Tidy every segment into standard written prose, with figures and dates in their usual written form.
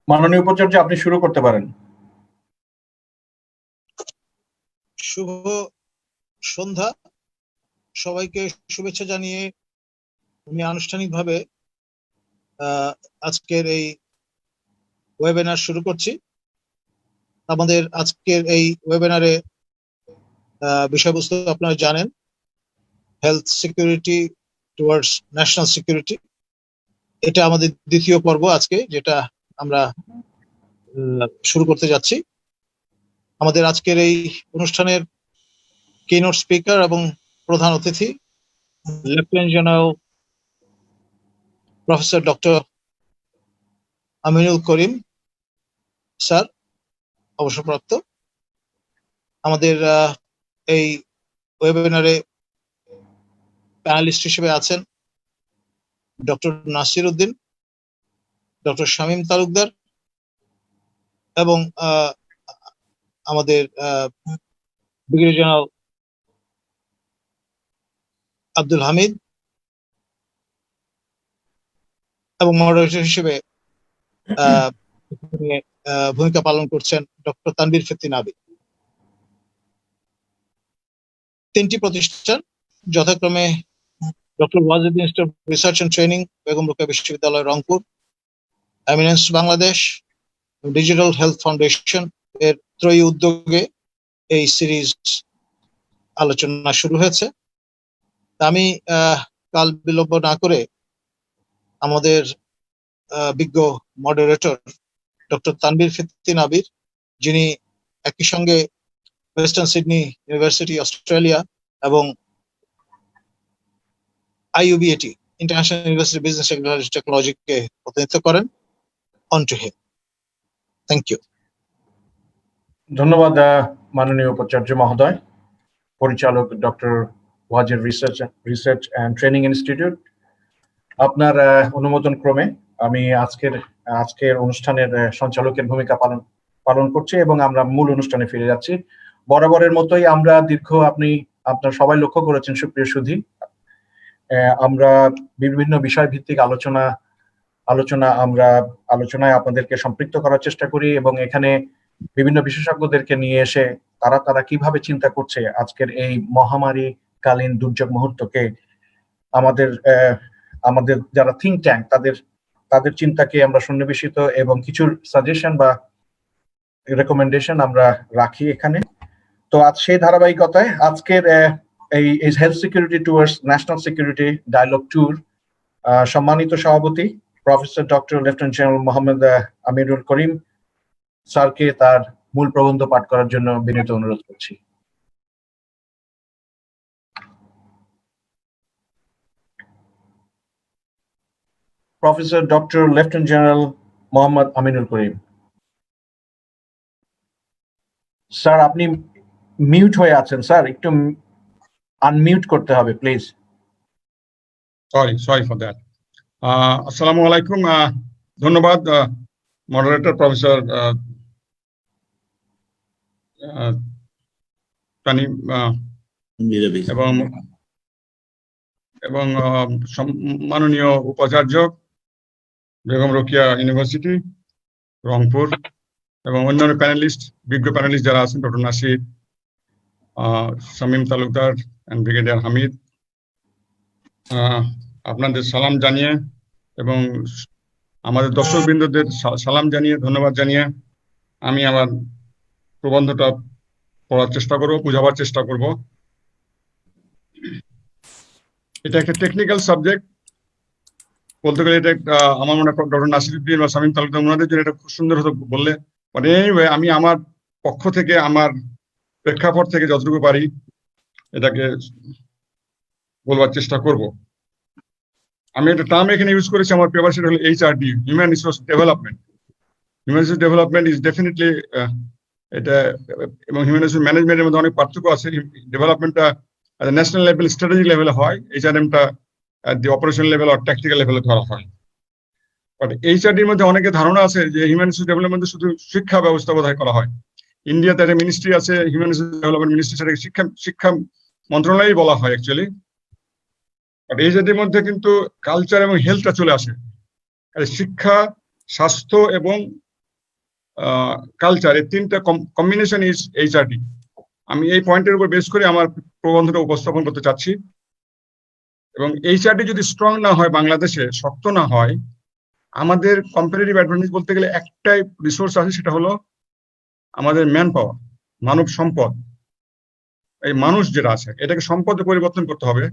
মাননীয় উপাচার্য, আপনি শুরু করতে পারেন। শুভ সন্ধ্যা, সবাইকে শুভেচ্ছা জানিয়ে আমি আনুষ্ঠানিকভাবে আজকের এই ওয়েবিনার শুরু করছি। আমাদের আজকের এই ওয়েবিনারে বিষয়বস্তু আপনারা জানেন, health security towards national security. এটা আমাদের দ্বিতীয় পর্ব আজকে, যেটা আমরা শুরু করতে যাচ্ছি। আমাদের আজকের এই অনুষ্ঠানের কিনোট স্পিকার এবং প্রধান অতিথি lieutenant general professor doctor Aminul Karim sir, অবসরপ্রাপ্ত। আমাদের এই ওয়েবিনারে প্যানেলিস্ট হিসেবে আছেন ডক্টর নাসির উদ্দিন, ডক্টর শামীম তালুকদার এবং আমাদের ব্রিগেডিয়ার জেনারেল আব্দুল হামিদ, এবং মডারেটর হিসেবে ভূমিকা পালন করছেন ডক্টর তানভীর ফেত্তি নাবি। তিনটি প্রতিষ্ঠান যথাক্রমে doctor Wazed institute of research and training, Begum Rokeya বিশ্ববিদ্যালয়, Rangpur; eminence Bangladesh; digital health foundation এর ত্রয়ী উদ্যোগে এই সিরিজ আলোচনা শুরু হয়েছে। আমি কাল বিলম্ব না করে আমাদের বিজ্ঞ মডারেটর ডক্টর তানভীর ফেত্তি নাবির, যিনি একই সঙ্গে ওয়েস্টার্ন সিডনি ইউনিভার্সিটি অস্ট্রেলিয়া এবং IUBAT ইন্টারন্যাশনাল ইউনিভার্সিটি বিজনেস টেকনোলজিকে প্রতিনিধিত্ব করেন। On to him. Thank you. ধন্যবাদ মাননীয় উপাচার্য মহোদয়, পরিচালক doctor Wajid research and training institute. আপনার অনুমোদন ক্রমে আমি আজকের অনুষ্ঠানের সঞ্চালকের ভূমিকা পালন করছি এবং আমরা মূল অনুষ্ঠানে ফিরে যাচ্ছি। বরাবরের মতোই আমরা আপনার সবাই লক্ষ্য করেছেন সুপ্রিয় সুধী, আমরা বিভিন্ন বিষয় ভিত্তিক আলোচনায় আপনাদেরকে সম্পৃক্ত করার চেষ্টা করি এবং এখানে বিভিন্ন বিশেষজ্ঞদেরকে নিয়ে এসে তারা কিভাবে চিন্তা করছে আজকের এই মহামারীকালীন দুর্যোগ মুহূর্তকে আমাদের যারা থিঙ্ক ট্যাঙ্ক তাদের চিন্তাকে আমরা সন্নিবেশিত এবং কিছু সাজেশন বা রেকমেন্ডেশন আমরা রাখি এখানে। তো আজ সেই ধারাবাহিকতায় আজকের এই health security towards national security dialogue ট্যুর সম্মানিত সভাপতি professor doctor lieutenant general Mohammad Aminul Karim স্যারকে তার মূল প্রবন্ধ পাঠ করার জন্য বিনীত অনুরোধ করছি। Professor doctor lieutenant general Mohammad Aminul Karim sir, আপনি মিউট হয়ে আছেন স্যার, একটু আনমিউট করতে হবে প্লিজ। Sorry for that. আসসালামু আলাইকুম। ধন্যবাদ মডারেটর প্রফেসর তানিম এবং মাননীয় উপাচার্য বেগম রোকেয়া ইউনিভার্সিটি রংপুর এবং অন্যান্য বিজ্ঞ প্যানেলিস্ট যারা আছেন, doctor Nasir, Shamim Talukdar and brigadier Hamid, আপনাদের সালাম জানিয়ে এবং আমাদের দর্শকবৃন্দদের সালাম জানিয়ে ধন্যবাদ জানিয়ে আমি আমার প্রবন্ধটা পড়ার চেষ্টা করব, বোঝাবার চেষ্টা করব। এটা একটা টেকনিক্যাল সাবজেক্ট বলতে গেলে, এটা আমার মনে হয় ডক্টর নাসিরউদ্দিন বা শামীম তালুকদার ওনাদের জন্য এটা খুব সুন্দর হতো বললে। বাট এনিওয়ে, আমি আমার পক্ষ থেকে আমার প্রেক্ষাপট থেকে যতটুকু পারি এটাকে বলবার চেষ্টা করব। আমি একটা টার্ম এখানে ইউজ করেছি আমার পেপার, সেটা হলো HRD, human resource development. Human resource development is definitely এটা, এবং হিউম্যান রিসোর্স ম্যানেজমেন্টের মধ্যে অনেক পার্থক্য আছে। ডেভেলপমেন্টটা ন্যাশনাল লেভেল, স্ট্র্যাটেজি লেভেলে হয়, HRMটা দি অপারেশন লেভেল আর ট্যাকটিক্যাল লেভেলে ধরা হয়। বাট HRDর মধ্যে অনেকে ধারণা আছে যে হিউম্যান রিসোর্স ডেভেলপমেন্টে শুধু শিক্ষা ব্যবস্থা বোধহয় করা হয়। ইন্ডিয়াতে একটা মিনিস্ট্রি আছে, হিউম্যান রিসোর্স ডেভেলপমেন্ট মিনিস্ট্রি, সেটাকে শিক্ষা মন্ত্রণালয়ই বলা হয় অ্যাকচুয়ালি। বাট HRDর মধ্যে কিন্তু কালচার এবং হেলথটা চলে আসে। শিক্ষা, স্বাস্থ্য এবং কালচার, এই তিনটা কম্বিনেশন ইজ এইচআরডি। আমি এই পয়েন্টের উপর বেস করে আমার প্রবন্ধটা উপস্থাপন করতে চাচ্ছি। এবং এইচআরডি যদি স্ট্রং না হয়, বাংলাদেশে শক্ত না হয়, আমাদের কম্পারেটিভ অ্যাডভান্টেজ বলতে গেলে একটাই রিসোর্স আছে, সেটা হলো আমাদের ম্যান পাওয়ার, মানব সম্পদ। এই মানুষ যেটা আছে এটাকে সম্পদে পরিবর্তন করতে হবে।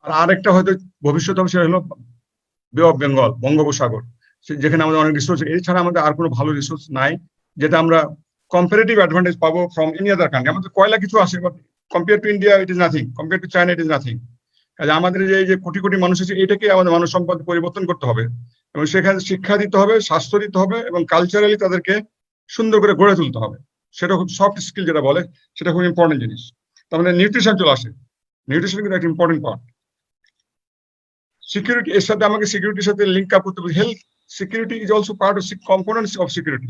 আর আরেকটা হয়তো ভবিষ্যতে হবে, সেটা হলো বে অফ বেঙ্গল, বঙ্গোপসাগর, যেখানে আমাদের অনেক রিসোর্স, এছাড়া আমাদের আর কোনো ভালো রিসোর্স নাই যেটা আমরা কম্পারেটিভ অ্যাডভান্টেজ পাবো ফ্রম এনি আদার কান্ট্রি। আমাদের কয়লা কিছু আছে, but compare to India it is nothing, compare to China it is nothing. কাজে আমাদের যে কোটি কোটি মানুষ আছে, এটাকে আমাদের মানব সম্পদ পরিবর্তন করতে হবে এবং সেখানে শিক্ষা দিতে হবে, স্বাস্থ্য দিতে হবে এবং কালচারালি তাদেরকে সুন্দর করে গড়ে তুলতে হবে। সেটা খুব সফট স্কিল যেটা বলে, সেটা খুব ইম্পর্টেন্ট জিনিস। তার মানে নিউট্রিশন চলে আসে, নিউট্রিশন কিন্তু একটা ইম্পর্টেন্ট পার্ট। সিকিউরিটি, এর সাথে আমাকে সিকিউরিটির সাথে লিঙ্ক আপ করতে হবে। Health security is also part of components of security.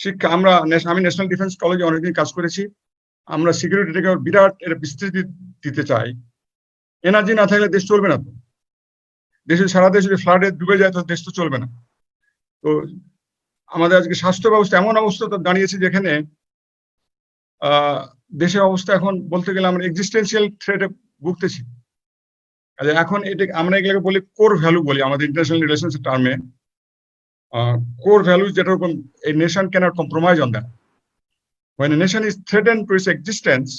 শিক্ষা, আমি ন্যাশনাল ডিফেন্স কলেজে অনেকদিন কাজ করেছি। আমরা সিকিউরিটিটাকে বিরাট এর বিস্তৃতি দিতে চাই। এনার্জি না থাকলে দেশ চলবে না। তো দেশে, সারা দেশ যদি ফ্লাডে ডুবে যায়, তো দেশ তো চলবে না। তো আমাদের আজকে স্বাস্থ্য ব্যবস্থা এমন অবস্থা তো দাঁড়িয়েছে, যেখানে দেশের অবস্থা এখন বলতে গেলে আমরা এক্সিস্টেন্সিয়াল থ্রেটে ভুগতেছি। এখন এটা আমরা এগুলোকে বলি কোর ভ্যালু বলি আমাদের ইন্টারন্যাশনাল রিলেশনস টার্মে। কোর ভ্যালু যেটা a nation cannot compromise on that. When a nation is threatened to its existence,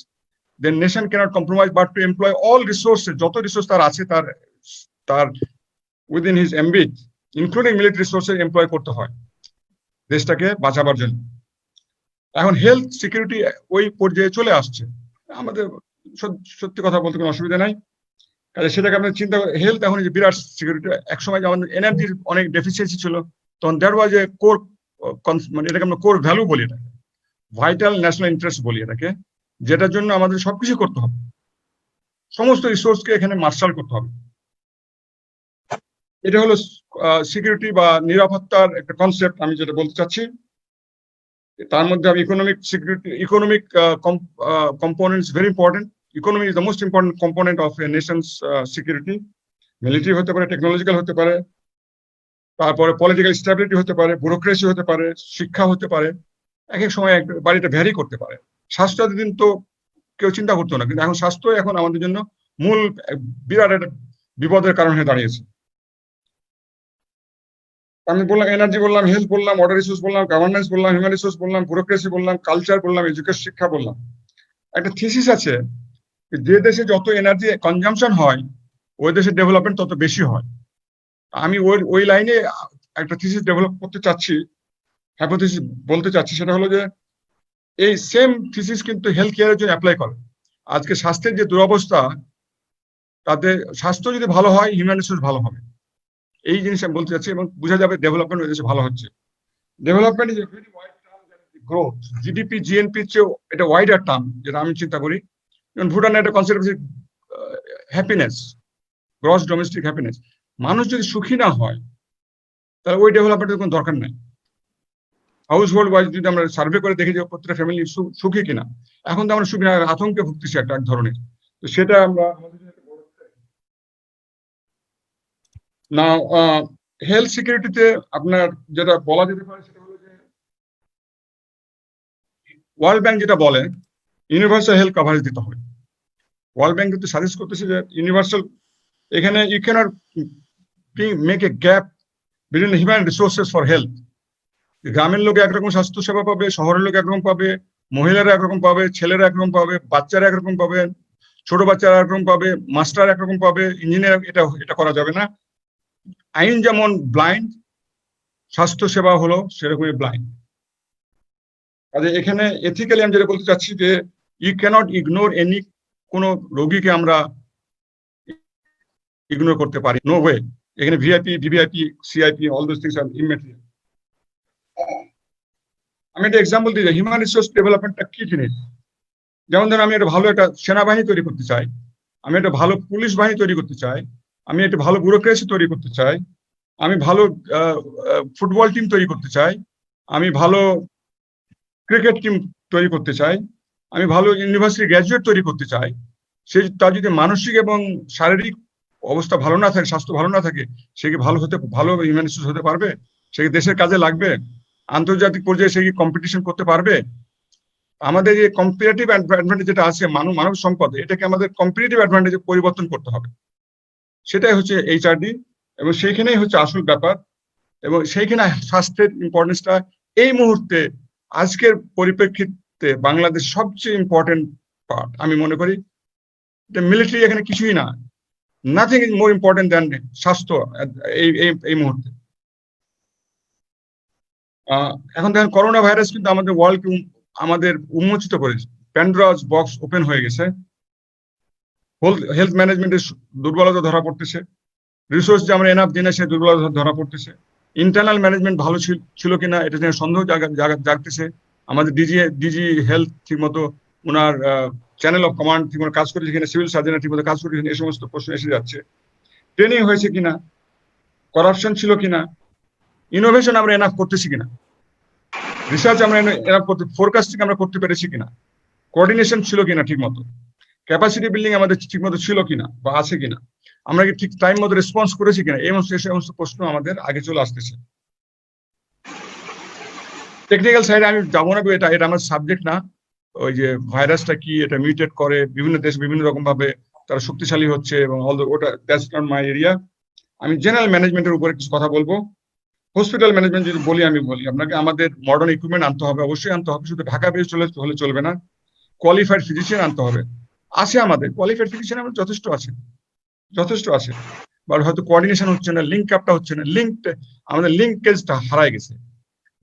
then nation cannot compromise but to employ all resources, যত রিসোর্স তার আছে, তার within his ambit, including military resources, employ করতে হয় দেশটাকে বাঁচাবার জন্য। এখন হেলথ সিকিউরিটি ওই পর্যায়ে চলে আসছে। আমাদের সত্যি কথা বলতে কোনো অসুবিধা নাই। কাজে সেটাকে আপনার চিন্তা, হেলথ এখন যে বিরাট সিকিউরিটি। একসময় আমাদের এনার্জির অনেক ডেফিসিয়েন্সি ছিল, তখন দ্যাট ওয়াজ এ কোর, মানে এটাকে আমরা কোর ভ্যালু বলি, এটাকে ভাইটাল ন্যাশনাল ইন্টারেস্ট বলি এটাকে, যেটার জন্য আমাদের সবকিছু করতে হবে, সমস্ত রিসোর্সকে এখানে মার্শাল করতে হবে। এটা হলো সিকিউরিটি বা নিরাপত্তার একটা কনসেপ্ট আমি যেটা বলতে চাচ্ছি। তার মধ্যে আমি economic security, economic components very important. Economy is the most important component of A Nations security. Military হতে পারে, টেকনোলজিক্যাল হতে পারে, তারপরে পলিটিক্যাল স্টেবিলিটি হতে পারে, ব্যুরোক্রেসি হতে পারে, শিক্ষা হতে পারে। এক এক সময় বাড়িটা ভ্যারি করতে পারে। স্বাস্থ্য এতদিন তো কেউ চিন্তা করতো না, কিন্তু এখন স্বাস্থ্য এখন আমাদের জন্য মূল বিরাট একটা বিপদের কারণ হয়ে দাঁড়িয়েছে। আমি বললাম এনার্জি বললাম, হেলথ বললাম, ওয়াটার রিসোর্স বললাম, গভর্নেন্স বললাম, হিউম্যান রিসোর্স বললাম, ব্যুরোক্রেসি বললাম, কালচার বললাম, এডুকেশন শিক্ষা বললাম। একটা থিসিস আছে, যে দেশে যত এনার্জি কনজাম্পশন হয়, ওই দেশের ডেভেলপমেন্ট তত বেশি হয়। আমি ওই লাইনে একটা থিসিস ডেভেলপ করতে চাচ্ছি, হাইপোথিসিস বলতে চাচ্ছি। সেটা হলো যে এই সেম থিসিস কিন্তু হেলথ কেয়ারের জন্য অ্যাপ্লাই করে। আজকে স্বাস্থ্যের যে দুরবস্থা, তাতে স্বাস্থ্য যদি ভালো হয়, হিউম্যান রিসোর্স ভালো হবে। এই জিনিস আমি বলতে চাচ্ছি, এবং বোঝা যাবে ডেভেলপমেন্ট ওই দেশে ভালো হচ্ছে। Development is a very wide term, growth, GDP, GNP চেয়েও এটা ওয়াইডার টার্ম, যেটা আমি চিন্তা করি। যেমন ভুটানের একটা কনসেপ্ট হচ্ছে হ্যাপিনেস, গ্রস ডোমেস্টিক হ্যাপিনেস। মানুষ যদি সুখী না হয়, তাহলে ওই ডেভেলপমেন্টের কোনো দরকার নাই। হাউস হোল্ড ওয়াইজ যদি আমরা সার্ভে করে দেখি যে প্রত্যেকটা ফ্যামিলি সুখী কিনা, এখন তো আমরা সুখী না, আতঙ্কে ভুগতেছি একটা এক ধরনের। তো সেটা আমরা না, হেলথ সিকিউরিটিতে আপনার যেটা বলা যেতে পারে, সেটা হলো যে ওয়ার্ল্ড ব্যাংক যেটা বলে ইউনিভার্সাল হেলথ কভারেজ দিতে হবে। ওয়ার্ল্ড ব্যাংক কিন্তু সাজেস্ট করতেছে যে ইউনিভার্সাল, এখানে you can't make a gap between human resources for health. গ্রামের লোক একরকম স্বাস্থ্য সেবা পাবে, শহরের লোক একরকম পাবে, মহিলারা একরকম পাবে, ছেলেরা একরকম পাবে, বাচ্চারা একরকম পাবে, ছোট বাচ্চারা একরকম পাবে, মাস্টার একরকম পাবে, ইঞ্জিনিয়ার। এটা করা যাবে না। আইন যেমন ব্লাইন্ড, স্বাস্থ্য সেবা হলো সেরকমই ব্লাইন্ড। কাজে এখানে এথিক্যালি আমি যেটা বলতে চাচ্ছি যে ইউ ক্যানট ইগনোর এনি, কোনো রোগীকে আমরা ইগনোর করতে পারি, নো ওয়ে। এখানে VIP, DVIP, CIP, all those things are immaterial. আমি একটা এক্সাম্পল দিই, হিউম্যান রিসোর্স ডেভেলপমেন্টটা কি জিনিস। যেমন ধরুন, আমি একটা ভালো একটা সেনাবাহিনী তৈরি করতে চাই, আমি একটা ভালো পুলিশ বাহিনী তৈরি করতে চাই, আমি একটা ভালো ব্যুরোক্রেসি তৈরি করতে চাই, আমি ভালো ফুটবল টিম তৈরি করতে চাই, আমি ভালো ক্রিকেট টিম তৈরি করতে চাই, আমি ভালো ইউনিভার্সিটি গ্র্যাজুয়েট তৈরি করতে চাই। তার যদি মানসিক এবং শারীরিক অবস্থা ভালো না থাকে, স্বাস্থ্য ভালো না থাকে, সে কি ভালো হিউম্যান রিসোর্স হতে পারবে? সে কি দেশের কাজে লাগবে? আন্তর্জাতিক পর্যায়ে সে কি কম্পিটিশন করতে পারবে? আমাদের যে কম্পারেটিভ অ্যাডভান্টেজ যেটা আছে মানব সম্পদ, এটাকে আমাদের কম্পিটিটিভ অ্যাডভান্টেজে পরিবর্তন করতে হবে। সেটাই হচ্ছে এইচআরডি, এবং সেইখানেই হচ্ছে আসল ব্যাপার। এবং সেইখানে স্বাস্থ্যের ইম্পর্টেন্সটা এই মুহূর্তে আজকের পরিপ্রেক্ষিতে বাংলাদেশ সবচেয়ে ইম্পর্টেন্ট পার্ট আমি মনে করি। মিলিটারি এখানে কিছুই না, nothing is more important than স্বাস্থ্য এই মুহূর্তে। এখন দেখেন করোনা ভাইরাস কিন্তু আমাদের ওয়ার্ল্ডকে আমাদের উন্মোচিত করেছে, প্যান্ডোরাস বক্স ওপেন হয়ে গেছে। হেলথ ম্যানেজমেন্টের দুর্বলতা ধরা পড়তেছে, রিসোর্স যে আমরা এনাফ দিই না সে দুর্বলতা ধরা পড়তেছে, ইন্টারনাল ম্যানেজমেন্ট ভালো ছিল কিনা এটা নিয়ে সন্দেহ জাগতেছে। আমাদের ডিজি হেলথ ঠিকমতো ওনার চ্যানেল অফ কমান্ড ঠিকমতো কাজ করেছে কিনা, সিভিল সার্জনের ঠিকমতো কাজ করেছে, এই সমস্ত প্রশ্ন এসে যাচ্ছে। ট্রেনিং হয়েছে কিনা, করাপশন ছিল কিনা, ইনোভেশন আমরা এনাফ করতেছি কিনা, রিসার্চ আমরা এনাফ করতে, ফোরকাস্টিং আমরা করতে পেরেছি কিনা, কোঅর্ডিনেশন ছিল কিনা ঠিকমতো, ক্যাপাসিটি বিল্ডিং আমাদের ঠিকমতো ছিল কিনা বা আছে কিনা, আমরা কি ঠিক টাইম মতো রেসপন্স করেছি কিনা, এই সমস্ত প্রশ্ন আমাদের আগে চলে আসতেছে। টেকনিক্যাল সাইডে আমি যাবো না, এটা আমার সাবজেক্ট না। ওই যে ভাইরাসটা কি, এটা মিউটেট করে বিভিন্ন দেশ বিভিন্ন রকম ভাবে তারা শক্তিশালী হচ্ছে, এবং ওটা দ্যাটস নট মাই এরিয়া। আমি জেনারেল ম্যানেজমেন্টের উপরে কিছু কথা বলবো। হসপিটাল ম্যানেজমেন্ট যদি বলি, আমি বলি আপনাকে আমাদের মডার্ন ইকুইপমেন্ট আনতে হবে, অবশ্যই আনতে হবে, শুধু ঢাকা বেস হলে চলবে না, কোয়ালিফাইড ফিজিশিয়ান আনতে হবে। আছে আমাদের কোয়ালিফাইড ফিজিশিয়ান আমাদের যথেষ্ট আছে, বাট হয়তো কোঅর্ডিনেশন হচ্ছে না, লিঙ্ক আপটা হচ্ছে না, আমাদের লিঙ্কেজটা হারাই গেছে।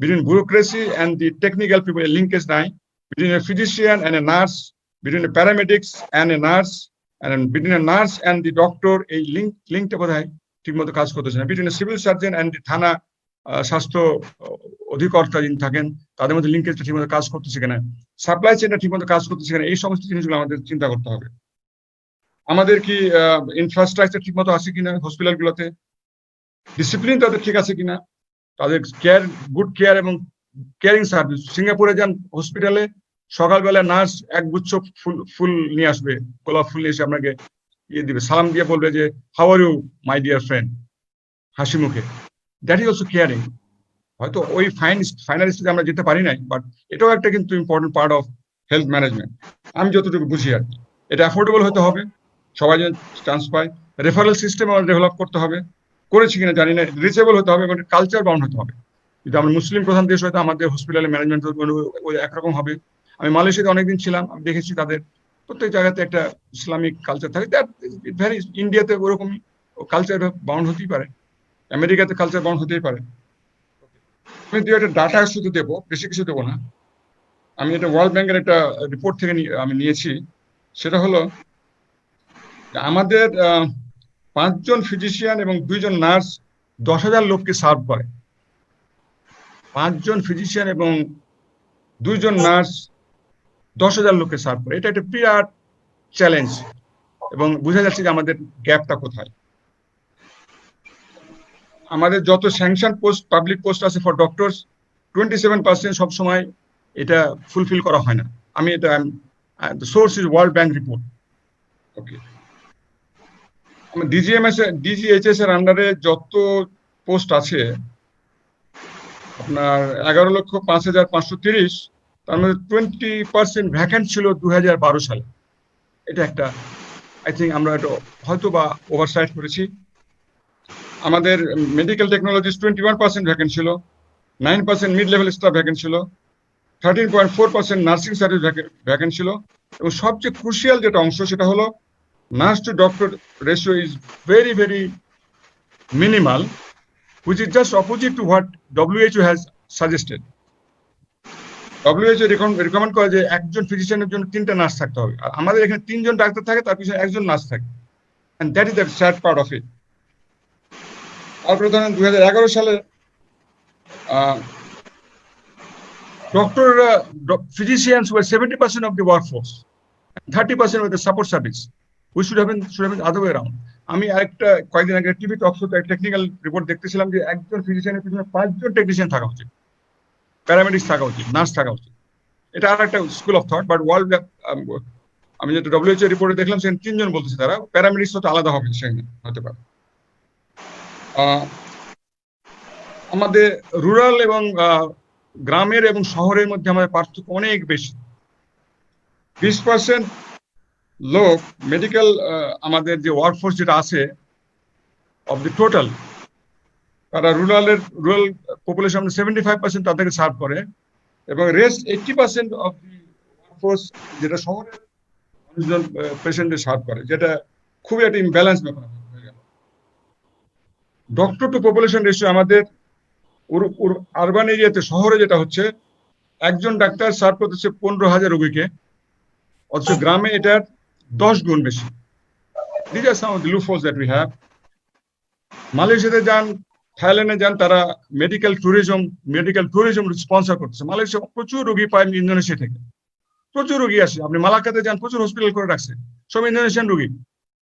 Between bureaucracy and the technical people, a linkage নাই, between a physician and a nurse, between a paramedics and a nurse, and between a nurse and the doctor, এই লিঙ্কটা বোধহয় ঠিকমতো কাজ করতেছে না। between a civil surgeon and the থানা স্বাস্থ্য অধিকর্তা যিনি থাকেন, তাদের মধ্যে লিঙ্কেজটা ঠিকমতো কাজ করতেছে কিনা, সাপ্লাই চেনটা ঠিকমতো কাজ করতেছে কিনা, এই সমস্ত জিনিসগুলো আমাদের চিন্তা করতে হবে। আমাদের কি ইনফ্রাস্ট্রাকচার ঠিকমতো আছে কিনা হসপিটাল গুলোতে, ডিসিপ্লিন তাদের ঠিক আছে কিনা, তাদের গুড কেয়ার এবং কেয়ারিং সার্ভিস। সিঙ্গাপুরে যান হসপিটালে, সকালবেলা নার্স একগুচ্ছ ফুল নিয়ে আসবে, গোলাপ ফুল নিয়ে এসে আপনাকে দিবে, সালাম দিয়ে বলবে যে how are you my dear friend, হাসি মুখে। That is also caring. হয়তো ওই ফাইনাল স্টেজে আমরা যেতে পারি নাই, বাট এটাও একটা কিন্তু important part of health management আমি যতটুকু বুঝি আর কি। এটা অ্যাফোর্ডেবল হতে হবে, সবাই যেন চান্স পায়, রেফারেল সিস্টেম আমাদের ডেভেলপ করতে হবে, করেছি কিনা জানি না, রিচেবল হতে হবে এবং কালচার বাউন্ড হতে হবে। যদি আমরা মুসলিম প্রধান দেশ হয়তো আমাদের হসপিটালের ম্যানেজমেন্ট একরকম হবে। আমি মালয়েশিয়াতে অনেকদিন ছিলাম, আমি দেখেছি তাদের প্রত্যেক জায়গাতে একটা ইসলামিক কালচার থাকে, ভ্যারি ইন্ডিয়াতে ওরকম কালচার বাউন্ড হতেই পারে, আমেরিকাতে কালচার বাউন্ড হতেই পারে। আমি দু একটা ডাটা শুধু দেবো, বেশি কিছু দেবো না। আমি এটা ওয়ার্ল্ড ব্যাংকের একটা রিপোর্ট থেকে আমি নিয়েছি। সেটা হলো আমাদের 5 জন ফিজিশিয়ান এবং 2 জন নার্স 10,000 লোককে সার্ভ করে। 5 জন ফিজিশিয়ান এবং 2 জন নার্স 10,000 লোককে সার্ভ করে। এটা একটা বিরাট চ্যালেঞ্জ, এবং বোঝা যাচ্ছে যে আমাদের গ্যাপটা কোথায়। আমাদের যত স্যাংশন পোস্ট, পাবলিক পোস্ট আছে ফর ডক্টরস, 27% সবসময় এটা ফুলফিল করা হয় না। আমি এটা source is world bank report. Okay, DGHS এর আন্ডারে যত পোস্ট আছে আপনার 11,05,530, তার মধ্যে 20% ভ্যাকেন্ট ছিল 2012 সালে। এটা একটা আই থিঙ্ক আমরা এটা হয়তো বা ওভারসাইট করেছি। আমাদের মেডিকেল টেকনোলজিস 21% ভ্যাকেন্ট ছিল, 9% মিড লেভেল স্টাফ ভ্যাকেন্ট ছিল, 13.4% নার্সিং সার্ভিস ভ্যাকেন্ট ছিল, এবং সবচেয়ে ক্রুশিয়াল যেটা অংশ সেটা হলো nurse to doctor ratio is very, very minimal, which is just opposite to what WHO has suggested. WHO recommend করে যে একজন ফিজিশিয়ানের জন্য 3টা নার্স থাকতে হবে, আর আমাদের এখানে 3 জন ডাক্তার থাকে, তার পিছনে একজন নার্স থাকে, and that is the sad part of it. তারপরে ধরেন 2011 সালে physicians were 70% of the workforce, 30% of the support service. We should have been other way around. আমি আরেকটা কয়েকদিন আগে টিভি টক শোতে টেকনিক্যাল রিপোর্ট দেখতেছিলাম যে একজন ফিজিশিয়ানের পিছনে 5 জন টেকনিশিয়ান থাকা উচিত, প্যারামেডিক্স থাকা উচিত, নার্স থাকা উচিত। এটা আর একটা school of thought, but world আমি যেটা WHO রিপোর্টে দেখলাম সেখানে 3 জন বলতেছে, তারা প্যারামেডিক্স হয়তো আলাদা হবে, সেখানে হতে পারে। আমাদের রুরাল এবং গ্রামের এবং শহরের মধ্যে আমাদের পার্থক্য অনেক বেশি। 20% লোক মেডিকেল আমাদের যে ওয়ার্কফোর্স যেটা আছে অফ দি টোটাল, তারা রুরাল পপুলেশন 75% তাদেরকে সার্ভ করে, এবং রেস্ট 80% অফ দি ওয়ার্কফোর্স যেটা শহরের মানুষজন পেশেন্টদের সার্ভ করে, যেটা খুবই একটা ইমব্যালেন্স ব্যাপার হয়ে গেল। ডক্টর টু পপুলেশন রেশিও আমাদের আরবান এরিয়াতে, শহরে যেটা হচ্ছে, একজন ডাক্তার সার্ভ করতেছে 15,000 রোগীকে, অথচ গ্রামে এটার 10 গুণ বেশি। These are some of the loopholes that we have. মালয়েশিয়াতে যান, থাইল্যান্ডে যান, তারা মেডিকেল ট্যুরিজম স্পন্সর করতেছে। মালয়েশিয়া প্রচুর রোগী পায় ইন্দোনেশিয়া থেকে, প্রচুর রোগী আসে। আপনি মালাক্কাতে যান, প্রচুর হসপিটাল করে রাখছে, সব ইন্দোনেশিয়ান রোগী,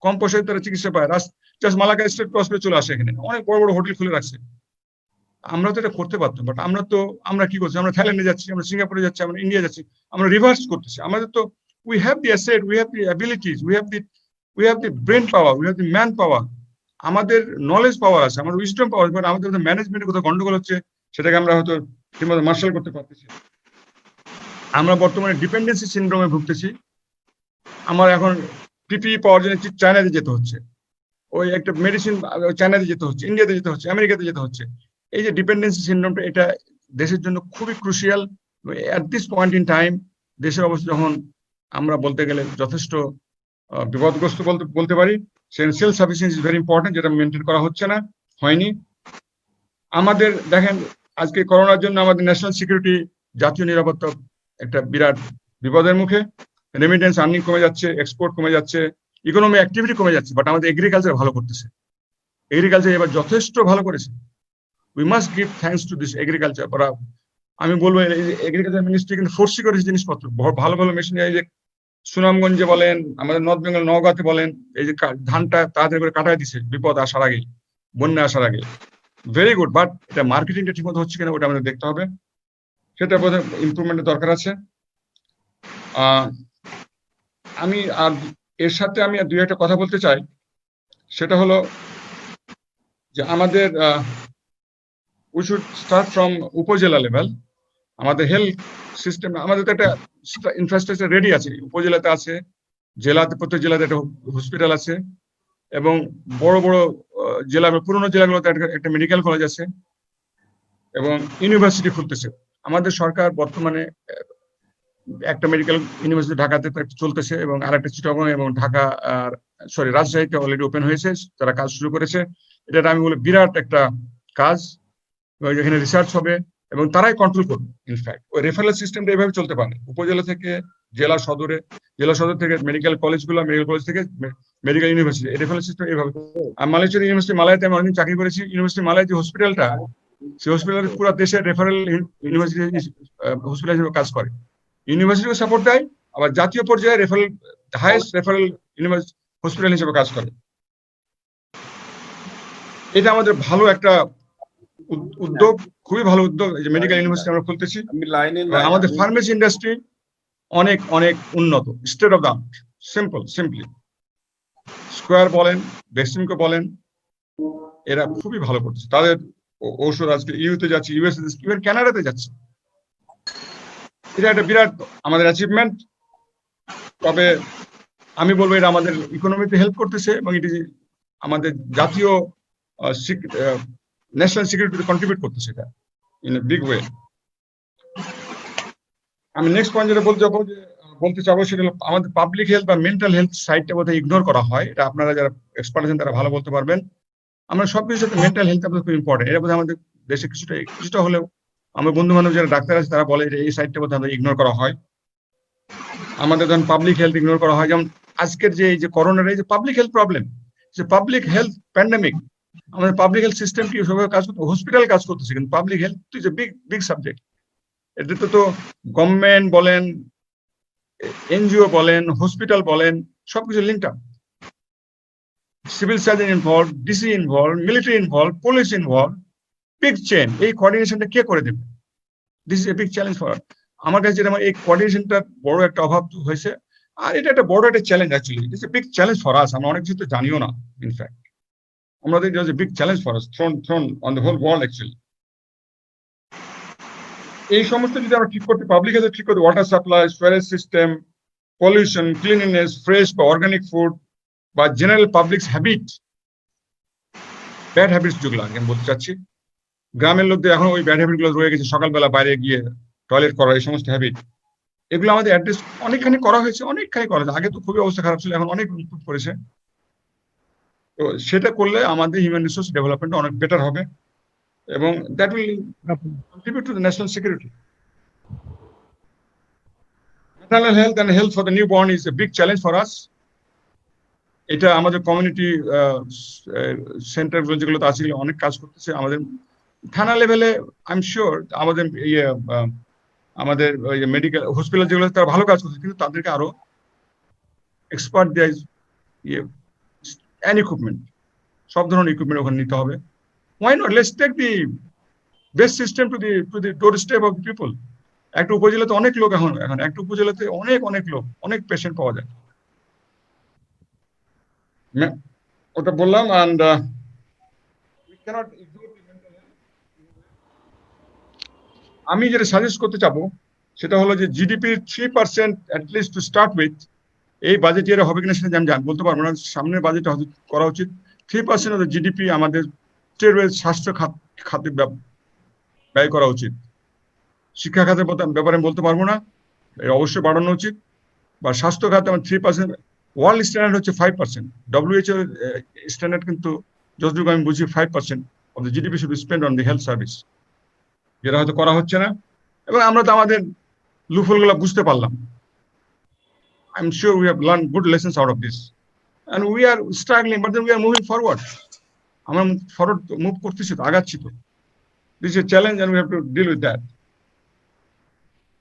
কম পয়সায় তারা চিকিৎসা পায়। জাস্ট মালাক্কা স্টেট ক্রস করে চলে আসে এখানে, অনেক বড় বড় হোটেল খুলে রাখছে। আমরা তো এটা করতে পারতাম, বাট আমরা কি করছি? আমরা থাইল্যান্ডে যাচ্ছি, আমরা সিঙ্গাপুরে যাচ্ছি, আমরা ইন্ডিয়া যাচ্ছি, আমরা রিভার্স করতেছি। আমাদের তো we have the asset, we have the abilities, we have the brain power, we have the man power, আমাদের নলেজ পাওয়ার আছে, আমাদের উইজডম পাওয়ার, বাট আমাদের ম্যানেজমেন্টের কোথাও গন্ডগোল হচ্ছে, সেটাকে আমরা হয়তো ঠিকমতো মার্শাল করতে পারতেছি। আমরা বর্তমানে ডিপেন্ডেন্সি সিনড্রোমে ভুগতেছি। আমার এখন পিপি পাওয়ার জন্য চায়নাতে যেতে হচ্ছে, ওই একটা মেডিসিন চায়নাতে যেতে হচ্ছে, ইন্ডিয়াতে যেতে হচ্ছে, আমেরিকাতে যেতে হচ্ছে। এই যে ডিপেন্ডেন্সি সিনড্রোমটা, এটা দেশের জন্য খুবই crucial. At this point in time দেশের অবস্থা যখন আমরা বলতে গেলে যথেষ্ট বিপদগ্রস্ত বলতে পারি, self sufficiency is very important, যেটা মেনটেন করা হচ্ছে না, হয়নি। আমাদের দেখেন, আজকে করোনার জন্য আমাদের ন্যাশনাল সিকিউরিটি, জাতীয় নিরাপত্তা একটা বিরাট বিপদের মুখে। রেমিটেন্স আর্নিং কমে যাচ্ছে, এক্সপোর্ট কমে যাচ্ছে, ইকোনমি অ্যাক্টিভিটি কমে যাচ্ছে, বাট আমাদের এগ্রিকালচার ভালো করতেছে। এগ্রিকালচার এবার যথেষ্ট ভালো করেছে। We must give thanks to this agriculture. ওরা, আমি বলবো, এগ্রিকালচার মিনিস্ট্রি কিন্তু ফোর্সি করেছে জিনিসপত্র, ভালো ভালো মেশিন। এই যে সুনামগঞ্জে বলেন, আমাদের নর্থ বেঙ্গল নওগাঁতে বলেন, এই যে ধানটা তাড়াতাড়ি করে কাটাই দিছে বিপদ আসার আগে, বন্যা আসার আগে। ভেরি গুড, বাট এটা মার্কেটিংটা ঠিক মতো হচ্ছে কিনা ওটা আমাদের দেখতে হবে, সেটা বোধহয় ইমপ্রুভমেন্টের দরকার আছে। আমি আর এর সাথে আমি আর দুই একটা কথা বলতে চাই, সেটা হলো যে আমাদের উই শুড স্টার্ট ফ্রম উপজেলা লেভেল। আমাদের হেলথ সিস্টেম, আমাদের তো একটা ইনফ্রাস্ট্রাকচার রেডি আছে, উপজেলাতে আছে, জেলাতে, প্রত্যেক জেলাতে একটা হসপিটাল আছে, এবং বড় বড় জেলা, পুরোনো জেলাগুলোতে একটা মেডিকেল কলেজ আছে, এবং ইউনিভার্সিটি খুলতেছে। আমাদের সরকার বর্তমানে একটা মেডিকেল ইউনিভার্সিটি ঢাকাতে চলতেছে, এবং আরেকটা চিটাগং এবং ঢাকা, রাজশাহীতে অলরেডি ওপেন হয়েছে, তারা কাজ শুরু করেছে। এটা আমি বলি বিরাট একটা কাজ, যেখানে রিসার্চ হবে এবং তারাই কন্ট্রোল করবে। ইনফ্যাক্ট ওই রেফারেল সিস্টেমটা এইভাবে চলতে পারে, উপজেলা থেকে জেলা সদরে, জেলা সদর থেকে মেডিকেল কলেজগুলো, মেডিকেল কলেজ থেকে মেডিকেল ইউনিভার্সিটি, এই রেফারেল সিস্টেম এইভাবে। আর মালয়েশিয়ার ইউনিভার্সিটি মালয়তে আমি অনেকদিন চাকরি করেছি। ইউনিভার্সিটি মালয় যে হসপিটালটা, সেই হসপিটাল পুরো দেশের রেফারেল ইউনিভার্সিটি হসপিটাল হিসেবে কাজ করে, ইউনিভার্সিটিকে সাপোর্ট দেয়, আবার জাতীয় পর্যায়ে referral, highest referral university hospital হিসেবে কাজ করে। এটা আমাদের ভালো একটা উদ্যোগ, খুবই ভালো উদ্যোগ, এই যে মেডিকেল ইউনিভার্সিটি আমরা খুলতেছি। আমাদের ফার্মেসি ইন্ডাস্ট্রি অনেক অনেক উন্নত, state of the art, simply square বলেন, বেক্সিমকো বলেন, এরা খুবই ভালো করছে। তাদের ঔষধ আজকে ইউতে যাচ্ছে, ইউএসএ, ইভেন কানাডাতে যাচ্ছে। এটা একটা বিরাট আমাদের অ্যাচিভমেন্ট। তবে আমি বলবো এটা আমাদের ইকোনমিতে হেল্প করতেছে, এবং এটি আমাদের জাতীয় ন্যাশনাল সিকিউরিটিতে কন্ট্রিবিউট করতেছে, এটা ইন এ বিগ ওয়ে। আমি নেক্সট পয়েন্ট যেটা বলতে চাবো, সেটা হলো আমাদের পাবলিক হেলথ বা মেন্টাল হেলথ সাইডটা বোধহয় ইগনোর করা হয়। এটা আপনারা যারা এক্সপার্ট আছেন তারা ভালো বলতে পারবেন। আমরা সবকিছু সাথে মেন্টাল হেলথ আমাদের খুব ইম্পর্টেন্ট। এটা বোধহয় আমাদের দেশে কিছুটা হলেও, আমার বন্ধু বান্ধব যারা ডাক্তার আছে তারা বলে এই সাইডটা বোধহয় আমাদের ইগনোর করা হয়। আমাদের ধরুন পাবলিক হেলথ ইগনোর করা হয়। যেমন আজকের যে এই যে করোনার এই যে পাবলিক হেলথ প্রবলেম, যে পাবলিক হেলথ প্যান্ডেমিক, আমাদের পাবলিক হেলথ সিস্টেম কি সবাই কাজ করতে, হসপিটাল কাজ করতেছে, কিন্তু public health is a big subject. এটাতে তো গভর্নমেন্ট বলেন, এনজিও বলেন, হসপিটাল বলেন, সবকিছু linked up. Civil surgeon involve, DC involve, military involve, police involve, big chain. এই কোঅর্ডিনেশনটা কে করে দেবে? This is a big challenge for আমার কাছে। যেটা এই কোঅর্ডিনেশনটা বড় একটা অভাব হয়েছে, আর এটা একটা বড় একটা challenge actually. It's a big challenge for us. আমরা অনেক কিছু তো জানিও না। ইনফ্যাক্ট আমাদের it was a big challenge for us, thrown on the whole world actually. এই সমস্ত যদি আমরা ঠিক করতে, পাবলিক হেলথ ঠিক করতে, water supply, Suarez system, pollution, cleanliness, fresh বা অর্গানিক ফুড বা general public habit, bad habits যেগুলো আমি বলতে চাচ্ছি, গ্রামের লোকদের এখন ওই ব্যাড হ্যাবিট গুলো রয়ে গেছে, সকালবেলা বাইরে গিয়ে টয়লেট করা, এই সমস্ত হ্যাবিট, এগুলো আমাদের অ্যাড্রেস অনেকখানি করা হয়েছে, অনেকখানি করা হয়েছে। আগে তো খুবই অবস্থা খারাপ ছিল, এখন অনেক ইমপ্রুভ করেছে। তো সেটা করলে আমাদের হিউম্যান রিসোর্স ডেভেলপমেন্ট অনেক বেটার হবে, এবং that will contribute to the national security. Maternal health and health for the new born is a big challenge for আস। এটা আমাদের কমিউনিটি সেন্টার যেগুলোতে আছে অনেক কাজ করতেছে। আমাদের থানা লেভেলে আই এম শিওর আমাদের আমাদের মেডিকেল হসপিটাল যেগুলো তারা ভালো কাজ করছে, কিন্তু তাদেরকে আরো এক্সপার্ট দেয়, ইকুইপমেন্ট, সব ধরনের ইকুইপমেন্ট ওখানে নিতে হবে। Why not? Let's take the best system to the doorstep of the people. একটা উপজেলাতে অনেক লোক, এখন একটা উপজেলাতে অনেক লোক, অনেক পেশেন্ট পাওয়া যায়। ওটা বললাম। and we cannot ignore the mental health. আমি যেটা সাজেস্ট করতে চাবো সেটা হলো যে জিডিপির 3% at least to start with, এই বাজেট ইয়ারে হবে কিনা সেটা আমি বলতে পারবো না, সামনের বাজেটে হয়তো করা উচিত। 3% অফ দ্য জিডিপি আমাদের স্বাস্থ্য খাতে ব্যয় করা উচিত। শিক্ষা খাতের ব্যাপারে আমি বলতে পারবো না, অবশ্যই বাড়ানো উচিত। বা স্বাস্থ্য খাতে আমার 3%, ওয়ার্ল্ড স্ট্যান্ডার্ড হচ্ছে 5%, WHO স্ট্যান্ডার্ড কিন্তু যতটুকু আমি বুঝি 5% of the GDP should be spend on the health service, যেটা হয়তো করা হচ্ছে না। এবং আমরা তো আমাদের লুফলগুলো বুঝতে পারলাম। I am sure we have learn good lessons out of this, and we are struggling, but then we are moving forward. আমরা ফরওয়ার্ড মুভ করতেছি তো, আগাচ্ছি তো। This is a challenge and we have to deal with that.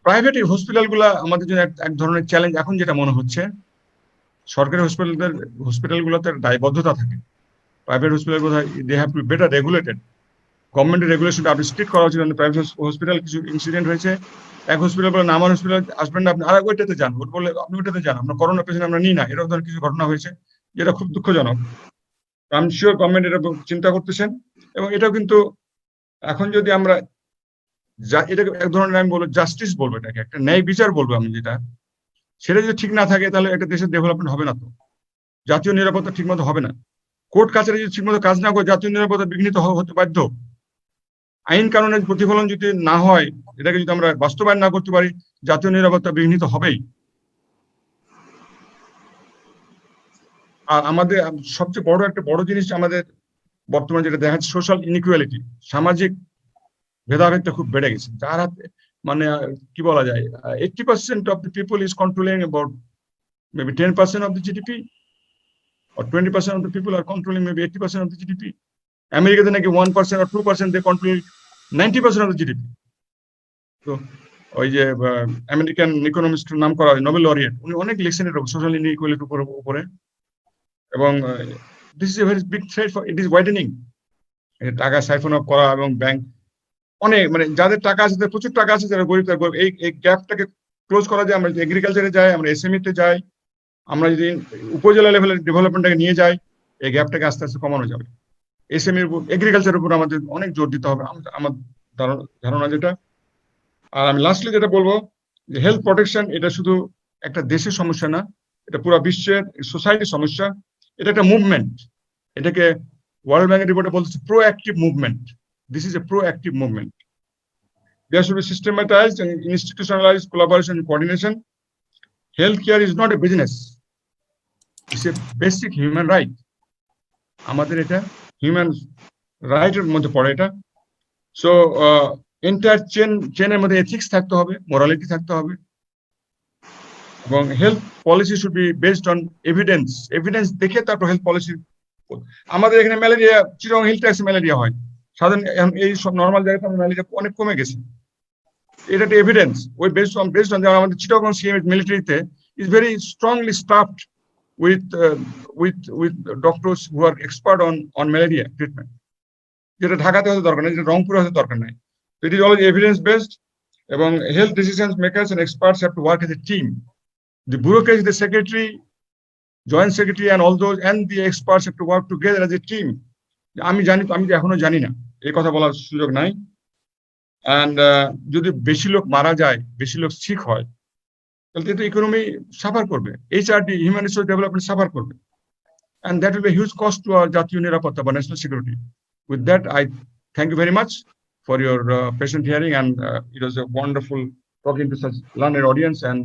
Private হসপিটালগুলো আমাদের জন্য এক ধরনের challenge এখন যেটা মনে হচ্ছে। সরকারি হসপিটালগুলোতে দায়বদ্ধতা থাকে, প্রাইভেট হসপিটাল কোথায় they have to better regulated. গভর্নমেন্টের রেগুলেশনটা আপনি স্ট্রিক্ট করা উচিত। প্রাইভেট হসপিটাল কিছু ইনসিডেন্ট হয়েছে, এক হসপিটাল বলে না আমার হসপিটাল আসবেন না আপনি, আর ওইটাতে যান, ওট বলে আপনি ওইটাতে যান, আমরা করোনা পেশেন্ট আমরা নিই না, এরকম ধরনের কিছু ঘটনা হয়েছে, যেটা খুব দুঃখজনক। আই এম শিওর গভর্নমেন্ট এটা চিন্তা করতেছেন। এবং এটাও কিন্তু এখন যদি আমরা এটাকে এক ধরনের আমি বলবো জাস্টিস বলবো, এটাকে একটা ন্যায় বিচার বলবো আমি, যেটা সেটা যদি ঠিক না থাকে তাহলে একটা দেশের ডেভেলপমেন্ট হবে না। তো জাতীয় নিরাপত্তা ঠিকমতো হবে না। কোর্ট কাছারি যদি ঠিকমতো কাজ না করে জাতীয় নিরাপত্তা বিঘ্নিত হতে বাধ্য। আইন কানুনের প্রতিফলন যদি না হয়, এটাকে যদি আমরা বাস্তবায়ন না করতে পারি, জাতীয় নিরাপত্তা বিঘ্নিত হবেই। আর আমাদের সবচেয়ে বড় জিনিস আমাদের বর্তমানে যেটা দেখা যাচ্ছে, সোশ্যাল ইনইকুয়ালিটি, সামাজিক ভেদাভেদটা খুব বেড়ে গেছে। যার হাতে মানে কি বলা যায়, 80% of the people is controlling about maybe 10% of the GDP, or 20% of the people are controlling maybe 80% of the GDP. আমেরিকাতে নাকি 1% or 2% they control 90% of the GDP. তো ওই যে আমেরিকান ইকোনমিস্টের নাম করা হয় নোবেল লরিয়েট, উনি অনেক লিখছেন এটা সোশ্যাল ইনইকুয়ালিটির উপরে। এবং this is a very big threat for it is widening. টাকা সাইফন অফ করা এবং ব্যাংক অনেক মানে যাদের টাকা আছে, তাদের প্রচুর টাকা আছে, যারা গরিব তারা গরিব, এই গ্যাপটাকে ক্লোজ করা যায়। আমরা যদি এগ্রিকালচারে যাই, আমরা এসএমইতে যাই, আমরা যদি উপজেলা লেভেলের ডেভেলপমেন্টটাকে নিয়ে যাই, এই গ্যাপটাকে আস্তে আস্তে কমানো যাবে। এসএমইর উপর, এগ্রিকালচারের উপর আমাদের অনেক জোর দিতে হবে, আমার ধারণা যেটা। আর আমি লাস্টলি যেটা বলবো যে হেলথ প্রোটেকশন এটা শুধু একটা দেশের সমস্যা না, এটা পুরো বিশ্বের সোসাইটির সমস্যা। এটা একটা মুভমেন্ট, এটাকে ওয়ার্ল্ড ব্যাংকের রিপোর্টে বলছে proactive movement. This is a proactive movement. There should be systematized and institutionalized collaboration and coordination. Healthcare is not a business. It's a basic human right. আমাদের এটা হিউম্যান রাইটের মধ্যে পড়ে এটা। সো এন্টায়ার চেনের মধ্যে এথিক্স থাকতে হবে, মোরালিটি থাকতে হবে, এবং health policy should be based on evidence দেখে তারপর হেলথ পলিসি। আমাদের এখানে ম্যালেরিয়া, চিরং হিল ট্যাক্সে ম্যালেরিয়া হয়, সাধারণ এই সব নর্মাল জায়গাতে ম্যালেরিয়া অনেক কমে গেছে। এটা একটা এভিডেন্স। ওই বেসড অন যেমন আমাদের চিটাগং সিএমএইচ মিলিটারিতে is very strongly stuffed with doctors who are expert on malaria treatment, যেটা ঢাকাতে হতে দরকার নাই, যেটা রংপুরে হতে দরকার নাই। It is always evidence based, এবং health decision makers and experts have to work as a team. The bureaucracy, the secretary, joint secretary and all those and the experts have to work together as a team. আমি জানি তো, আমি এখনো জানি না, এই কথা বলার সুযোগ নাই। অ্যান্ড যদি বেশি লোক মারা যায়, বেশি লোক সিক হয়, তাহলে কিন্তু ইকোনমি সাফার করবে, HRD human resource development suffer করবে, and that will be a huge cost to our জাতীয় নিরাপত্তা বা national security. With that, I thank you very much for your patient hearing, and it was a wonderful talking to such learned audience, and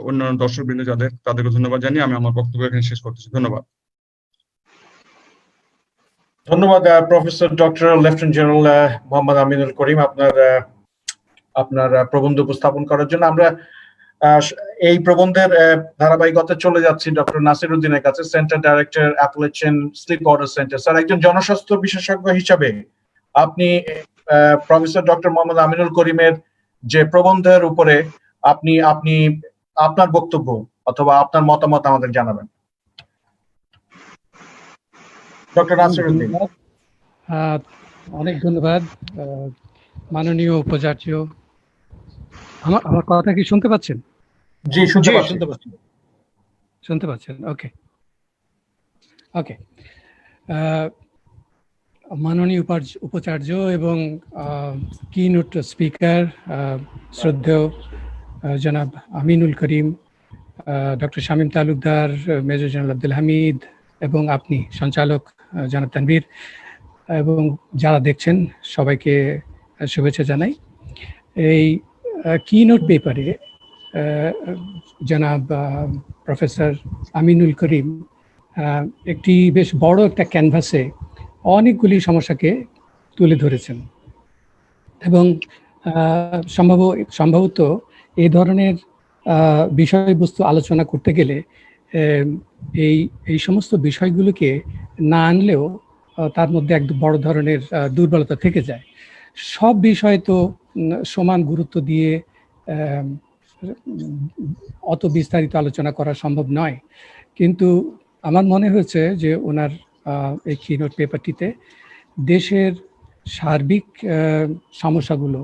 অন্যান্য দর্শকবৃন্দ যাদের, তাদেরকে ধন্যবাদ জানিয়ে আমি আমার বক্তব্য এখানে শেষ করতেছি। ধন্যবাদ। ধন্যবাদ professor doctor lieutenant general Mohammad Aminul Karim আপনার প্রবন্ধ উপস্থাপন করার জন্য। আমরা এই প্রবন্ধের ধারাবাহিকতা চলে যাচ্ছি ডক্টর নাসির উদ্দিনের কাছে, সেন্টার ডাইরেক্টর অ্যাপোলেশন স্লিপ অর্ডার সেন্টার। স্যার, একজন জনস্বাস্থ্য বিশেষজ্ঞ হিসাবে আপনি প্রফেসর ডক্টর মোহাম্মদ আমিনুল করিমের যে প্রবন্ধের উপরে আপনি আপনার বক্তব্য অথবা আপনার মতামত আমাদের জানাবেন। ডক্টর নাসির উদ্দিন। অনেক ধন্যবাদ মাননীয় উপাচার্য। আমার কথা কি শুনতে পাচ্ছেন? জি, শুনতে পাচ্ছি। শুনতে পাচ্ছেন? ওকে। মাননীয় উপাচার্য এবং কিনোট স্পিকার শ্রদ্ধেয় জনাব Aminul Karim, doctor Shamim Talukdar, major general Abdul Hamid এবং আপনি সঞ্চালক জনাব তানভীর, এবং যারা দেখছেন সবাইকে শুভেচ্ছা জানাই। এই কিনোট পেপারে জনাব প্রফেসর আমিনুল করিম একটি বেশ বড় একটা ক্যানভাসে অনেকগুলি সমস্যাকে তুলে ধরেছেন, এবং সম্ভবত এই ধরনের বিষয়বস্তু আলোচনা করতে গেলে এই সমস্ত বিষয়গুলোকে না আনলেও তার মধ্যে এক বড় ধরনের দুর্বলতা থেকে যায়। সব বিষয় তো সমান গুরুত্ব দিয়ে অত বিস্তারিত আলোচনা করা সম্ভব নয়, কিন্তু আমার মনে হয়েছে যে ওনার এই কিনোট পেপারটিতে দেশের সার্বিক সমস্যাগুলো,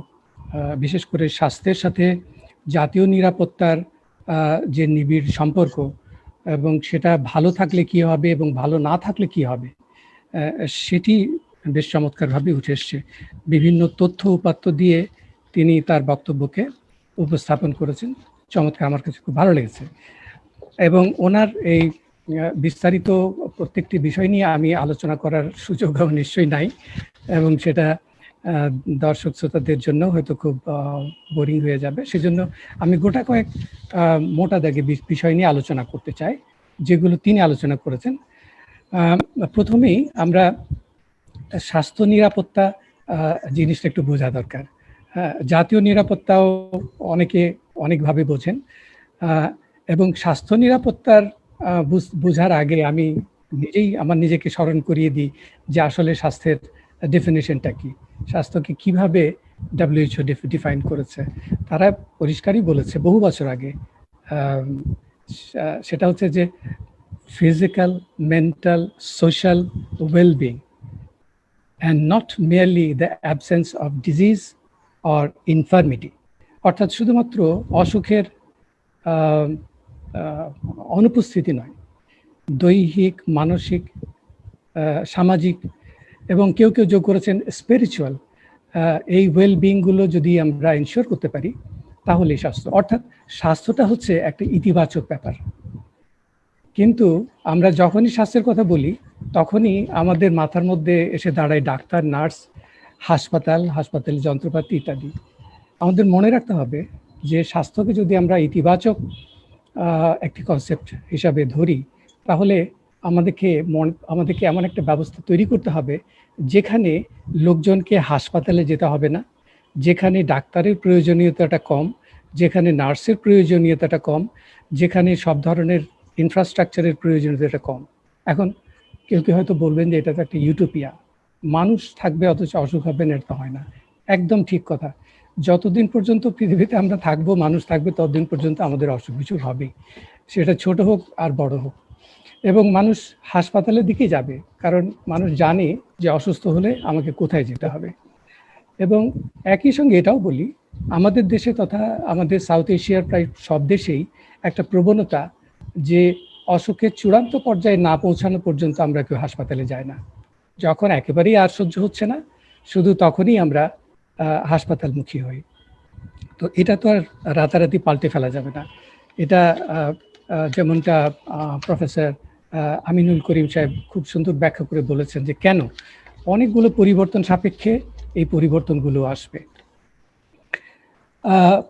বিশেষ করে স্বাস্থ্যের সাথে জাতীয় নিরাপত্তার যে নিবিড় সম্পর্ক, এবং সেটা ভালো থাকলে কি হবে এবং ভালো না থাকলে কি হবে, সেটি বেশ চমৎকারভাবে উঠে এসছে। বিভিন্ন তথ্য উপাত্ত দিয়ে তিনি তার বক্তব্যকে উপস্থাপন করেছেন, চমৎকার, আমার কাছে খুব ভালো লেগেছে। এবং ওনার এই বিস্তারিত প্রত্যেকটি বিষয় নিয়ে আমি আলোচনা করার সুযোগ নিশ্চয়ই নাই, এবং সেটা দর্শক শ্রোতাদের জন্য হয়তো খুব বোরিং হয়ে যাবে। সেজন্য আমি গোটা কয়েক মোটা দাগে বিষয় নিয়ে আলোচনা করতে চাই, যেগুলো তিনি আলোচনা করেছেন। প্রথমেই আমরা স্বাস্থ্য নিরাপত্তা জিনিসটা একটু বোঝা দরকার। জাতীয় নিরাপত্তাও অনেকে অনেকভাবে বোঝেন, এবং স্বাস্থ্য নিরাপত্তার বোঝার আগে আমি নিজেকে স্মরণ করিয়ে দিই যে আসলে স্বাস্থ্যের ডেফিনেশনটা কি, স্বাস্থ্যকে কিভাবে WHO ডিফাইন করেছে। তারা পরিষ্কারই বলেছে বহু বছর আগে, সেটা হচ্ছে যে physical, mental, social wellbeing and not merely the absence of disease or infirmity, অর্থাৎ শুধুমাত্র অসুখের অনুপস্থিতি নয়, দৈহিক, মানসিক, সামাজিক, এবং কেউ যোগ করেছেন স্পিরিচুয়াল, এই ওয়েলবিংগুলো যদি আমরা ইনশিওর করতে পারি তাহলে স্বাস্থ্য, অর্থাৎ স্বাস্থ্যটা হচ্ছে একটা ইতিবাচক ব্যাপার। কিন্তু আমরা যখনই স্বাস্থ্যের কথা বলি তখনই আমাদের মাথার মধ্যে এসে দাঁড়ায় ডাক্তার, নার্স, হাসপাতালের যন্ত্রপাতি ইত্যাদি। আমাদের মনে রাখতে হবে যে স্বাস্থ্যকে যদি আমরা ইতিবাচক একটি কনসেপ্ট হিসাবে ধরি, তাহলে আমাদেরকে এমন একটা ব্যবস্থা তৈরি করতে হবে যেখানে লোকজনকে হাসপাতালে যেতে হবে না, যেখানে ডাক্তারের প্রয়োজনীয়তাটা কম, যেখানে নার্সের প্রয়োজনীয়তাটা কম, যেখানে সব ধরনের ইনফ্রাস্ট্রাকচারের প্রয়োজনীয়তাটা কম। এখন কেউ হয়তো বলবেন যে এটা তো একটা ইউটোপিয়া, মানুষ থাকবে অথচ অসুখ হবে না, এটা হয় না। একদম ঠিক কথা। যতদিন পর্যন্ত পৃথিবীতে আমরা থাকবো, মানুষ থাকবে, ততদিন পর্যন্ত আমাদের অসুখ বিসুখ হবেই, সেটা ছোট হোক আর বড় হোক। এবং মানুষ হাসপাতালের দিকেই যাবে, কারণ মানুষ জানে যে অসুস্থ হলে আমাকে কোথায় যেতে হবে। এবং একই সঙ্গে এটাও বলি, আমাদের দেশে তথা আমাদের সাউথ এশিয়ার প্রায় সব দেশেই একটা প্রবণতা যে অসুখের চূড়ান্ত পর্যায়ে না পৌঁছানো পর্যন্ত আমরা কেউ হাসপাতালে যাই না। যখন একেবারেই আর সহ্য হচ্ছে না, শুধু তখনই আমরা হাসপাতালমুখী হই। তো এটা তো আর রাতারাতি পাল্টে ফেলা যাবে না। এটা যেমনটা প্রফেসর আমিনুল করিম সাহেব খুব সুন্দর ব্যাখ্যা করে বলেছেন যে কেন অনেকগুলো পরিবর্তন সাপেক্ষে এই পরিবর্তনগুলো আসবে।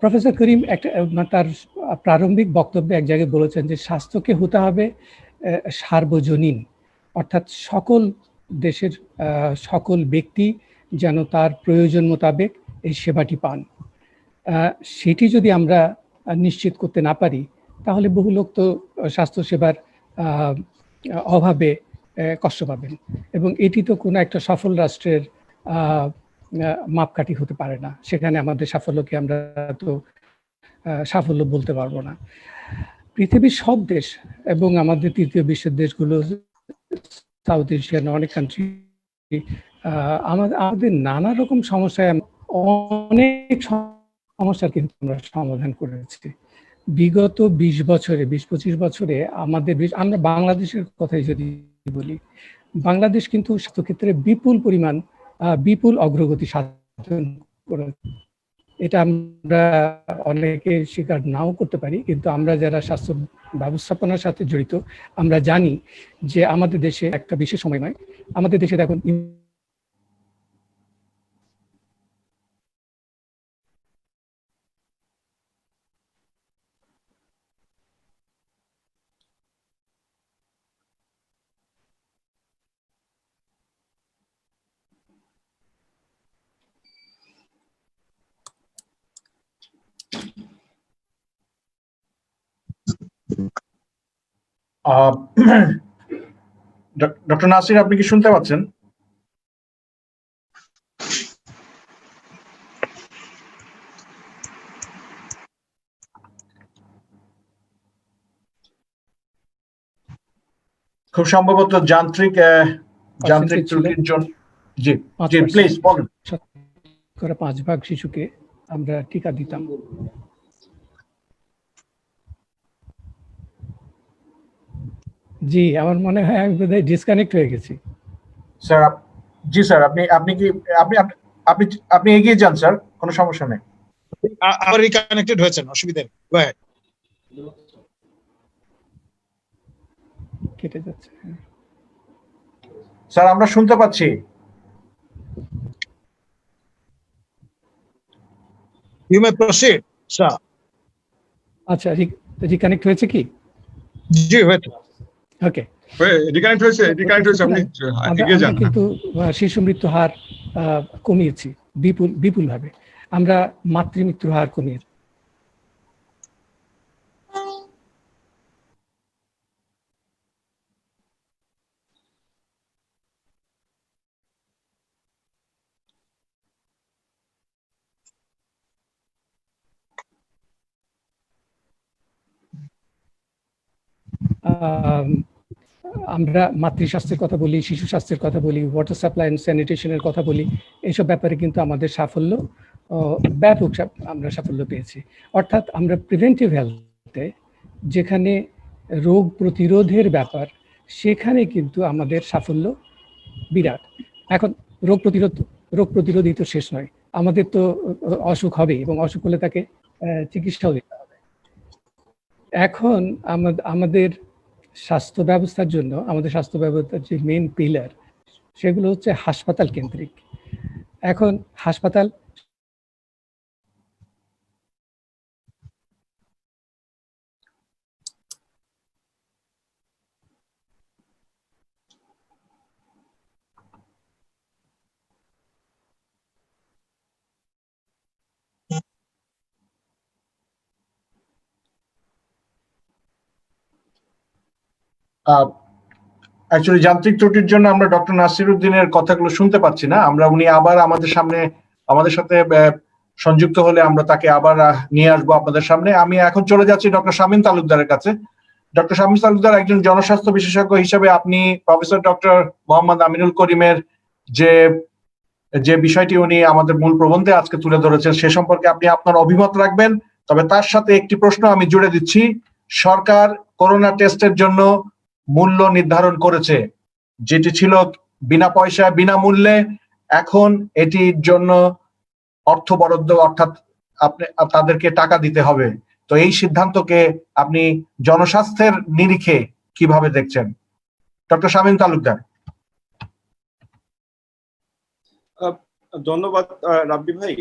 প্রফেসর করিম তার প্রারম্ভিক বক্তব্যে এক জায়গায় বলেছেন যে স্বাস্থ্যকে হতে হবে সার্বজনীন, অর্থাৎ সকল দেশের সকল ব্যক্তি যেন তার প্রয়োজন মোতাবেক এই সেবাটি পান। সেটি যদি আমরা নিশ্চিত করতে না পারি তাহলে বহু লোক তো স্বাস্থ্যসেবার অভাবে কষ্ট পাবেন, এবং এটি তো কোনো একটা সফল রাষ্ট্রের মাপকাঠি হতে পারে না। সেখানে আমাদের সাফল্যকে আমরা তো সাফল্য বলতে পারবো না। পৃথিবীর সব দেশ এবং আমাদের তৃতীয় বিশ্বের দেশগুলো, সাউথ এশিয়ান অনেক কান্ট্রি, আমাদের নানা রকম সমস্যায় অনেক সমস্যার কিন্তু আমরা সমাধান করেছি বিগত 20-25 বছরে। আমরা বাংলাদেশের কথাই যদি বলি, বাংলাদেশ কিন্তু স্বাস্থ্যক্ষেত্রে বিপুল অগ্রগতি সাধন করেছে। এটা আমরা অনেকে স্বীকার নাও করতে পারি, কিন্তু আমরা যারা স্বাস্থ্য ব্যবস্থাপনার সাথে জড়িত আমরা জানি যে আমাদের দেশে একটা বিশেষ সময় নয়, আমাদের দেশে এখন ডক্টর নাসির, আপনি কি শুনতে পাচ্ছেন? খুব সম্ভবত যান্ত্রিক ত্রুটির জন্য। জি জি, প্লিজ বলুন। 5% শিশুকে আমরা টিকা দিতাম। জি, আমার মনে হয় আমি বোধহয় ডিসকানেক্ট হয়ে গেছি। স্যার, জি স্যার, আপনি কি আপনি এগিয়ে যান স্যার, কোনো সমস্যা নেই। আবার রিকানেক্টেড হয়েছেন, অসুবিধা নেই, গো অ্যাহেড। কেটে যাচ্ছে। স্যার, আমরা শুনতে পাচ্ছি। You may proceed sir. আচ্ছা, রিকানেক্ট হয়েছে কি? জি হয়েছে। ওকে, রিকানেক্ট হয়েছে, আপনি এগিয়ে যান। কিন্তু শিশু মৃত্যু হার কমিয়েছি বিপুলভাবে। আমরা মাতৃমৃত্যুর হার কমিয়েছি। আমরা মাতৃস্বাস্থ্যের কথা বলি, শিশু স্বাস্থ্যের কথা বলি, ওয়াটার সাপ্লাই অ্যান্ড স্যানিটেশনের কথা বলি, এইসব ব্যাপারে কিন্তু আমাদের সাফল্য ব্যাপক আমরা সাফল্য পেয়েছি। অর্থাৎ আমরা প্রিভেন্টিভ হেলথে যেখানে রোগ প্রতিরোধের ব্যাপার, সেখানে কিন্তু আমাদের সাফল্য বিরাট। এখন রোগ প্রতিরোধই তো শেষ নয়, আমাদের তো অসুখ হবে এবং অসুখ হলে তাকে চিকিৎসাও দিতে হবে। এখন আমাদের স্বাস্থ্য ব্যবস্থার জন্য আমাদের স্বাস্থ্য ব্যবস্থার যে মেইন পিলার, সেগুলো হচ্ছে হাসপাতাল কেন্দ্রিক। এখন হাসপাতাল অ্যাকচুয়ালি যান্ত্রিক ত্রুটির জন্য আমরা ডক্টর নাসিরউদ্দিনের কথাগুলো শুনতে পাচ্ছি না। উনি আবার আমাদের সাথে সংযুক্ত হলে আমরা তাকে আবার নিয়ে আসবো আপনাদের সামনে। আমি এখন চলে যাচ্ছি ডক্টর শামীম তালুকদারের কাছে। ডক্টর শামীম তালুকদার একজন জনস্বাস্থ্য বিশেষজ্ঞ হিসেবে আপনি প্রফেসর ডক্টর মোহাম্মদ আমিনুল করিমের যে বিষয়টি উনি আমাদের মূল প্রবন্ধে আজকে তুলে ধরেছেন, সে সম্পর্কে আপনি আপনার অভিমত রাখবেন। তবে তার সাথে একটি প্রশ্ন আমি জুড়ে দিচ্ছি। সরকার করোনা টেস্টের জন্য মূল্য নির্ধারণ করেছে, যেটি ছিল বিনা পয়সায় বিনামূল্যে। এখন এটির জন্য অর্থ বরাদ্দ, অর্থাৎ আপনি তাদেরকে টাকা দিতে হবে। তো এই সিদ্ধান্তকে আপনি জনস্বাস্থ্যের নিরিখে কিভাবে দেখছেন? ডক্টর শামীম তালুকদার। ধন্যবাদ রাব্বি ভাই।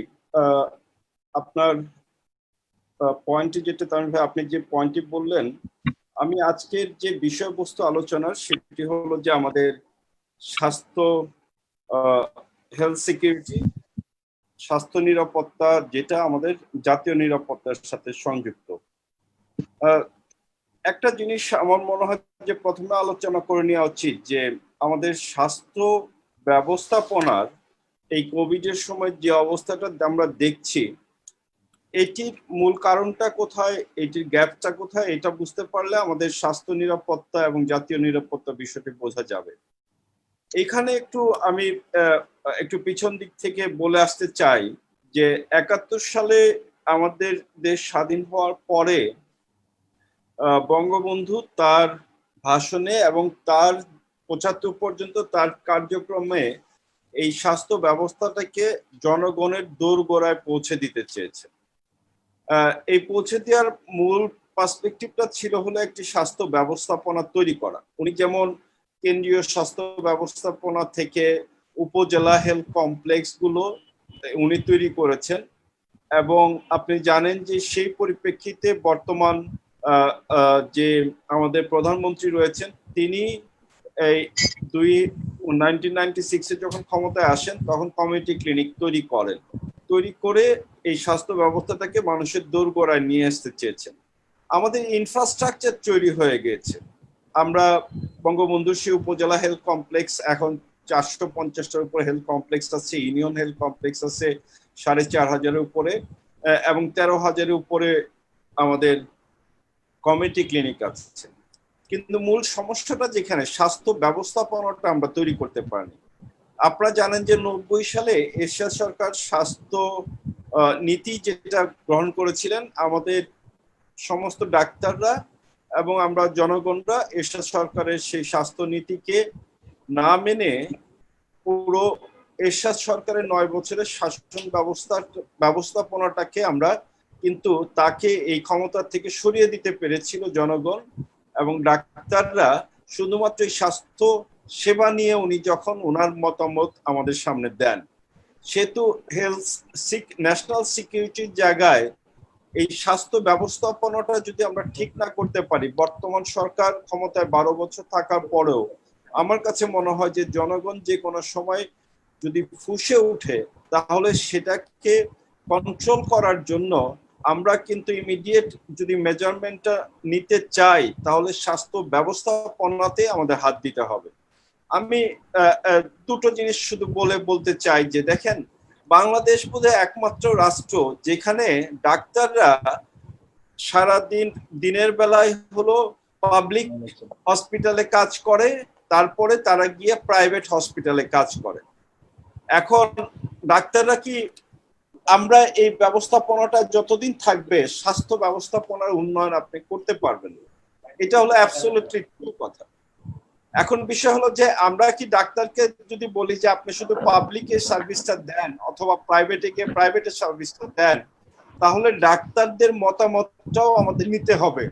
আপনার পয়েন্টে যেটা তামিম ভাই, আপনি যে পয়েন্টটি বললেন, আমি আজকের যে বিষয়বস্তু আলোচনার সেটি হলো যে আমাদের স্বাস্থ্য, হেলথ সিকিউরিটি, স্বাস্থ্য নিরাপত্তা, যেটা আমাদের জাতীয় নিরাপত্তার সাথে সংযুক্ত। একটা জিনিস আমার মনে হয় যে প্রথমে আলোচনা করে নেওয়া উচিত যে আমাদের স্বাস্থ্য ব্যবস্থাপনার এই কোভিডের সময় যে অবস্থাটা আমরা দেখছি, এটির মূল কারণটা কোথায়, এটির গ্যাপটা কোথায়, এটা বুঝতে পারলে আমাদের স্বাস্থ্য নিরাপত্তা এবং জাতীয় নিরাপত্তা বিষয়টি বোঝা যাবে। এখানে আমি একটু পিছন দিক থেকে বলে আসতে চাই যে ৭১ সালে আমাদের দেশ স্বাধীন হওয়ার পরে বঙ্গবন্ধু তার ভাষণে এবং তার ৭৫ পর্যন্ত তার কার্যক্রমে এই স্বাস্থ্য ব্যবস্থাটাকে জনগণের দোরগোড়ায় পৌঁছে দিতে চেয়েছে। এই পৌঁছে দেওয়ার মূল পার্সপেক্টিভটা ছিল হলো একটি স্বাস্থ্য ব্যবস্থাপনা তৈরি করা। উনি যেমন কেন্দ্রীয় স্বাস্থ্য ব্যবস্থাপনা থেকে উপজেলা হেলথ কমপ্লেক্স গুলো উনি তৈরি করেছেন, এবং আপনি জানেন যে সেই পরিপ্রেক্ষিতে বর্তমান যে আমাদের প্রধানমন্ত্রী রয়েছেন, তিনি এই 1996-এ যখন ক্ষমতায় আসেন তখন কমিউনিটি ক্লিনিক তৈরি করে এই স্বাস্থ্য ব্যবস্থাটাকে মানুষের দোরগোড়ায় নিয়ে আসতে চেয়েছেন। আমাদের ইনফ্রাস্ট্রাকচার তৈরি হয়ে গেছে। আমরা বঙ্গবন্ধু সেই উপজেলা হেলথ কমপ্লেক্স, এখন 450টার উপরে হেলথ কমপ্লেক্স আছে, ইউনিয়ন হেলথ কমপ্লেক্স আছে 4500-এর উপরে, এবং 13,000-এর উপরে আমাদের কমিউনিটি ক্লিনিক আছে। কিন্তু মূল সমস্যাটা যেখানে, স্বাস্থ্য ব্যবস্থাপনাটা আমরা তৈরি করতে পারিনি। আপনারা জানেন যে 90 সালে এরশাদ সরকার স্বাস্থ্য নীতি যেটা গ্রহণ করেছিলেন, আমাদের সমস্ত ডাক্তাররা এবং আমরা জনগণরা এরশাদ সরকারের সেই স্বাস্থ্য নীতিকে না মেনে পুরো এরশাদ সরকারের 9 বছরের শাসন ব্যবস্থাপনাটাকে আমরা কিন্তু তাকে এই ক্ষমতা থেকে সরিয়ে দিতে পেরেছিল জনগণ এবং ডাক্তাররা। শুধুমাত্র এই স্বাস্থ্য সেবা নিয়ে উনি যখন ওনার মতামত আমাদের সামনে দেন, সেহেতু ন্যাশনাল সিকিউরিটির জায়গায় এই স্বাস্থ্য ব্যবস্থাপনাটা যদি আমরা ঠিক না করতে পারি, বর্তমান সরকার ক্ষমতায় 12 বছর থাকার পরেও আমার কাছে মনে হয় যে জনগণ যে কোনো সময় যদি ফুঁসে উঠে, তাহলে সেটাকে কন্ট্রোল করার জন্য আমরা কিন্তু ইমিডিয়েট যদি মেজারমেন্টটা নিতে চাই, তাহলে স্বাস্থ্য ব্যবস্থাপনাতে আমাদের হাত দিতে হবে। আমি দুটো জিনিস শুধু বলতে চাই যে দেখেন, বাংলাদেশ বোধহয় একমাত্র রাষ্ট্র যেখানে ডাক্তাররা সারাদিন দিনের বেলায় হলো পাবলিক হসপিটালে কাজ করে, তারপরে তারা গিয়ে প্রাইভেট হসপিটালে কাজ করে। এখন ডাক্তাররা কি, আমরা এই ব্যবস্থাপনাটা যতদিন থাকবে স্বাস্থ্য ব্যবস্থাপনার উন্নয়ন আপনি করতে পারবেন, এটা হলো অ্যাবসলিউটলি ট্রু কথা। এখন বিষয় হলো যে আমরা কি ডাক্তারকে যদি বলি যে আপনি শুধু পাবলিকে সার্ভিসটা দেন অথবা প্রাইভেটে গিয়ে প্রাইভেটের সার্ভিসটা দেন, তাহলে ডাক্তারদের মতামতটাও আমাদের নিতে হবে।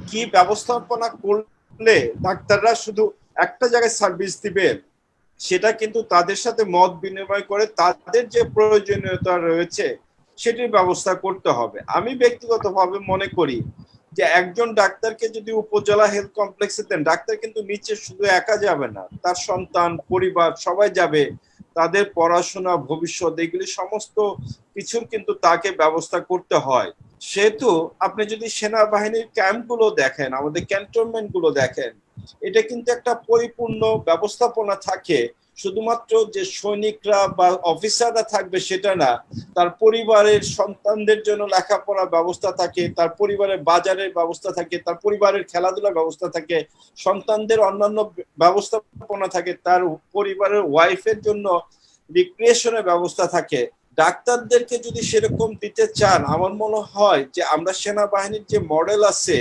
কি ব্যবস্থাপনা করলে ডাক্তাররা শুধু একটা জায়গায় সার্ভিস দিবে, সেটা কিন্তু তাদের সাথে মত বিনিময় করে তাদের যে প্রয়োজনীয়তা রয়েছে সেটির ব্যবস্থা করতে হবে। আমি ব্যক্তিগতভাবে মনে করি যে একজন ডাক্তারকে যদি উপজেলা হেলথ কমপ্লেক্সে দেন, ডাক্তার কিন্তু নিচে শুধু একা যাবে না, তার সন্তান পরিবার সবাই যাবে, তাদের পড়াশোনা ভবিষ্যৎ এগুলি সমস্ত কিছুর কিন্তু তাকে ব্যবস্থা করতে হয়। সেহেতু আপনি যদি সেনাবাহিনীর ক্যাম্পগুলো দেখেন, আমাদের ক্যান্টনমেন্ট গুলো দেখেন, এটা কিন্তু একটা পরিপূর্ণ ব্যবস্থাপনা থাকে। শুধুমাত্র যে সৈনিকরা বা অফিসাররা থাকবে সেটা না, তার পরিবারের সন্তানদের জন্য লেখাপড়ার ব্যবস্থা থাকে, তার পরিবারের বাজারের ব্যবস্থা থাকে, তার পরিবারের খেলাধুলার ব্যবস্থা থাকে, সন্তানদের অন্যান্য ব্যবস্থাপনা থাকে, তার পরিবারের ওয়াইফের জন্য রিক্রিয়েশনের ব্যবস্থা থাকে। ডাক্তারদেরকে যদি সেরকম দিতে চান, আমার মনে হয় যে আমরা সেনাবাহিনীর যে মডেল আছে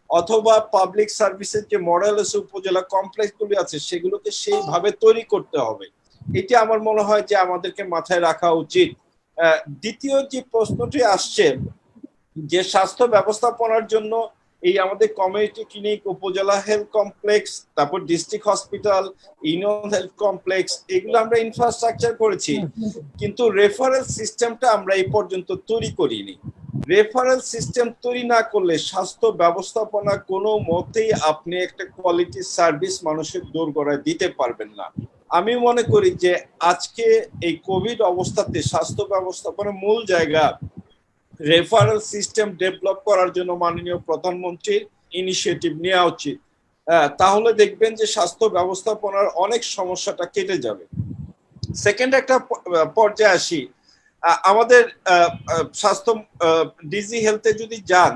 অথবা পাবলিক সার্ভিসের যে মডেল আছে, উপজেলা কমপ্লেক্স গুলি আছে, সেগুলোকে সেইভাবে তৈরি করতে হবে। এটা আমার মনে হয় যে আমাদেরকে মাথায় রাখা উচিত। দ্বিতীয় যে প্রশ্নটি আসছে যে স্বাস্থ্য ব্যবস্থাপনার জন্য এই আমাদের কমিউনিটি ক্লিনিক, উপজেলা হেলথ কমপ্লেক্স, তারপর district hospital, union health complex, এগুলো আমরা ইনফ্রাস্ট্রাকচার করেছি, কিন্তু রেফারেল সিস্টেমটা আমরা এই পর্যন্ত তৈরি করিনি। রেফারেল সিস্টেম তৈরি না করলে স্বাস্থ্য ব্যবস্থাপনা কোনো মতেই আপনি একটা কোয়ালিটি সার্ভিস মানুষের দোরগোড়ায় দিতে পারবেন না। আমি মনে করি যে আজকে এই কোভিড অবস্থাতে স্বাস্থ্য ব্যবস্থাপনার মূল জায়গা রেফারেল সিস্টেম ডেভেলপ করার জন্য মাননীয় প্রধানমন্ত্রীর ইনিশিয়েটিভ নেওয়া উচিত। তাহলে দেখবেন যে স্বাস্থ্য ব্যবস্থাপনার অনেক সমস্যাটা কেটে যাবে। সেকেন্ড একটা পর্যায়ে আসি, আমাদের স্বাস্থ্য ডিজি হেলথে যদি যান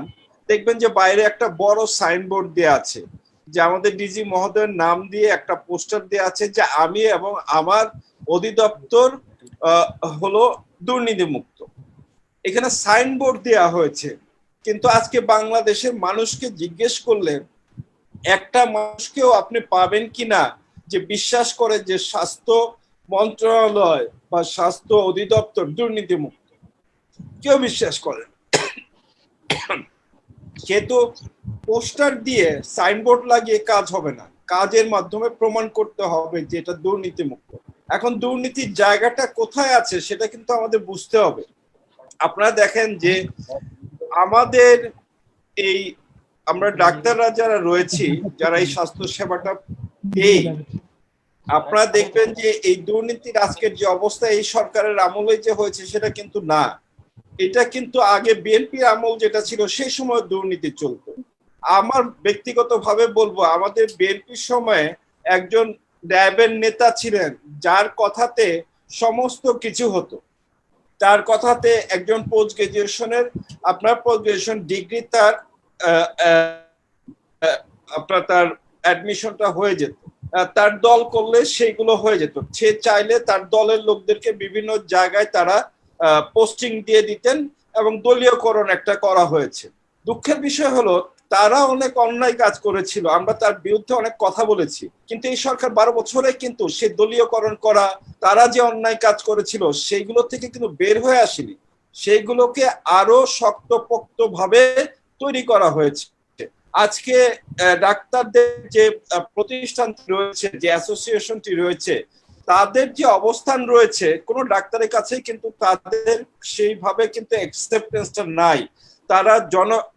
দেখবেন যে বাইরে একটা বড় সাইনবোর্ড দেওয়া আছে, যে আমাদের ডিজি মহোদয়ের নাম দিয়ে একটা পোস্টার দেওয়া আছে যে আমি এবং আমার অধিদপ্তর হলো দুর্নীতিমুক্ত। এখানে সাইনবোর্ড দেওয়া হয়েছে, কিন্তু আজকে বাংলাদেশের মানুষকে জিজ্ঞেস করলে একটা মানুষকেও আপনি পাবেন কিনা যে বিশ্বাস করে যে স্বাস্থ্য মন্ত্রণালয় বা স্বাস্থ্য অধিদপ্তর দুর্নীতিমুক্ত? কেউ বিশ্বাস করে। সেহেতু পোস্টার দিয়ে সাইনবোর্ড লাগিয়ে কাজ হবে না, কাজের মাধ্যমে প্রমাণ করতে হবে যে এটা দুর্নীতিমুক্ত। এখন দুর্নীতির জায়গাটা কোথায় আছে সেটা কিন্তু আমাদের বুঝতে হবে। আপনারা দেখেন যে আমাদের এই আমরা ডাক্তাররা যারা রয়েছি, যারা এই স্বাস্থ্য সেবাটা পেয়ে, আপনারা দেখবেন যে এই দুর্নীতির আজকের যে অবস্থা এই সরকারের আমলে যে হয়েছে সেটা কিন্তু না, এটা কিন্তু আগে বিএনপির আমল যেটা ছিল সেই সময় দুর্নীতি চলতো। আমার ব্যক্তিগতভাবে বলবো, আমাদের বিএনপির সময়ে একজন র্যাবের নেতা ছিলেন যার কথাতে সমস্ত কিছু হতো, তার কথাতে একজন পোস্ট গ্রাজুয়েশনের আপনার পোস্ট গ্রাজুয়েশন ডিগ্রি তার আপনার তার অ্যাডমিশনটা হয়ে যেত, তার দল করলে সেইগুলো হয়ে যেত। সে চাইলে তার দলের লোকদেরকে বিভিন্ন জায়গায় তারা পোস্টিং দিয়ে দিতেন এবং দলীয়করণ একটা করা হয়েছে। দুঃখের বিষয় হলো তারা অনেক অন্যায় কাজ করেছিল, আমরা তার বিরুদ্ধে অনেক কথা বলেছি, কিন্তু এই সরকার 12 বছরে কিন্তু সে দলীয়করণ করা, তারা যে অন্যায় কাজ করেছিল সেইগুলো থেকে কিন্তু বের হয়ে আসেনি, সেইগুলোকে আরো শক্তপোক্ত ভাবে তৈরি করা হয়েছে। আজকে ডাক্তারদের যে প্রতিষ্ঠানটি রয়েছে, যে অ্যাসোসিয়েশনটি রয়েছে, তাদের যে অবস্থান রয়েছে কোনো ডাক্তারের কাছে কিন্তু তাদের সেইভাবে কিন্তু অ্যাকসেপ্টেন্সটা নাই। তারা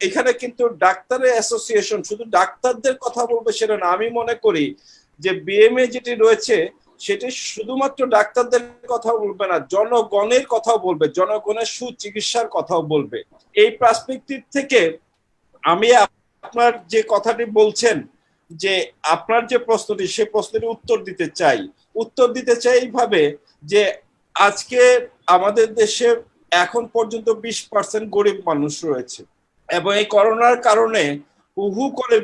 এখানে কিন্তু ডাক্তারের অ্যাসোসিয়েশন শুধু ডাক্তারদের কথা বলবে সেটা না। আমি মনে করি যে বিএমএ যেটি রয়েছে সেটি শুধুমাত্র ডাক্তারদের কথা বলবে না, জনগণের কথাও বলবে, জনগণের সুচিকিৎসার কথাও বলবে। এই পার্সপেক্টিভ থেকে আমি আপনার যে কথাটি বলছেন যে আপনার যে প্রশ্নটি, সেই প্রশ্নের উত্তর দিতে চাই এইভাবে যে আজকে আমাদের দেশে এখন পর্যন্ত 20% গরিব মানুষ রয়েছে এবং এই করোনার কারণে হু করে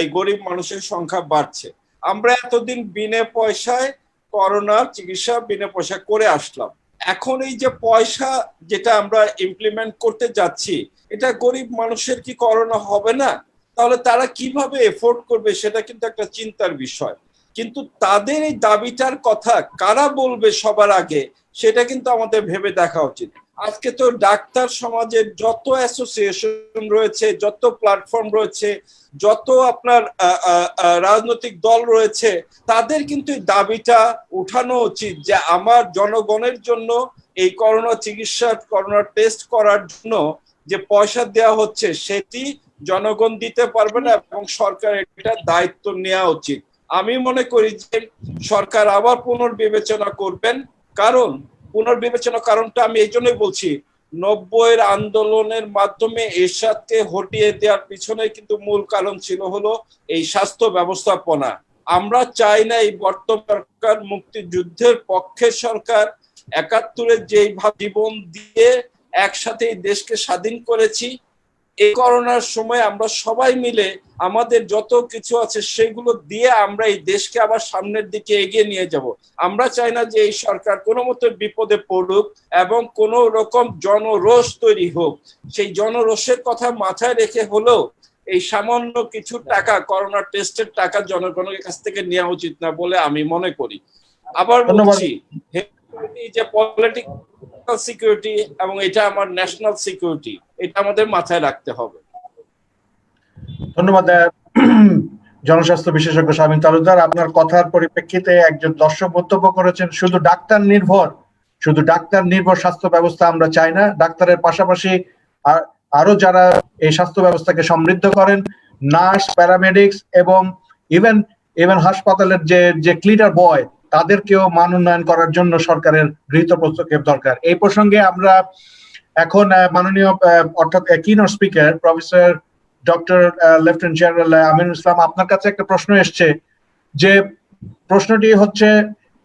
এই গরিব মানুষের সংখ্যা বাড়ছে। আমরা এতদিন বিনা পয়সায় করোনার চিকিৎসা বিনা পয়সা করে আসলাম, এখন এই যে পয়সা যেটা আমরা ইমপ্লিমেন্ট করতে যাচ্ছি, এটা গরিব মানুষের কি করোনা হবে না? তাহলে তারা কিভাবে এফোর্ড করবে সেটা কিন্তু একটা চিন্তার বিষয়। কিন্তু তাদের এই দাবিটার কথা কারা বলবে সবার আগে সেটা কিন্তু আমাদের ভেবে দেখা উচিত। আজকে তো ডাক্তার সমাজের যত অ্যাসোসিয়েশন রয়েছে, যত প্ল্যাটফর্ম রয়েছে, যত আপনার রাজনৈতিক দল রয়েছে, তাদের কিন্তু এই দাবিটা উঠানো উচিত যে আমার জনগণের জন্য এই করোনা চিকিৎসা, করোনা টেস্ট করার জন্য যে পয়সা দেওয়া হচ্ছে সেটি জনগণ দিতে পারবে না এবং সরকার এটা দায়িত্ব নেওয়া উচিত। আমি মনে করি যে সরকার আবার পুনর্বিবেচনা করবেন, কারণ পুনর্বিবেচনা কারণটা আমি এই জন্যই বলছি, 90-এর আন্দোলনের মাধ্যমে এরশাদকে হটিয়ে দেওয়ার পিছনে কিন্তু মূল কারণ ছিল হলো এই স্বাস্থ্য ব্যবস্থাপনা। আমরা চাই না এই বর্তমান সরকার মুক্তিযুদ্ধের পক্ষের সরকার, 71-এর যেই জীবন দিয়ে একসাথে এই দেশকে স্বাধীন করেছি, এই করোনার সময় আমরা সবাই মিলে আমাদের যত কিছু আছে সেগুলো দিয়ে আমরা এই দেশকে আবার সামনের দিকে এগিয়ে নিয়ে যাব। আমরা চাই না যে এই সরকার কোনো মতো বিপদে পড়ুক এবং কোন রকম জনরোষ তৈরি হোক। সেই জনরোষের কথা মাথায় রেখে হলেও এই সামান্য কিছু টাকা, করোনা টেস্টের টাকা জনগণের কাছ থেকে নেওয়া উচিত না বলে আমি মনে করি। আবার বলছি, যে পলিটিক্যাল সিকিউরিটি এবং এটা আমার ন্যাশনাল সিকিউরিটি, এটা আমাদের মাথায় রাখতে হবে। ধন্যবাদ জনস্বাস্থ্য বিশেষজ্ঞ শামীম তালুকদার। আপনার কথার পরিপ্রেক্ষিতে একজন দর্শক মন্তব্য করেছেন, শুধু ডাক্তার নির্ভর স্বাস্থ্য ব্যবস্থা আমরা চাই না, ডাক্তারের পাশাপাশি আরো যারা এই স্বাস্থ্য ব্যবস্থাকে সমৃদ্ধ করেন, নার্স, প্যারামেডিক্স এবং ইভেন হাসপাতালের যে ক্লিনার বয়, তাদেরকেও মান উন্নয়ন করার জন্য সরকারের গৃহীত পদক্ষেপ দরকার। এই প্রসঙ্গে আমরা এখন মাননীয় অর্থাৎ keynote speaker professor doctor lieutenant general Aminul Islam, আপনার কাছে একটা প্রশ্ন এসছে, যে প্রশ্নটি হচ্ছে,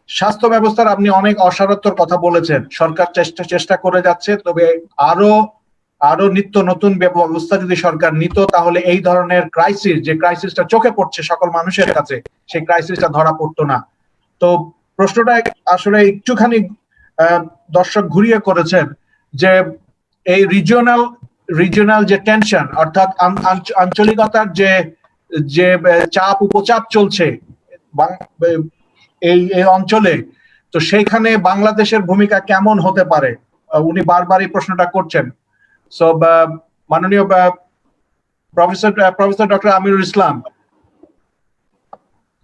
স্বাস্থ্য ব্যবস্থার আপনি অনেক অসারত্বর কথা বলেছেন, সরকার চেষ্টা করে যাচ্ছে, তবে আরো নিত্য নতুন ব্যবস্থা যদি সরকার নিত, তাহলে এই ধরনের ক্রাইসিসটা চোখে পড়ছে সকল মানুষের কাছে, সেই ক্রাইসিসটা ধরা পড়তো না। তো প্রশ্নটা আসলে একটুখানি দর্শক ঘুরিয়ে করেছেন, যে এই রিজিওনাল যে টেনশন, অর্থাৎ আঞ্চলিকতার যে চাপ উপচাপ চলছে এই অঞ্চলে, তো সেইখানে বাংলাদেশের ভূমিকা কেমন হতে পারে, উনি বারবার এই প্রশ্নটা করছেন। সো মাননীয় প্রফেসর ডক্টর আমিনুল ইসলাম,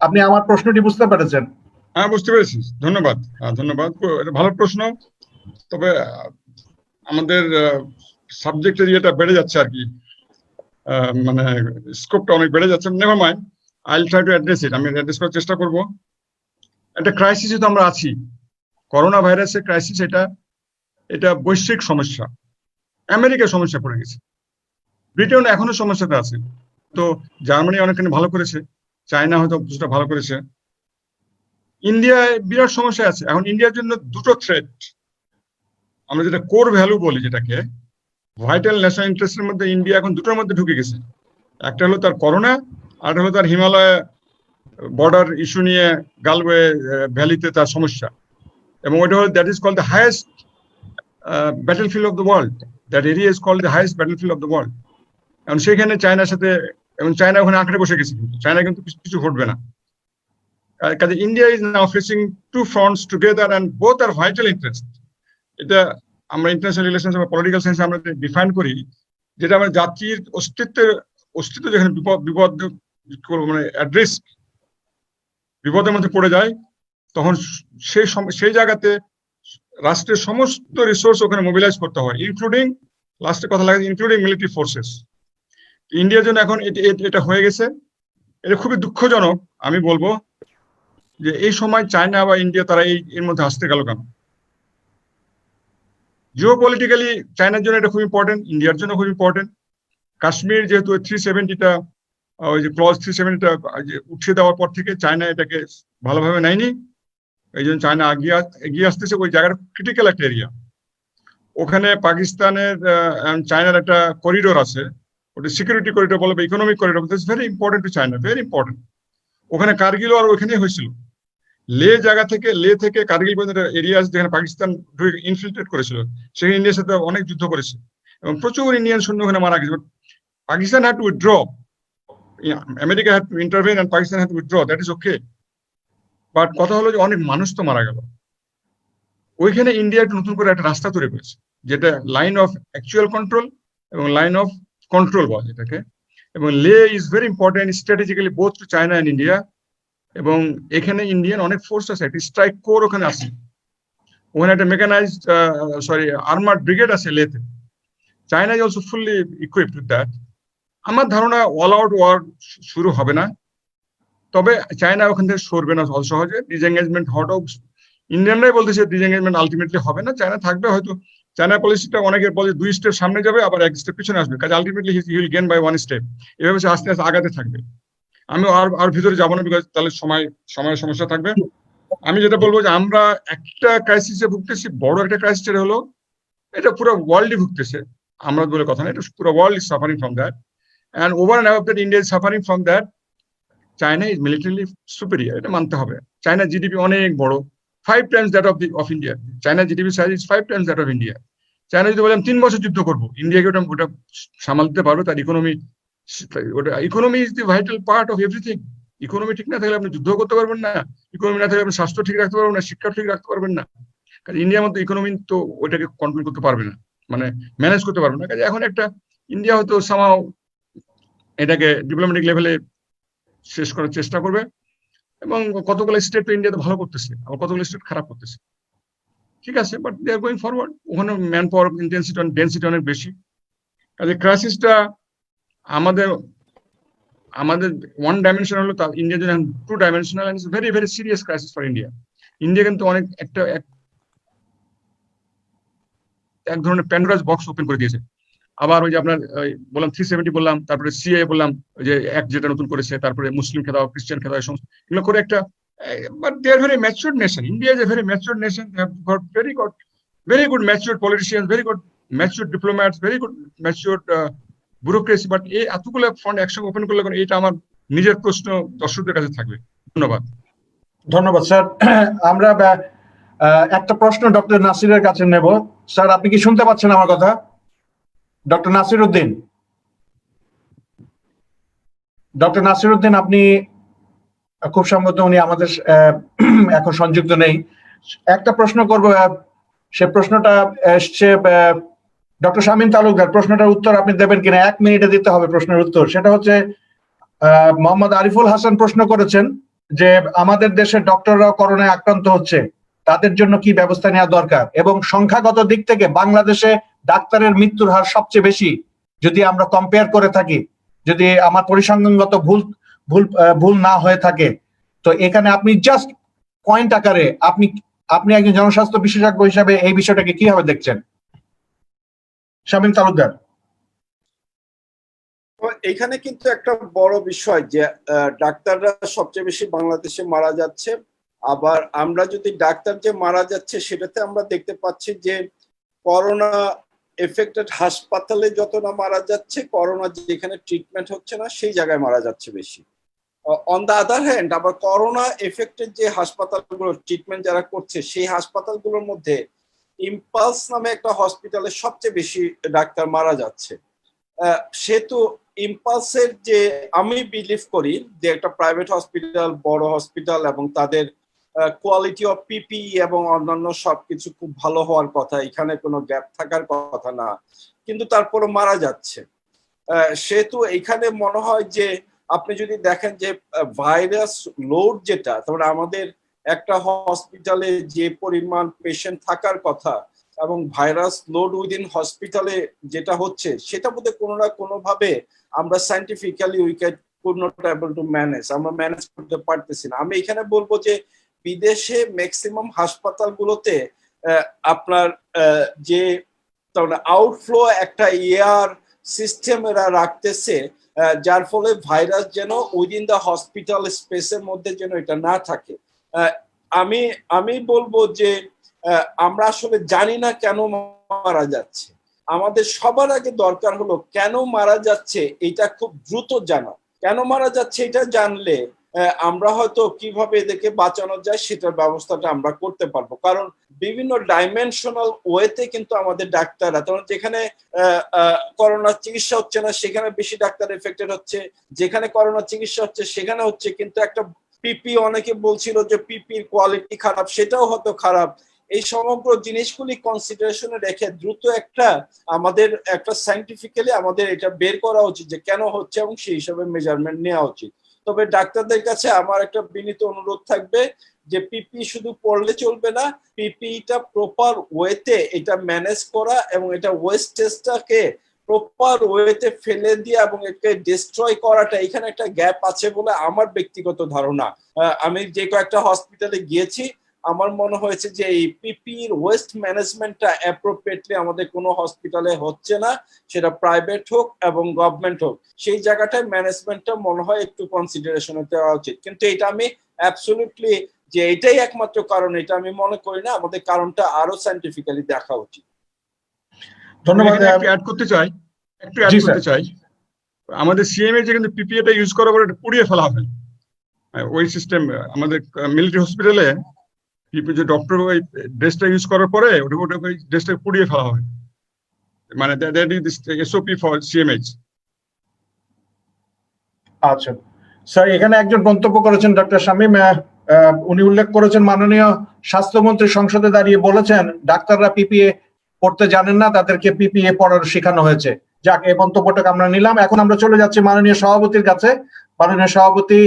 আপনি আমার প্রশ্নটি বুঝতে পেরেছেন? হ্যাঁ, বুঝতে পেরেছি। ধন্যবাদ। এটা ভালো প্রশ্ন। তবে আমাদের সাবজেক্টের ইয়েটা বেড়ে যাচ্ছে আর কি, মানে স্কোপটা অনেক বেড়ে যাচ্ছে। Never mind, I will try to address ইট। আমি অ্যাড্রেস করার চেষ্টা করব। একটা ক্রাইসিসে তো আমরা আছি, করোনা ভাইরাসের ক্রাইসিস। এটা বৈশ্বিক সমস্যা। আমেরিকা সমস্যা পড়ে গেছে, ব্রিটেন এখনো সমস্যাতে আছে। তো জার্মানি অনেকখানি ভালো করেছে, চায়না হয়তো কিছুটা ভালো করেছে, ইন্ডিয়ায় বিরাট সমস্যা আছে। এখন ইন্ডিয়ার জন্য দুটো থ্রেট, আমরা যেটা কোর ভ্যালু বলি, যেটাকে ভাইটাল ন্যাশনাল ইন্টারেস্টের মধ্যে ইন্ডিয়া এখন দুটোর মধ্যে ঢুকে গেছে। একটা হলো তার করোনা, আর হলো তার হিমালয় বর্ডার ইস্যু নিয়ে গালওয়ে ভ্যালিতে তার সমস্যা। এবং ওইটা হলো that is called the highest battlefield of the world. That area is called the highest battlefield of the world. এখন সেখানে চায়নার সাথে, এবং চায়না ওখানে আঁকড়ে বসে গেছে, চায়না কিন্তু কিছু ঘটবে না। কাজে India is now facing two fronts together and both are vital interest. এটা আমরা ইন্টারন্যাশনাল রিলেশনস বা পলিটিক্যাল সায়েন্সে আমরা ডিফাইন করি, যেটা আমার জাতির অস্তিত্ব যেখানে বিপদ মানে অ্যাট রিস্ক, বিপদের মধ্যে পড়ে যায়, তখন সেই জায়গাতে রাষ্ট্রের সমস্ত রিসোর্স ওখানে মোবিলাইজ করতে হয়, ইনক্লুডিং, লাস্টে কথা লাগে, ইনক্লুডিং মিলিটারি ফোর্সেস। ইন্ডিয়ার জন্য এখন এটা হয়ে গেছে। এটা খুবই দুঃখজনক। আমি বলবো যে এই সময় চায়না বা ইন্ডিয়া তারা এর মধ্যে আসতে গেল কেন? জিও পলিটিক্যালি চায়নার জন্য এটা খুব ইম্পর্টেন্ট, ইন্ডিয়ার জন্য খুব ইম্পর্টেন্ট। কাশ্মীর যেহেতু 370টা ওই যে ক্লজ 370টা উঠিয়ে দেওয়ার পর থেকে চায়না এটাকে ভালোভাবে নেয়নি। এই জন্য চায়না এগিয়ে আসতেছে। ওই জায়গার ক্রিটিক্যাল একটা এরিয়া, ওখানে পাকিস্তানের চায়নার একটা করিডোর আছে, ওটা সিকিউরিটি করিডোর বলে, economic corridor, this very important to China, very important. ওখানে কার্গিল আর ওখানেই হয়েছিল। লে থেকে কার্গিল পর্যন্ত এরিয়া যেখানে পাকিস্তান ইনফিল্ট্রেট করেছিল, সেখানে ইন্ডিয়ার সাথে অনেক যুদ্ধ করেছে এবং প্রচুর ইন্ডিয়ান সৈন্য ওখানে মারা গেছে। Pakistan had to withdraw, America had to intervene and Pakistan had to withdraw, that is okay. But কথা হলো যে অনেক মানুষ তো মারা গেল। ওইখানে ইন্ডিয়া নতুন করে একটা রাস্তা তৈরি করেছে, যেটা লাইন অফ অ্যাকচুয়াল কন্ট্রোল এবং লাইন অফ কন্ট্রোল বলে এটাকে। এবং Leh is very important strategically both to China and India. এবং এখানে ইন্ডিয়ান অনেক ফোর্স আছে, একটি স্ট্রাইক কোর ওখানে আছে, ওখানে একটা মেকানাইজড আর্মার্ড ব্রিগেড আছে লেতে। China is also fully equipped with that. আমার ধারণা অল আউট ওয়ার শুরু হবে না, তবে চায়না ওখান থেকে সরবে না সহজে। ডিসএঙ্গেজমেন্ট হওয়াটাও, ইন্ডিয়ানরাই বলতেছে ডিসএঙ্গেজমেন্ট আলটিমেটলি হবে না, চায়না থাকবে। হয়তো চায়না পলিসিটা অনেকের বলে 2 স্টেপ সামনে যাবে, আবার 1 স্টেপ পিছনে আসবে, কাজে ultimately he will gain by 1 step. এভাবে সে আস্তে আস্তে আগাতে থাকবে। আমি আর ভিতরে যাবো না, বিকজ তাহলে সময়ের সমস্যা থাকবে। আমি যেটা বলবো যে আমরা একটা ক্রাইসিসে ভুগতেছি, বড় একটা ক্রাইসিস হলো, এটা পুরো ওয়ার্ল্ডই ভুগতেছে, আমরা বলে কথা না, এটা পুরো world is suffering from that. And over and above that India is suffering from that. China is militarily superior, এটা মানতে হবে। চায়না জিডিপি অনেক বড়, 5 times that of India. China GDP size is 5 times that of India. China যদি বলেন 3 বছর যুদ্ধ করবো, ইন্ডিয়াকে ওটা সামাল দিতে পারবে। তার economy is the vital part of everything. Economy ঠিক না থাকলে আপনি যুদ্ধ করতে পারবেন না, ইকোনমি না থাকলে আপনি স্বাস্থ্য ঠিক রাখতে পারবেন না, শিক্ষা ঠিক রাখতে পারবেন না। কারণ ইন্ডিয়ার মতো ইকোনমি তো ওইটাকে কন্ট্রোল করতে পারবে না, মানে ম্যানেজ করতে পারবে না। কাজে এখন একটা ইন্ডিয়া হয়তো সামাও এটাকে ডিপ্লোম্যাটিক লেভেলে শেষ করার চেষ্টা করবে, এবং কতগুলো স্টেট তো ইন্ডিয়াতে ভালো করতেছে, আবার কতগুলো স্টেট খারাপ করতেছে, ঠিক আছে, but they are going forward. ওখানে ম্যান পাওয়ার ইন্টেন্সিটি ডেন্সিটি অনেক বেশি। কাজে ক্রাইসিসটা আমাদের আমাদের ওয়ান ডাইমেনশন হলো, তা ইন্ডিয়া যদি two dimensional, and very very serious crisis for India. India কিন্তু অনেক একটা এক ধরনের প্যান্ডোরাস বক্স ওপেন করে দিয়েছে। আবার ওই যে আপনার বললাম 370 বললাম, তারপরে সিএ বললাম, ওই যে অ্যাক্ট যেটা নতুন করেছে, তারপরে মুসলিম খেদাও, খ্রিস্টান খেদাও, এই সমস্ত এগুলো করে একটা, but they are very matured nation. India is a very matured nation. They have got very good matured politicians, very good matured diplomats, very good matured bureaucracy, but এই এতগুলো ফন্ড একসঙ্গে ওপেন করলে এটা আমার নিজের প্রশ্ন দর্শকদের কাছে থাকবে। ধন্যবাদ। ধন্যবাদ স্যার। আমরা একটা প্রশ্ন ডক্টর নাসিরের কাছে নেব। স্যার, আপনি কি শুনতে পাচ্ছেন আমার কথা? ডক্টর নাসির উদ্দিন, ডক্টর নাসির উদ্দিন, আপনি খুব সম্ভবত উনি আমাদের এখন সংযুক্ত নেই। একটা প্রশ্ন করব, সে প্রশ্নটা এসছে ডক্টর শামীম তালুকদার। প্রশ্নটার উত্তর আপনি দেবেন কিনা, 1 মিনিটে দিতে হবে প্রশ্নের উত্তর। সেটা হচ্ছে মোহাম্মদ আরিফুল হাসান প্রশ্ন করেছেন যে আমাদের দেশে ডক্টররাও করোনায় আক্রান্ত হচ্ছে, তাদের জন্য কি ব্যবস্থা নেওয়া দরকার, এবং সংখ্যাগত দিক থেকে বাংলাদেশে ডাক্তারের মৃত্যুর হার সবচেয়ে বেশি যদি আমরা কম্পেয়ার করে থাকি, যদি আমার পরিসংখ্যানগত ভুল না হয়ে থাকে। তো এখানে আপনি জাস্ট পয়েন্ট আকারে আপনি একজন জনস্বাস্থ্য বিশেষজ্ঞ হিসাবে এই বিষয়টাকে কিভাবে দেখছেন? শামীম তালুকদার। এখানে কিন্তু একটা বড় বিষয় যে ডাক্তাররা সবচেয়ে বেশি বাংলাদেশে মারা যাচ্ছে। আবার আমরা যদি ডাক্তার যে মারা যাচ্ছে সেটাতে আমরা দেখতে পাচ্ছি যে করোনা এফেক্টেড হাসপাতালে যত না মারা যাচ্ছে, করোনা যেখানে ট্রিটমেন্ট হচ্ছে না সেই জায়গায় মারা যাচ্ছে বেশি। অন দ্য আদার হ্যান্ড, আবার করোনা এফেক্টেড যে হাসপাতালগুলো ট্রিটমেন্ট যারা করছে সেই হাসপাতালগুলোর মধ্যে ইম্পালস নামে একটা হসপিটালে সবচেয়ে বেশি ডাক্তার মারা যাচ্ছে। সেহেতু ইম্পালসের যে, আমি বিলিভ করি যে একটা প্রাইভেট হসপিটাল, বড় হসপিটাল, এবং তাদের কোয়ালিটি অফ পিপি এবং অন্যান্য সবকিছু খুব ভালো হওয়ার কথা, এখানে কোনো গ্যাপ থাকার কথা না, কিন্তু তারপরও মারা যাচ্ছে। সেহেতু এখানে মনে হয় যে আপনি যদি দেখেন যে ভাইরাস লোড যেটা, তারপরে আমাদের একটা হসপিটালে যে পরিমাণ পেশেন্ট থাকার কথা এবং ভাইরাস লোড উইদিন হসপিটালে যেটা হচ্ছে, সেটা বোধহয় কোনো না কোনো ভাবে আমরা scientifically could not able to manage, আমরা ম্যানেজ করতে পারতেছি না। আমি এখানে বলবো যে বিদেশে ম্যাক্সিমাম হাসপাতালগুলোতে আপনার যে আউটফ্লো একটা এয়ার সিস্টেম এরা রাখতেছে, যার ফলে ভাইরাস যেন উইদিন দ্য হসপিটাল স্পেসের মধ্যে যেন এটা না থাকে। আমি বলবো যে আমরা আসলে জানি না কেন মারা যাচ্ছে। আমাদের সবার আগে দরকার হলো কেন মারা যাচ্ছে এটা খুব দ্রুত জানা। কেন মারা যাচ্ছে এটা জানলে আমরা হয়তো কিভাবে এদেরকে বাঁচানো যায় সেটার ব্যবস্থাটা আমরা করতে পারবো। কারণ বিভিন্ন ডাইমেনশনাল ওয়েতে কিন্তু আমাদের ডাক্তাররা, তখন যেখানে করোনার চিকিৎসা হচ্ছে না সেখানে বেশি ডাক্তার এফেক্টেড হচ্ছে, যেখানে করোনা চিকিৎসা হচ্ছে সেখানে হচ্ছে, কিন্তু একটা পিপি, অনেকে বলছিল যে পিপির কোয়ালিটি খারাপ, সেটাও হয়তো খারাপ। এই সমগ্র জিনিসগুলি কনসিডারেশনে রেখে দ্রুত আমাদের একটা সায়েন্টিফিক্যালি আমাদের এটা বের করা উচিত যে কেন হচ্ছে, এবং সেই হিসাবে মেজারমেন্ট নেওয়া উচিত। তবে ডাক্তারদের কাছে আমার একটা বিনীত অনুরোধ থাকবে যে পিপি শুধু পড়লে চলবে না, পিপিটা প্রপার ওয়েতে এটা ম্যানেজ করা এবং এটা ওয়েস্টেজটাকে প্রপার ওয়েতে ফেলে দিয়ে এবং এটাকে ডিস্ট্রয় করাটা, এখানে একটা গ্যাপ আছে বলে আমার ব্যক্তিগত ধারণা। আমি যে কয়েকটা হসপিটালে গিয়েছি, আমার মনে হয়েছে যে এই পিপির ওয়েস্ট ম্যানেজমেন্টটা অ্যাপ্রোপ্রিয়েটলি আমাদের কোনো হসপিটালে হচ্ছে না, সেটা প্রাইভেট হোক এবং গভর্নমেন্ট হোক, সেই জায়গাটায় ম্যানেজমেন্টটা মনে হয় একটু কনসিডারেশনে দেওয়া উচিত। কিন্তু এটা আমি অ্যাবসলিউটলি যে এটাই একমাত্র কারণ এটা আমি মনে করি না, আমাদের কারণটা আরো সায়েন্টিফিক্যালি দেখা উচিত। ধন্যবাদ। একটু অ্যাড করতে চাই, আমাদের সিএমএ যে কিন্তু পিপিএটা ইউজ করার পরে পুড়িয়ে ফেলা হবে ওই সিস্টেম। আমাদের মিলিটারি হসপিটালে যে ডক্টর ওই ড্রেসটা ইউজ করার পরে ওটা ওই ড্রেসটা পুড়িয়ে ফেলা হবে, মানে that is SOP for CMH. আচ্ছা স্যার, এখানে একজন মন্তব্য করেছেন ডক্টর শামীম, উনি উল্লেখ করেছেন মাননীয় স্বাস্থ্যমন্ত্রী সংসদে দাঁড়িয়ে বলেছেন ডাক্তাররা পিপিএ পড়তে জানেন না, তাদেরকে পিপিএ পড়ার শেখানো হয়েছে। যাক, এই মন্তব্যটাকে আমরা নিলাম। এখন আমরা চলে যাচ্ছি মাননীয় সভাপতির কাছে। মাননীয় সভাপতি,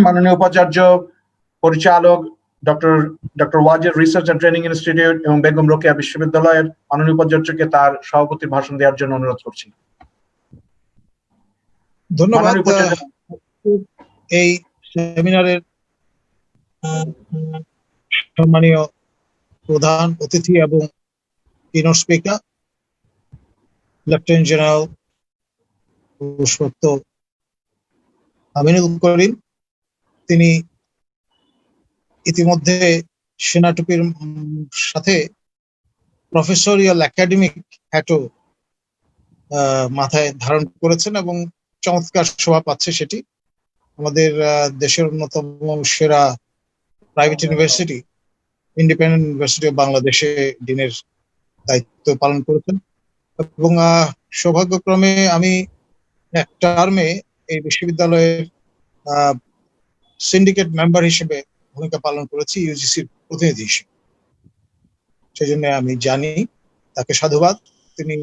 মাননীয় উপাচার্য পরিচালক ডক্টর ওয়াজের রিসার্চ এন্ড ট্রেনিং ইনস্টিটিউট এবং বেগম রোকেয়া বিশ্ববিদ্যালয়ের মাননীয় উপাচার্যকে তার সভাপতির ভাষণ দেওয়ার জন্য অনুরোধ করছি। ধন্যবাদ। মাননীয় উপাচার্য। এই সেমিনারের সম্মানীয় প্রধান অতিথি এবং keynote speaker lieutenant general Purushottam Aminul Karim, তিনি ইতিমধ্যে সেনাটুপির সাথে প্রফেসরিয়াল একাডেমিক হ্যাটও মাথায় ধারণ করেছেন এবং চমৎকার শোভা পাচ্ছে সেটি। আমাদের দেশের অন্যতম সেরা private university independent university of বাংলাদেশে ডিনের দায়িত্ব পালন করেছেন এবং সৌভাগ্যক্রমে আমি এক টার্মে এই বিশ্ববিদ্যালয়ের সিন্ডিকেট মেম্বার হিসেবে ভূমিকা পালন করেছি, ইউজিসির প্রতিনিধি হিসেবে। সেই জন্য আমি জানি, তাকে সাধুবাদ। তিনি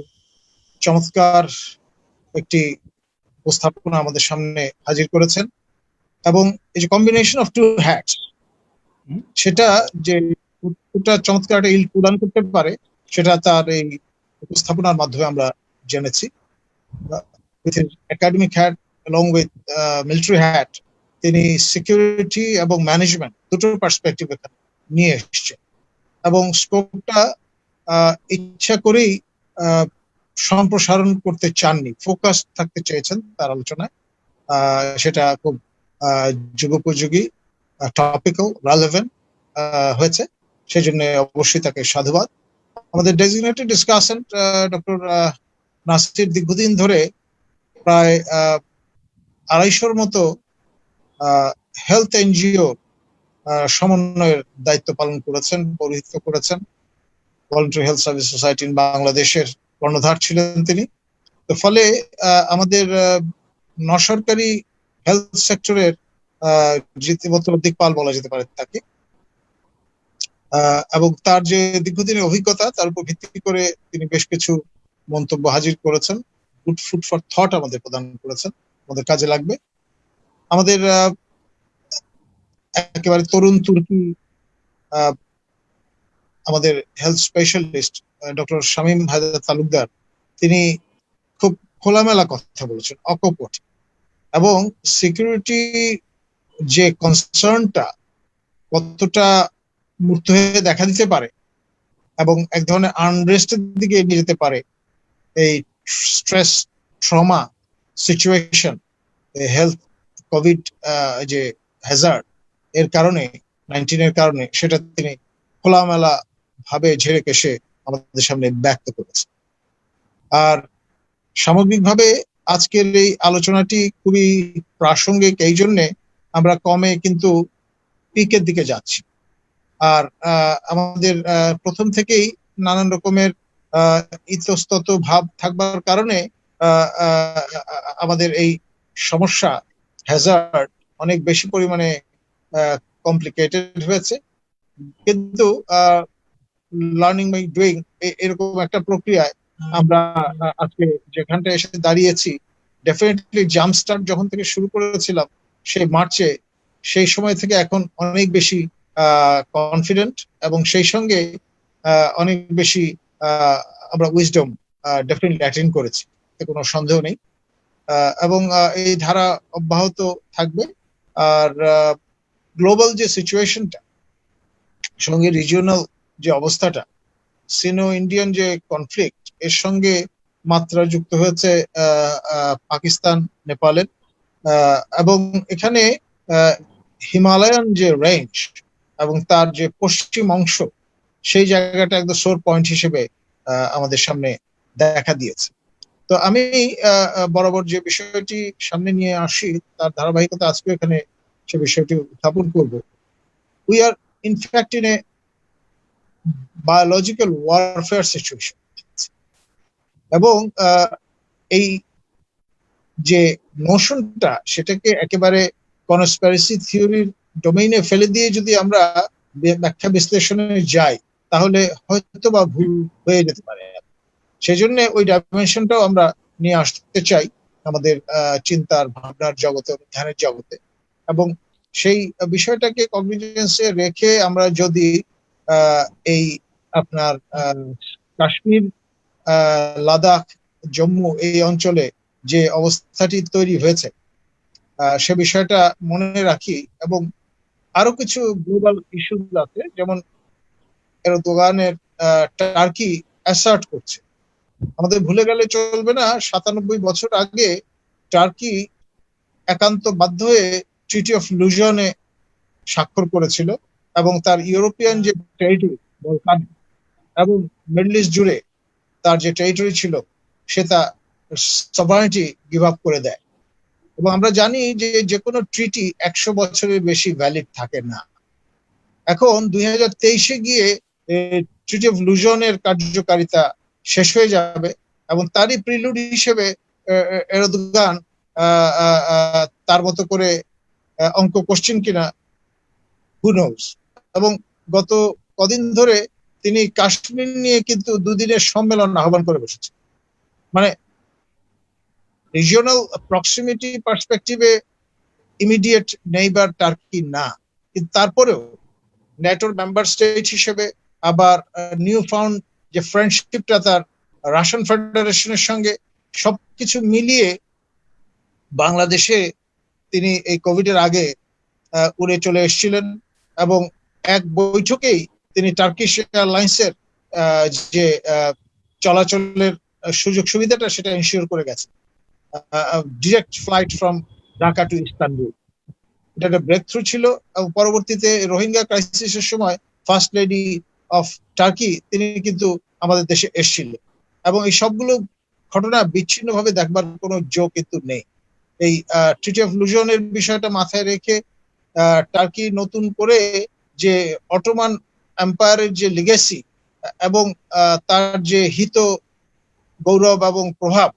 চমৎকার একটি উপস্থাপনা আমাদের সামনে হাজির করেছেন এবং এই যে কম্বিনেশন অফ টু হ্যাটস, সেটা যে কতটা চমৎকার একটা ইল প্রদান করতে পারে সেটা তার এই উপস্থাপনার মাধ্যমে আমরা জেনেছি। With academic hat along with military hat, তিনি সিকিউরিটি এবং ম্যানেজমেন্ট দুটোর পার্সপেক্টিভ নিয়ে এসছে এবং স্কোপটা ইচ্ছা করেই সম্প্রসারণ করতে চাননি, ফোকাস থাকতে চেয়েছেন তার আলোচনায়। সেটা খুব যুগোপযোগী, টপিক্যাল, রেলেভেন্ট হয়েছে, সেই জন্য অবশ্যই তাকে সাধুবাদ। আমাদের ডেজিগনেটেড ডিসকাসেন্ট ডক্টর নাসির দীর্ঘদিন ধরে প্রায় 250-র মতো হেলথ এনজিও সমন্বয়ের দায়িত্ব পালন করেছেন, পৌরোহিত্য করেছেন। Voluntary health service society in বাংলাদেশের কর্ণধার ছিলেন তিনি। তো ফলে আমাদের নসরকারি হেলথ সেক্টরের রীতিমতো দিকপাল বলা যেতে পারে তাকে, এবং তার যে দীর্ঘদিনের অভিজ্ঞতা তার উপর ভিত্তি করে তিনি বেশ কিছু মন্তব্য হাজির করেছেন, গুড ফুড ফর থট আমাদের প্রদান করেছেন, আমাদের কাজে লাগবে। আমাদের একেবারে তরুণ তুর্কি আমাদের health specialist doctor Shamim Haider Talukdar, তিনি খুব খোলামেলা কথা বলেছেন, অকপট, এবং সিকিউরিটি যে কনসার্নটা কতটা মূর্ত হয়ে দেখা দিতে পারে এবং এক ধরনের আনরেস্টের দিকে নিয়ে যেতে পারে এই stress trauma situation, health Covid যে হ্যাজার্ড এর কারণে, 19 এর কারণে, সেটা তিনি খোলামেলা ভাবে ঝেড়ে কেশে আমাদের সামনে ব্যক্ত করেছে। আর সামগ্রিকভাবে আজকের এই আলোচনাটি খুবই প্রাসঙ্গিক, এই জন্যে আমরা কমে কিন্তু পিকের দিকে যাচ্ছি। আর আমাদের প্রথম থেকেই নানান রকমের ইতস্তত ভাব থাকবার কারণে আমাদের এই সমস্যা হ্যাজার্ড অনেক বেশি পরিমাণে কমপ্লিকেটেড হয়েছে। কিন্তু লার্নিং বাই ডুইং এরকম একটা প্রক্রিয়ায় আমরা আজকে যেখানটা এসে দাঁড়িয়েছি, ডেফিনেটলি জাম্প স্টার্ট যখন থেকে শুরু করেছিলাম সেই মার্চে, সেই সময় থেকে এখন অনেক বেশি কনফিডেন্ট এবং সেই সঙ্গে অনেক বেশি আমরা উইজডম ডেফিনেটলি অ্যাটেন্ড করেছি, কোনো সন্দেহ নেই। এবং এই ধারা অব্যাহত থাকবে। আর গ্লোবাল যে সিচুয়েশনটা, সঙ্গে রিজিওনাল যে অবস্থাটা, সিনো ইন্ডিয়ান যে কনফ্লিক্ট, এর সঙ্গে মাত্রা যুক্ত হয়েছে পাকিস্তান, নেপালের, এবং এখানে হিমালয়ান যে রেঞ্জ এবং তার যে পশ্চিম অংশ, সেই জায়গাটা একদম সোর পয়েন্ট হিসেবে আমাদের সামনে দেখা দিয়েছে। তো আমি বরাবর যে বিষয়টি সামনে নিয়ে আসি তার ধারাবাহিকতা আজকে এখানে সে বিষয়টি উত্থাপন করব। We are in fact in a biological warfare situation, এবং এই যে নোশনটা সেটাকে একেবারে কনস্পিরেসি থিওরির ডোমেইনে ফেলে দিয়ে যদি আমরা ব্যাখ্যা বিশ্লেষণে যাই তাহলে হয়তো বা ভুল হয়ে যেতে পারে। সেই জন্য ওই ডাইমেনশনটাও আমরা নিয়ে আসতে চাই আমাদের চিন্তার ভাবনার জগতে, ধ্যানের জগতে। এবং সেই বিষয়টাকে কগনিজেন্সে রেখে আমরা যদি এই আপনার কাশ্মীর, লাদাখ, জম্মু এই অঞ্চলে যে অবস্থাটি তৈরি হয়েছে সে বিষয়টা মনে রাখি। এবং আরো কিছু গ্লোবাল ইস্যু আছে, যেমন এরদোগানের টার্কি অ্যাসার্ট করছে, আমাদের ভুলে গেলে চলবে না 97 বছর আগে টার্কি একান্ত বাধ্য হয়ে ট্রিটি অফ লুজনে স্বাক্ষর করেছিল এবং তার ইউরোপিয়ান যে টেরিটরি বলকান এবং মিডল ইস্ট জুড়ে তার যে টেরিটরি ছিল সেটা সভারেনিটি গিভ আপ করে দেয়। এবং আমরা জানি যে যে কোনো ট্রিটি 100 বছরের বেশি ভ্যালিড থাকে না। এখন 2023-এ গিয়ে ট্রিটি অফ লুজনের কার্যকারিতা শেষ হয়ে যাবে এবং তারই প্রিলুড হিসেবে এরদোগান তার মতো করে অঙ্ক কোশ্চেন কিনা হু নোজ। এবং গত কদিন ধরে তিনি কাশ্মীর নিয়ে কিন্তু দুদিনের সম্মেলন আহ্বান করে বসেছে। মানে রিজিওনাল প্রক্সিমিটি পার্সপেক্টিভে ইমিডিয়েট নেইবার টার্কি না, কিন্তু তারপরেও ন্যাটোর মেম্বার স্টেট হিসেবে আবার নিউ ফাউন্ড যে ফ্রেন্ডশিপটা তার রাশিয়ান ফেডারেশনের সঙ্গে, সবকিছু মিলিয়ে বাংলাদেশে তিনি এই কোভিডের আগে উড়ে চলে এসেছিলেন এবং এক বৈঠকেই তিনি টার্কিশ এয়ারলাইন্সের যে চলাচলের সুযোগ সুবিধাটা সেটা এনশিওর করে গেছে, direct flight from Dhaka to Istanbul. এটা একটা ব্রেক থ্রু ছিল। এবং পরবর্তীতে রোহিঙ্গা ক্রাইসিসের সময় ফার্স্ট লেডি অফ টার্কি তিনি কিন্তু আমাদের দেশে এসেছিলেন। এবং এই সবগুলো ঘটনা বিচ্ছিন্নভাবে দেখবার কোনো যোগ কিন্তু নেই। এই ট্রিটি অফ লুজনের বিষয়টা মাথায় রেখে টার্কি নতুন করে যে অটোমান এম্পায়ারের যে লিগেসি এবং তার যে হিত গৌরব এবং প্রভাব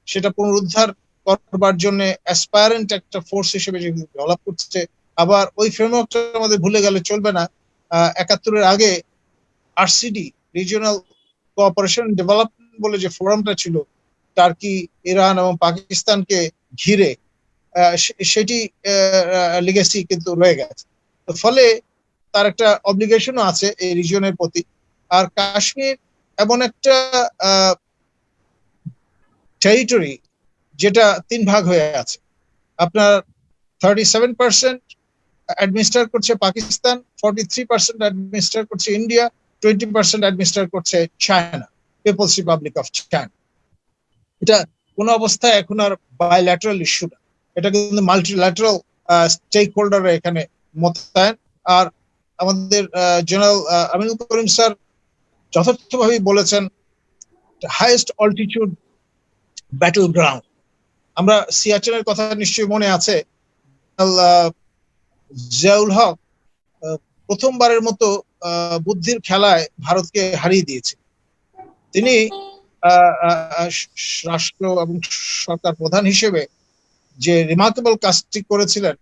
সেটা পুনরুদ্ধার করবার জন্য অ্যাসপায়ারেন্ট একটা ফোর্স হিসেবে ডেভেলপ করছে। আবার ওই ফ্রেমওয়ার্কটা আমাদের ভুলে গেলে চলবে না। 71-এর আগে আরসিডি, রিজিওনাল কোঅপারেশন ডেভেলপমেন্ট বলে যে ফোরামটা ছিল টার্কি, ইরান এবং পাকিস্তানকে ঘিরে, সেটি লিগেসি কিন্তু রয়ে গেছে। ফলে তার একটা অব্লিগেশনও আছে এই রিজিয়নের প্রতি। আর কাশ্মীর এমন একটা টেরিটরি যেটা 3 ভাগ হয়ে আছে। আপনার 37% অ্যাডমিনিস্টার করছে পাকিস্তান, 43% অ্যাডমিনিস্টার করছে ইন্ডিয়া, 20% অ্যাডমিনিস্টার করছে China, People's Republic of China. এটা কোন অবস্থায় এখন আর বাইল্যাটারাল ইস্যু না, এটা কিন্তু মাল্টিল্যাটারাল স্টেক হোল্ডাররা এখানে মোতায়েন। আর আমাদের জেনারেল আমিনুল করিম স্যার যথার্থভাবেই বলেছেন হাইয়েস্ট অল্টিটিউড ব্যাটল গ্রাউন্ড। আমরা সিয়াচেনের কথা নিশ্চয়ই মনে আছে, জিয়াউল হক প্রথমবারের মতো বুদ্ধির খেলায় ভারতকে হারিয়ে দিয়েছে। তিনি রাষ্ট্র এবং সরকার প্রধান হিসেবে যে রিমার্কেবল কাজটি করেছিলেন,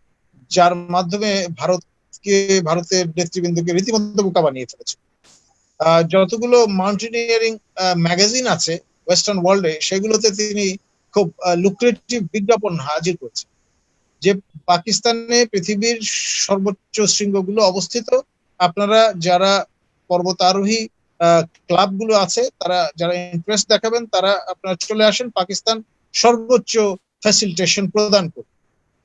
যার মাধ্যমে ভারতের নেতৃবৃন্দকে রীতিমতো বোকা বানিয়ে ফেলেছে। যতগুলো মাউন্টেনিয়ারিং ম্যাগাজিন আছে ওয়েস্টার্ন ওয়ার্ল্ডে, সেগুলোতে তিনি খুব লুক্রেটিভ বিজ্ঞাপন হাজির করেছেন যে পাকিস্তানে পৃথিবীর সর্বোচ্চ শৃঙ্গগুলো অবস্থিত। আপনারা যারা পর্বতারোহী ক্লাবগুলো আছে, তারা যারা ইন্টারেস্ট দেখাবেন, তারা আপনারা চলে আসেন, পাকিস্তান সর্বোচ্চ ফ্যাসিলিটেশন প্রদান করে।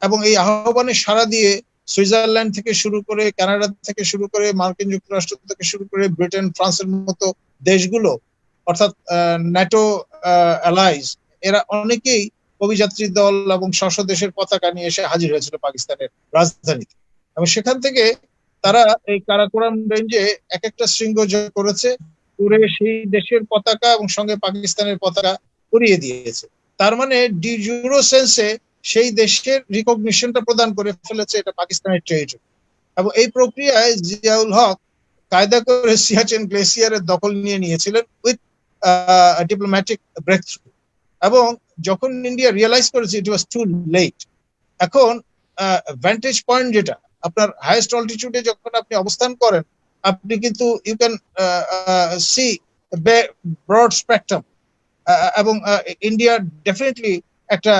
এবং এই আহ্বানে সাড়া দিয়ে সুইজারল্যান্ড থেকে শুরু করে, কানাডা থেকে শুরু করে, মার্কিন যুক্তরাষ্ট্র থেকে শুরু করে, ব্রিটেন, ফ্রান্সের মতো দেশগুলো, অর্থাৎ ন্যাটো অ্যালাইজ, এরা অনেকেই অভিযাত্রী দল এবং স্ব দেশের পতাকা নিয়ে এসে হাজির হয়েছিল পাকিস্তানের রাজধানীতে। এবং সেখান থেকে তারা এই কারাকোরাম রেঞ্জে এক একটা শৃঙ্গ জয় করেছে, পুরে সেই দেশের পতাকা এবং সঙ্গে পাকিস্তানের পতাকা উড়িয়ে দিয়েছে। তার মানে ডি জুরো সেন্সে সেই দেশের রিকগনিশনটা প্রদান করে ফেলেছে এটা পাকিস্তানের টেরিটরি। এবং এই প্রক্রিয়ায় জিয়াউল হক কায়দা করে সিয়াচেন গ্লেসিয়ারের দখল নিয়েছিলেন উইথ ডিপ্লোম্যাটিক ব্রেক থ্রু। এবং যখন ইন্ডিয়া রিয়েলাইজ করেছে ইট ওয়াজ টু লেট, এখন ভ্যান্টেজ পয়েন্ট যেটা, আপনার হাইয়েস্ট অল্টিটিউডে যখন আপনি অবস্থান করেন, আপনি কিন্তু you can see broad spectrum, এবং ইন্ডিয়া ডেফিনেটলি একটা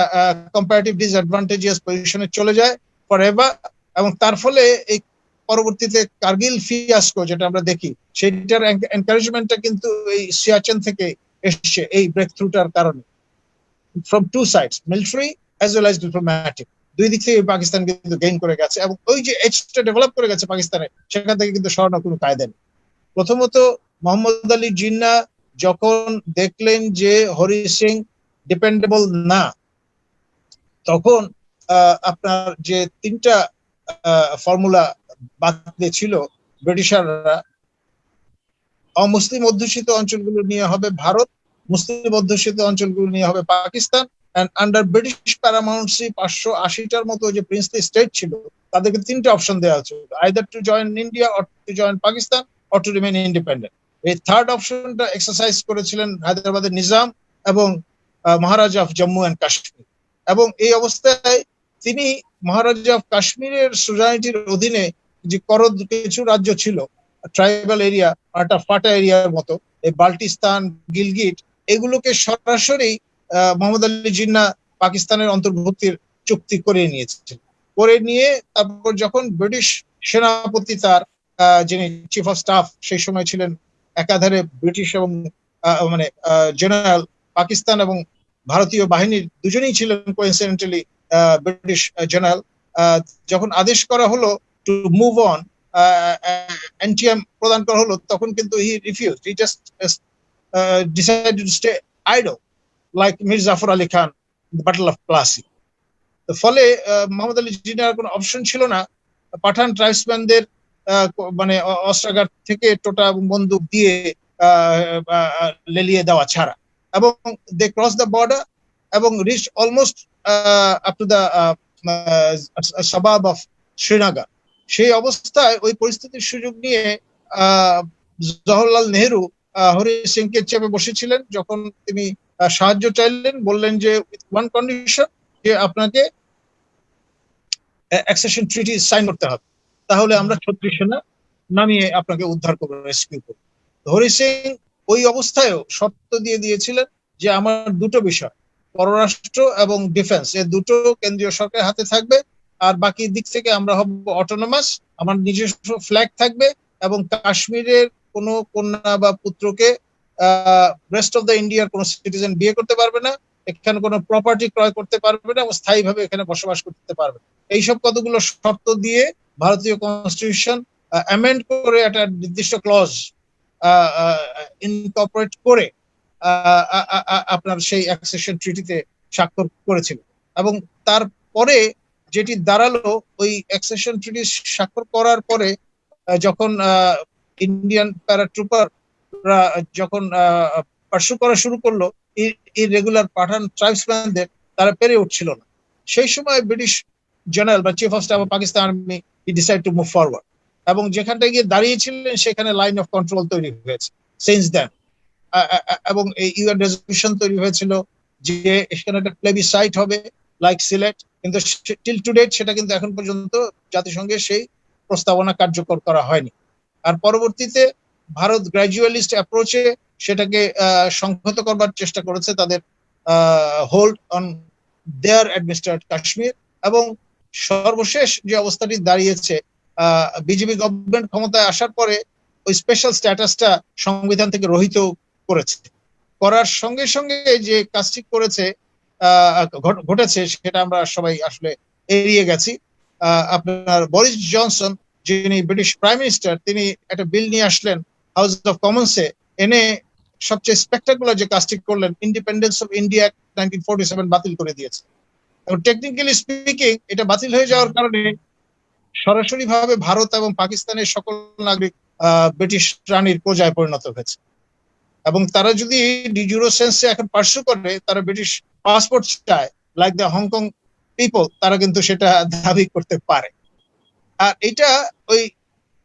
কম্পারেটিভ ডিসঅ্যাডভান্টেজিয়াস পজিশনে চলে যায় ফর এভার। এবং তার ফলে এই পরবর্তীতে কার্গিল ফিয়াস্কো যেটা আমরা দেখি, সেটার এনকারেজমেন্টটা কিন্তু এই সিয়াচেন থেকে এসছে, এই ব্রেক থ্রুটার কারণে, from two sides, military as well as diplomatic, দুই দিক থেকে পাকিস্তান কিন্তু গেইন করে গেছে। এবং ওই যে এজটা ডেভেলপ করে গেছে পাকিস্তানে, সেখান থেকে কিন্তু সরানোর কোনো কায়দা নেই। প্রথমত মোহাম্মদ আলী জিন্না যখন দেখলেন যে হরি সিং ডিপেন্ডেবল না, তখন আপনার যে তিনটা ফর্মুলা বাতলে ছিল ব্রিটিশাররা, অমুসলিম অধ্যুষিত অঞ্চলগুলো নিয়ে হবে ভারত, মুসলিম অধ্যুষিত অঞ্চলগুলো নিয়ে হবে পাকিস্তান, এন্ড আন্ডার ব্রিটিশ প্যারামাউন্সি 580টার মতো যে প্রিন্সলি স্টেট ছিল, তাদেরকে তিনটা অপশন দেওয়া হচ্ছে, either to join India, or to join Pakistan, or to remain independent. এই থার্ড অপশনটা এক্সারসাইজ করেছিলেন হায়দ্রাবাদের নিজাম এবং মহারাজা অফ জম্মু অ্যান্ড কাশ্মীর। এবং এই অবস্থায় তিনি মহারাজা অফ কাশ্মীরের সুজানিটির অধীনে যে কিছু রাজ্য ছিল, ট্রাইবাল এরিয়া, একটা ফাটা এরিয়ার মতো, এই বাল্টিস্তান, গিলগিট, এগুলোকে সরাসরি মোহাম্মদ আলী জিন্না পাকিস্তানের অন্তর্ভুক্তির চুক্তি করে নিয়েছে। করে নিয়ে তারপর যখন ব্রিটিশ সেনাপতি, তার যিনি চিফ অফ স্টাফ সেই সময় ছিলেন একাধারে ব্রিটিশ এবং মানে জেনারেল, পাকিস্তান এবং ভারতীয় বাহিনীর দুজনেই ছিলেন কোইন্সিডেন্টালি ব্রিটিশ জেনারেল, যখন আদেশ করা হলো টু মুভ অন, এনটিএম প্রদান করা হলো, তখন কিন্তু he refused, he just decided to stay idle like Mir Jafar Ali Khan, battle of Plassey. তো ফলে মোহাম্মদ আলী জিন্নার কোনো অপশন ছিল না পাঠান ট্রাইবসম্যানদের মানে অস্ত্রাগার থেকে টোটা বন্দুক দিয়ে লেলিয়ে দেওয়া ছাড়া। এবং দে ক্রস দ্য বর্ডার এবং reach almost up to the suburb of Srinagar. সেই অবস্থায় ওই পরিস্থিতির সুযোগ নিয়ে জওহরলাল নেহেরু হরি সিংকে চেপে বসেছিলেন। যখন তিনি সাহায্য চাইলেন, বললেন যে উইথ ওয়ান কন্ডিশন, যে আপনাকে অ্যাকসেশন ট্রিটি সাইন করতে হবে, তাহলে আমরা 36 সেনা নামিয়ে আপনাকে উদ্ধার করবো, রেস্কিউ করবো। হরি সিং ওই অবস্থায়ও শর্ত দিয়ে দিয়েছিলেন যে আমার দুটো বিষয়, পররাষ্ট্র এবং ডিফেন্স, এই দুটো কেন্দ্রীয় সরকারের হাতে থাকবে, আর বাকি দিক থেকে আমরা হব অটোনমাস, আমার নিজস্ব ফ্ল্যাগ থাকবে, এবং কাশ্মীরের কোনো কন্যা বা পুত্রকে রেস্ট অফ দ্য ইন্ডিয়ার কোনো সিটিজেন বিয়ে করতে পারবে না, এখানে কোনো প্রপার্টি ক্রয় করতে পারবে না, এবং স্থায়ীভাবে এখানে বসবাস করতে পারবে। এইসব কতগুলো শর্ত দিয়ে ভারতীয় কনস্টিটিউশন অ্যামেন্ড করে একটা নির্দিষ্ট ক্লজ ইনকর্পোরেট করে আপনার সেই অ্যাকসেশন ট্রিটিতে স্বাক্ষর করেছিল। এবং তারপরে যেটি দাঁড়ালো, ওই অ্যাকসেশন ট্রিটি স্বাক্ষর করার পরে যখন ইন্ডিয়ান প্যারাট্রুপাররা যখন পার্সু করা শুরু করলো ইররেগুলার পাঠান ট্রাইবসম্যানদের, তারা পেরে উঠছিল না। সেই সময় ব্রিটিশ জেনারেল বা chief of staff of Pakistan army he decide to move forward, এবং যেখানটা গিয়ে দাঁড়িয়েছিলেন সেখানে লাইন অফ কন্ট্রোল তৈরি হয়েছে সিন্স দেন। এবং এই ইউএন রেজলিউশন তৈরি হয়েছিল যে এখানে একটা প্লেবিসাইট হবে লাইক সিলেট, কিন্তু টিল টু ডেট সেটা কিন্তু এখন পর্যন্ত জাতিসংঘে সেই প্রস্তাবনা কার্যকর করা হয়নি। আর পরবর্তীতে ভারত গ্র্যাজুয়ালিস্ট অ্যাপ্রোচে সেটাকে সংহত করবার চেষ্টা করেছে, তাদের হোল্ড অন দেয়ার অ্যাডমিনিস্ট্রেটেড কাশ্মীর। এবং সর্বশেষ যে অবস্থাটি দাঁড়িয়েছে, বিজেপি গভর্নমেন্ট ক্ষমতায় আসার পরে ওই স্পেশাল স্ট্যাটাসটা সংবিধান থেকে রহিত করেছে। করার সঙ্গে সঙ্গে যে কাজটি করেছে ঘটেছে সেটা আমরা সবাই আসলে এড়িয়ে গেছি। আপনার বরিস জনসন, যিনি ব্রিটিশ প্রাইম মিনিস্টার, তিনি একটা বিল নিয়ে আসলেন হাউস অফ কমন্সে, এনে সবচেয়ে স্পেক্টাকুলার যে কাজটি করলেন, ইন্ডিপেন্ডেন্স অফ ইন্ডিয়া 1947 বাতিল করে দিয়েছে। এবং টেকনিক্যালি স্পিকিং এটা বাতিল হয়ে যাওয়ার কারণে সরাসরি ভাবে ভারত এবং পাকিস্তানের সকল নাগরিক ব্রিটিশ রানীর প্রজায় পরিণত হয়েছে। এবং তারা যদি ডিজুরো সেন্সে এখন পার্সু করে, তারা ব্রিটিশ পাসপোর্ট চায় লাইক দ্য হংকং পিপল, তারা কিন্তু সেটা দাবি করতে পারে। আর এটা ওই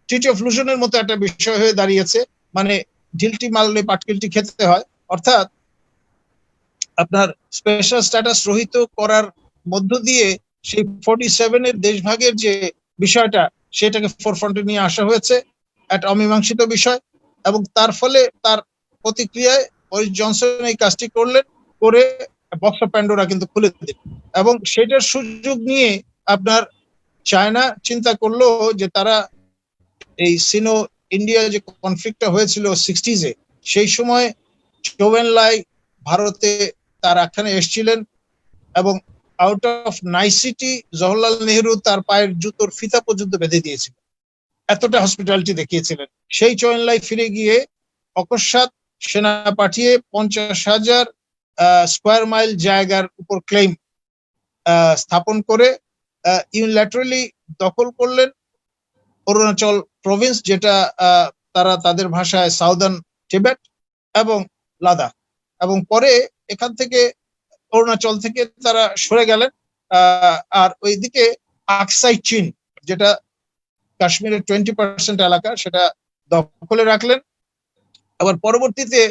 ট্রিটি অফ লুশনের মতো একটা বিষয় হয়ে দাঁড়িয়েছে, মানে ঢিলটি মারলে পাটকেলটি খেতে হয়। অর্থাৎ আপনার স্পেশাল স্ট্যাটাস রহিত করার মধ্য দিয়ে সেই 47-এর দেশভাগের যে বিষয়টা সেটাকে ফোরফ্রন্টে নিয়ে আসা হয়েছে, একটা অমীমাংসিত বিষয়, এবং তার ফলে তার প্রতিক্রিয়ায় বরিস জনসন এই কাজটি করলেন, করে বক্স অফ প্যান্ডোরা কিন্তু খুলে দিলেন। এবং সেটার সুযোগ নিয়ে আপনার চায়না চিন্তা করলো যে তারা এই সিনো ইন্ডিয়া যে কনফ্লিক্টটা হয়েছিল 60s-এ, সেই সময় চৌ এন লাই ভারতে তার আখ্যানে এসেছিলেন এবং আউট অফ নাইসিটি জওহরলাল নেহরু তার পায়ের জুতোর ফিতা পর্যন্ত বেঁধে দিয়েছিল, এতটা হসপিটালিটি দেখিয়েছিলেন। সেই চৌ এন লাই ফিরে গিয়ে অকস্মাৎ সেনা পাঠিয়ে 50,000 স্কোয়ার মাইল জায়গার উপর ক্লেম স্থাপন করে ইউনিল্যাটারালি দখল করলেন অরুণাচল প্রভিন্স, যেটা তারা তাদের ভাষায় সাউদার্ন টিবেট এবং লাদাখ, এবং পরে এখান থেকে অরুণাচল থেকে তারা সরে গেলেন আর ওইদিকে আকসাই চীন, যেটা কাশ্মীরের 20% এলাকা, সেটা দখলে রাখলেন। আবার পরবর্তীতে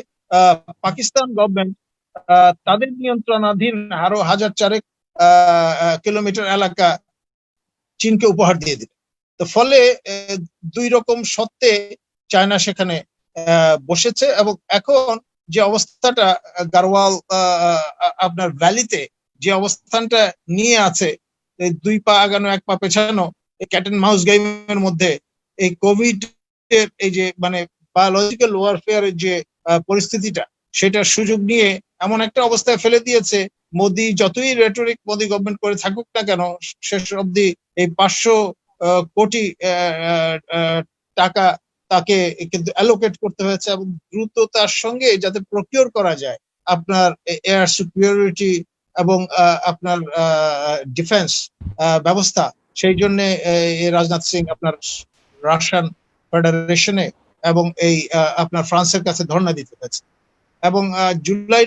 পাকিস্তান গভর্নমেন্ট তাদের নিয়ন্ত্রণাধীন আরো 1,004 কিলোমিটার এলাকা চীনকে উপহার দিয়ে দিল। তো ফলে দুই রকম সত্ত্বে চায়না সেখানে বসেছে, এবং এখন যে অবস্থাটা গারওয়াল আপনার ভ্যালিতে যে অবস্থানটা নিয়ে আছে, দুই পা আগানো এক পা পেছানো, ক্যাট এন্ড মাউস গেমের মধ্যে এই কোভিড এর এই যে মানে বায়োলজিক্যাল ওয়ারফেয়ারের যে পরিস্থিতিটা, সেটার সুযোগ নিয়ে এমন একটা অবস্থায় ফেলে দিয়েছে, মোদি যতই রেটরিক মোদি গভর্নমেন্ট করে থাকুক না কেন, শেষ অব্দি এই 500 কোটি টাকা তাকে কিন্তু অ্যালোকেট করতে হয়েছে, এবং দ্রুততার সঙ্গে যাতে প্রকিউর করা যায় আপনার এয়ার সিকিউরিটি এবং আপনার ডিফেন্স ব্যবস্থা। সেই জন্য রাজনাথ সিং আপনার রাশিয়ান ফেডারেশনে এবং এই আপনার ফ্রান্সের কাছে ধর্ণা দিতে হয়েছে, এবং জুলাই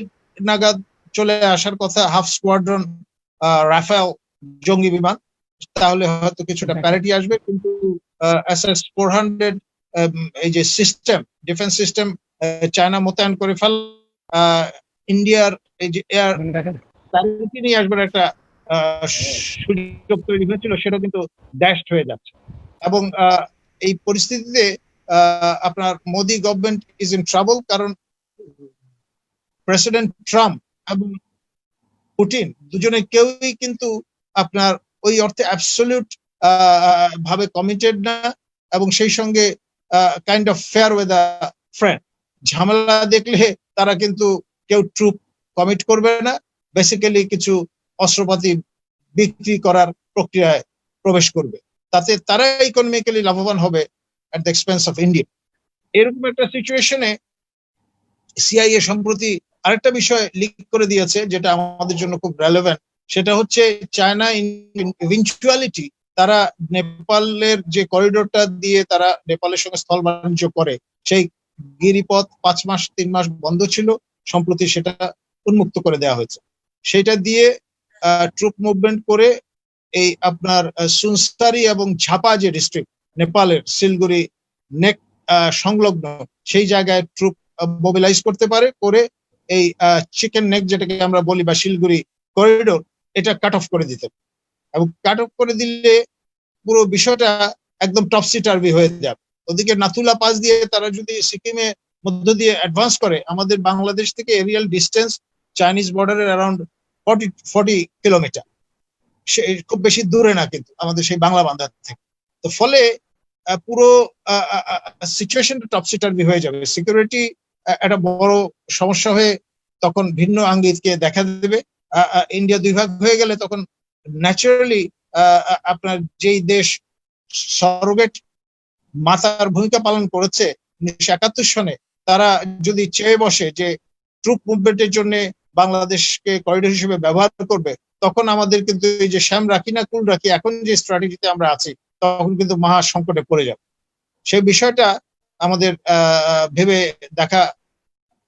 নাগাদ চলে আসার কথা হাফ স্কোয়াড্রন রাফেল জঙ্গি বিমান, তাহলে হয়তো কিছুটা প্যারিটি আসবে। কিন্তু SS-400 এই যে সিস্টেম, ডিফেন্স সিস্টেম চায়না মোতায়েন করে ফেল, ইন্ডিয়ার এই যে এয়ার প্যারিটি নিয়ে আসবার একটা সুযোগ তৈরি হয়েছিল, সেটা কিন্তু ড্যাশড হয়ে যাচ্ছে। এবং এই পরিস্থিতিতে আপনার Modi government is in trouble, কারণ প্রেসিডেন্ট ট্রাম্প এবং পুটিন দুজনে কেউই কিন্তু আপনার ওই অর্থে অ্যাবসলিউট ভাবে কমিটেড না, এবং সেই সঙ্গে kind of fair with a friend. ঝামেলা দেখলে তারা কিন্তু কেউ ট্রুপ কমিট করবে না, বেসিক্যালি কিছু অস্ত্রপাতি বিক্রি করার প্রক্রিয়ায় প্রবেশ করবে, তাতে তারা ইকোনমিক্যালি লাভবান হবে at the expense of India. এরকম একটা সিচুয়েশনে সিআইএ সম্প্রতি আরেকটা বিষয় লিক করে দিয়েছে, যেটা আমাদের জন্য খুব রেলেভেন্ট। সেটা হচ্ছে চায়না ইভেন্চুয়ালিটি তারা নেপালের যে করিডোরটা দিয়ে তারা নেপালের সঙ্গে স্থল বাণিজ্য করে, সেই গিরিপথ 5 মাস 3 মাস বন্ধ ছিল, সম্প্রতি সেটা উন্মুক্ত করে দেওয়া হয়েছে। সেটা দিয়ে ট্রুপ মুভমেন্ট করে এই আপনার সুনসারি এবং ঝাপা যে ডিস্ট্রিক্ট নেপালের শিলগুড়ি নেক সংলগ্ন, সেই জায়গায় ট্রুপ মোবিলাইজ করতে পারে, করে এই চিকেন নেক যেটাকে আমরা বলি বা শিলগুড়ি করিডোর, এটা কাট অফ করে দিতে, এবং কাট অফ করে দিলে পুরো বিষয়টা একদম টপসি টার্ভি হয়ে যাবে। ওদিকে নাথুলা পাস দিয়ে তারা যদি সিকিমে মধ্য দিয়ে অ্যাডভান্স করে, আমাদের বাংলাদেশ থেকে এরিয়াল ডিস্টেন্স চাইনিজ বর্ডারের অ্যারাউন্ড 40 কিলোমিটার, সে খুব বেশি দূরে না কিন্তু আমাদের সেই বাংলা বান্ধা থেকে। তো ফলে পুরো সিচুয়েশনটা টপসি টার্ভি হয়ে যাবে, সিকিউরিটি একটা বড় সমস্যা হয়ে তখন ভিন্ন আঙ্গিকে দেখা দেবে। ইন্ডিয়া দুই ভাগ হয়ে গেলে তখন ন্যাচারালি আপনার যেই দেশ সরোগেট মাতার ভূমিকা পালন করেছে 1971 সনে, তারা যদি চেয়ে বসে যে ট্রুপ মুভমেন্টের জন্য বাংলাদেশকে করিডোর হিসেবে ব্যবহার করবে, তখন আমাদের কিন্তু এই যে শ্যাম রাখি না কুল রাখি এখন যে স্ট্র্যাটেজিতে আমরা আছি, তখন কিন্তু মহা সংকটে পড়ে যাবে। সেই বিষয়টা আমাদের ভেবে দেখা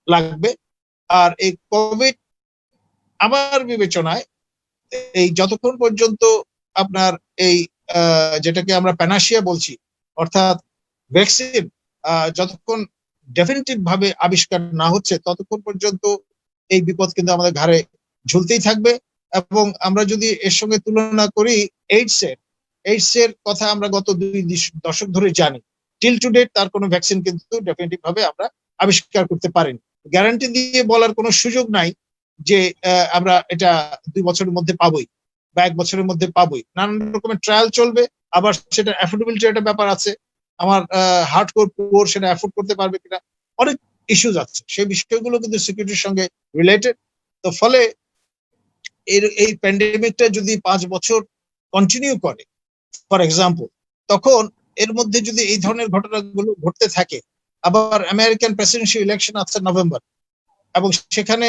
লাগবে। আর এই কোভিড আমার বিবেচনায় এই যতক্ষণ পর্যন্ত আপনার এই যেটাকে আমরা প্যানাসিয়া বলছি, অর্থাৎ ভ্যাকসিন যতক্ষণ ডেফিনিটিভ ভাবে আবিষ্কার না হচ্ছে, ততক্ষণ পর্যন্ত এই বিপদ কিন্তু আমাদের ঘাড়ে ঝুলতেই থাকবে। এবং আমরা যদি এর সঙ্গে তুলনা করি এইডস এর কথা আমরা গত 2 দশক ধরে জানি। টিল টু ডেট তার কোনো ভ্যাকসিন কিন্তু ডেফিনেটিভ ভাবে আমরা আবিষ্কার করতে পারিনি। গ্যারান্টি দিয়ে বলার কোনো সুযোগ নাই যে আমরা এটা 2 বছরের মধ্যে পাবোই বা 1 বছরের মধ্যে পাবোই। নানান রকমের ট্রায়াল চলবে, আবার সেটা অ্যাফোর্ডেবিলিটির একটা ব্যাপার আছে। আমার হার্ডকোর পুয়ার সেটা অ্যাফোর্ড করতে পারবে কিনা, অনেক ইস্যুজ আছে। সেই বিষয়গুলো কিন্তু সিকিউরিটির সঙ্গে রিলেটেড। তো ফলে এই প্যান্ডেমিকটা যদি 5 বছর কন্টিনিউ করে ফর এক্সাম্পল, তখন এর মধ্যে যদি এই ধরনের ঘটনাগুলো ঘটতে থাকে, আবার আমেরিকান প্রেসিডেন্সিয়াল ইলেকশন আছে নভেম্বর, এবং সেখানে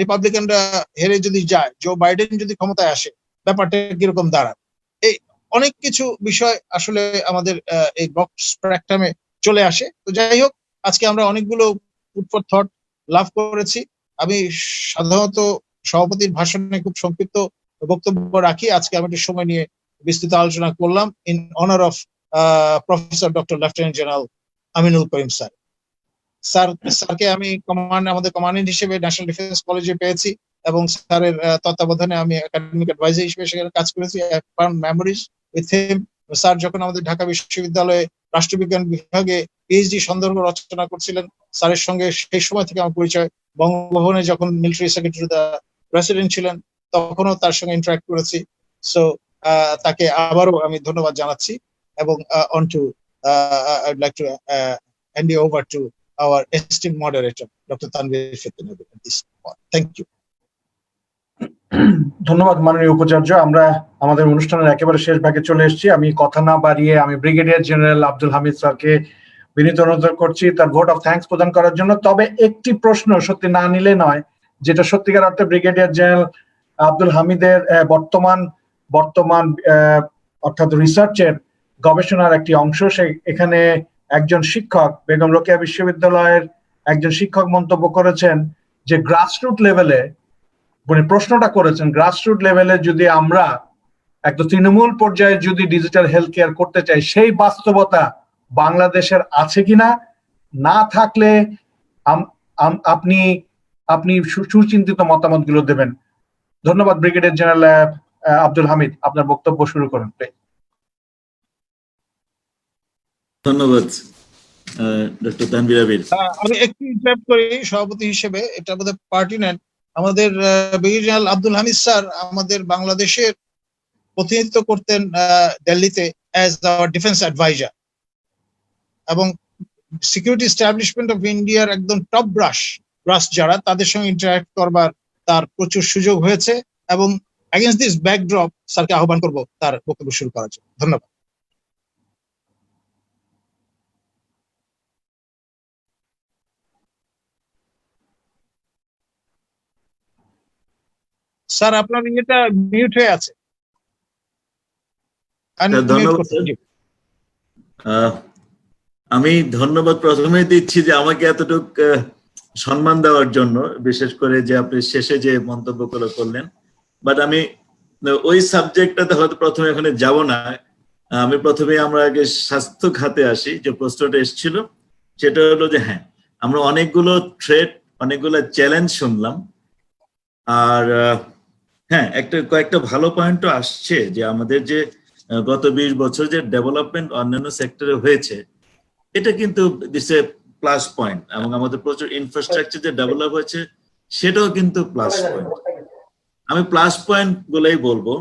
রিপাবলিকানরা হেরে যদি যায়, জো বাইডেন যদি ক্ষমতায় আসে, ব্যাপারটা কিরকম দাঁড়ায়। এই অনেক কিছু বিষয় আসলে আমাদের এই বক্স প্র্যাকটামে চলে আসে। তো যাই হোক, আজকে আমরা অনেকগুলো ফুড ফর থট লাভ করেছি। আমি সাধারণত সভাপতির ভাষণে খুব সংক্ষিপ্ত বক্তব্য রাখি। আজকে আমি একটু সময় নিয়ে বিস্তৃত আলোচনা করলাম in honour of professor doctor lieutenant general Aminul Karim sir. স্যারকে আমি আমাদের কমান্ডেন্ট হিসেবে ন্যাশনাল ডিফেন্স কলেজে পেয়েছি, এবং স্যারের তত্ত্বাবধানে আমি একাডেমিক অ্যাডভাইজার হিসেবে সেখানে কাজ করেছি। Memories with him. স্যার যখন আমাদের ঢাকা বিশ্ববিদ্যালয়ে রাষ্ট্রবিজ্ঞান বিভাগে পিএইচডি সন্দর্ভ রচনা করছিলেন, স্যারের সঙ্গে সেই সময় থেকে আমার পরিচয়। বঙ্গভবনে যখন মিলিটারি সেক্রেটারি প্রেসিডেন্ট ছিলেন, তখনও তার সঙ্গে ইন্টারাক্ট করেছি। সো তাকে আবারও আমি ধন্যবাদ জানাচ্ছি, এবং on to I'd like to hand you over to our esteemed moderator, Dr. Tanvir Fitnavi, at this point. Thank you. ধন্যবাদ মাননীয় উপাচার্য। আমরা আমাদের অনুষ্ঠানের একেবারে শেষ ভাগে চলে এসেছি। আমি কথা না বাড়িয়ে আমি ব্রিগেডিয়ার জেনারেল আব্দুল হামিদ স্যারকে বিনীত অনুরোধ করছি তার ভোট অফ থ্যাঙ্কস প্রদান করার জন্য। তবে একটি প্রশ্ন সত্যি না নিলে নয়, যেটা সত্যিকার অর্থে ব্রিগেডিয়ার জেনারেল আব্দুল হামিদের বর্তমান অর্থাৎ রিসার্চের গবেষণার একটি অংশ। এখানে একজন শিক্ষক, বেগম রোকেয়া বিশ্ববিদ্যালয়ের একজন শিক্ষক মন্তব্য করেছেন যে গ্রাসরুট লেভেলে, মানে প্রশ্নটা করেছেন, গ্রাসরুট লেভেলে যদি আমরা একদম তৃণমূল পর্যায়ে যদি ডিজিটাল হেলথ কেয়ার করতে চাই, সেই বাস্তবতা বাংলাদেশের আছে কিনা, না থাকলে আপনি সুচিন্তিত মতামতগুলো দেবেন। ধন্যবাদ। ব্রিগেডিয়ার জেনারেল আব্দুল হামিদ, আপনার বক্তব্য শুরু করেন। ধন্যবাদ ডক্টর তানভীর আবির। আমি একটু ইন্টারাপ্ট করি সভাপতি হিসেবে, এটা বোধহয় পার্টিনেন্ট। আমাদের brigadier general Abdul Hamid sir আমাদের বাংলাদেশের প্রতিনিধিত্ব করতেন দিল্লিতে অ্যাজ আওয়ার ডিফেন্স অ্যাডভাইজার, এবং সিকিউরিটি এস্টাবলিশমেন্ট অফ ইন্ডিয়ার একদম টপ ব্রাশ যারা, তাদের সঙ্গে ইন্টারাক্ট করবার তার প্রচুর সুযোগ হয়েছে। এবং এগেইনস্ট দিস ব্যাকড্রপ স্যারকে আহ্বান করব তার বক্তব্য শুরু করার জন্য। ধন্যবাদ। স্যার আপনার ইয়েটা মিউট হয়ে আছে। ধন্যবাদ। আমি ধন্যবাদ প্রথমে দিচ্ছি যে আমাকে এতটুক সম্মান দেওয়ার জন্য, বিশেষ করে যে আপনি শেষে যে মন্তব্যগুলো করলেন। বাট আমি ওই সাবজেক্টটাতে হয়তো প্রথমে এখানে যাব না। আমি প্রথমে আমরা আগে স্বাস্থ্য খাতে আসি। যে প্রশ্নটা এসেছিল সেটা হলো যে হ্যাঁ, আমরা অনেকগুলো থ্রেট, অনেকগুলো চ্যালেঞ্জ শুনলাম। আর হ্যাঁ, কয়েকটা ভালো পয়েন্টও আসছে যে আমাদের যে গত 20 বছর যে ডেভেলপমেন্ট অন্যান্য সেক্টরে হয়েছে, এটা কিন্তু দিস এ প্লাস পয়েন্ট। এবং আমাদের প্রচুর ইনফ্রাস্ট্রাকচার যে ডেভেলপ হয়েছে, সেটাও কিন্তু প্লাস পয়েন্ট। আমি প্লাস পয়েন্ট গুলোই বলবো।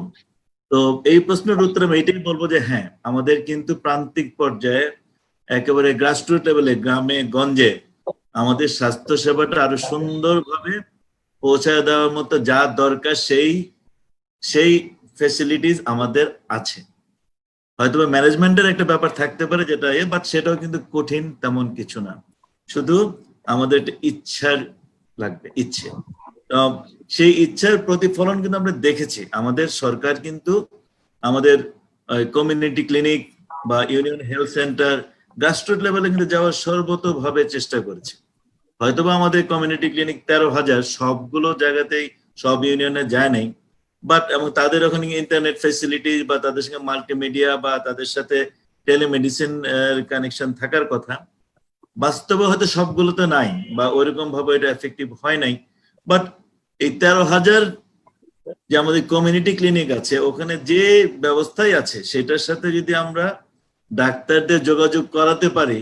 তো এই প্রশ্নের উত্তরে আমি এটাই বলবো যে হ্যাঁ, আমাদের কিন্তু প্রান্তিক পর্যায়ে একেবারে গ্রাসরুট লেভেলে, গ্রামে গঞ্জে আমাদের স্বাস্থ্য সেবাটা আরো সুন্দরভাবে পৌঁছায় দেওয়ার মতো যা দরকার সেই ফ্যাসিলিটিস আমাদের আছে। হয়তো ম্যানেজমেন্টের একটা ব্যাপার থাকতে পারে যেটা বাট সেটাও কিন্তু কঠিন তেমন কিছু না, শুধু আমাদের একটা ইচ্ছার লাগবে, ইচ্ছে। সেই ইচ্ছার প্রতিফলন কিন্তু আমরা দেখেছি। আমাদের সরকার কিন্তু আমাদের কমিউনিটি ক্লিনিক বা ইউনিয়ন হেলথ সেন্টার, গ্রাসরুট লেভেলে কিন্তু যাওয়ার সর্বতোভাবে চেষ্টা করেছে। হয়তোবা আমাদের কমিউনিটি ক্লিনিক 13,000 সবগুলো জায়গাতেই সব ইউনিয়নে যায় নাই, বাট এবং তাদের ওখানে ইন্টারনেট ফ্যাসিলিটি বা তাদের সঙ্গে মাল্টিমিডিয়া বা তাদের সাথে টেলিমেডিসিন কানেকশন থাকার কথা, বাস্তবে হয়তো সবগুলোতে নাই বা ওইরকম ভাবে এটা এফেক্টিভ হয় নাই। বাট এই 13,000 যে আমাদের কমিউনিটি ক্লিনিক আছে, ওখানে যে ব্যবস্থাই আছে সেটার সাথে যদি আমরা ডাক্তারদের যোগাযোগ করাতে পারি,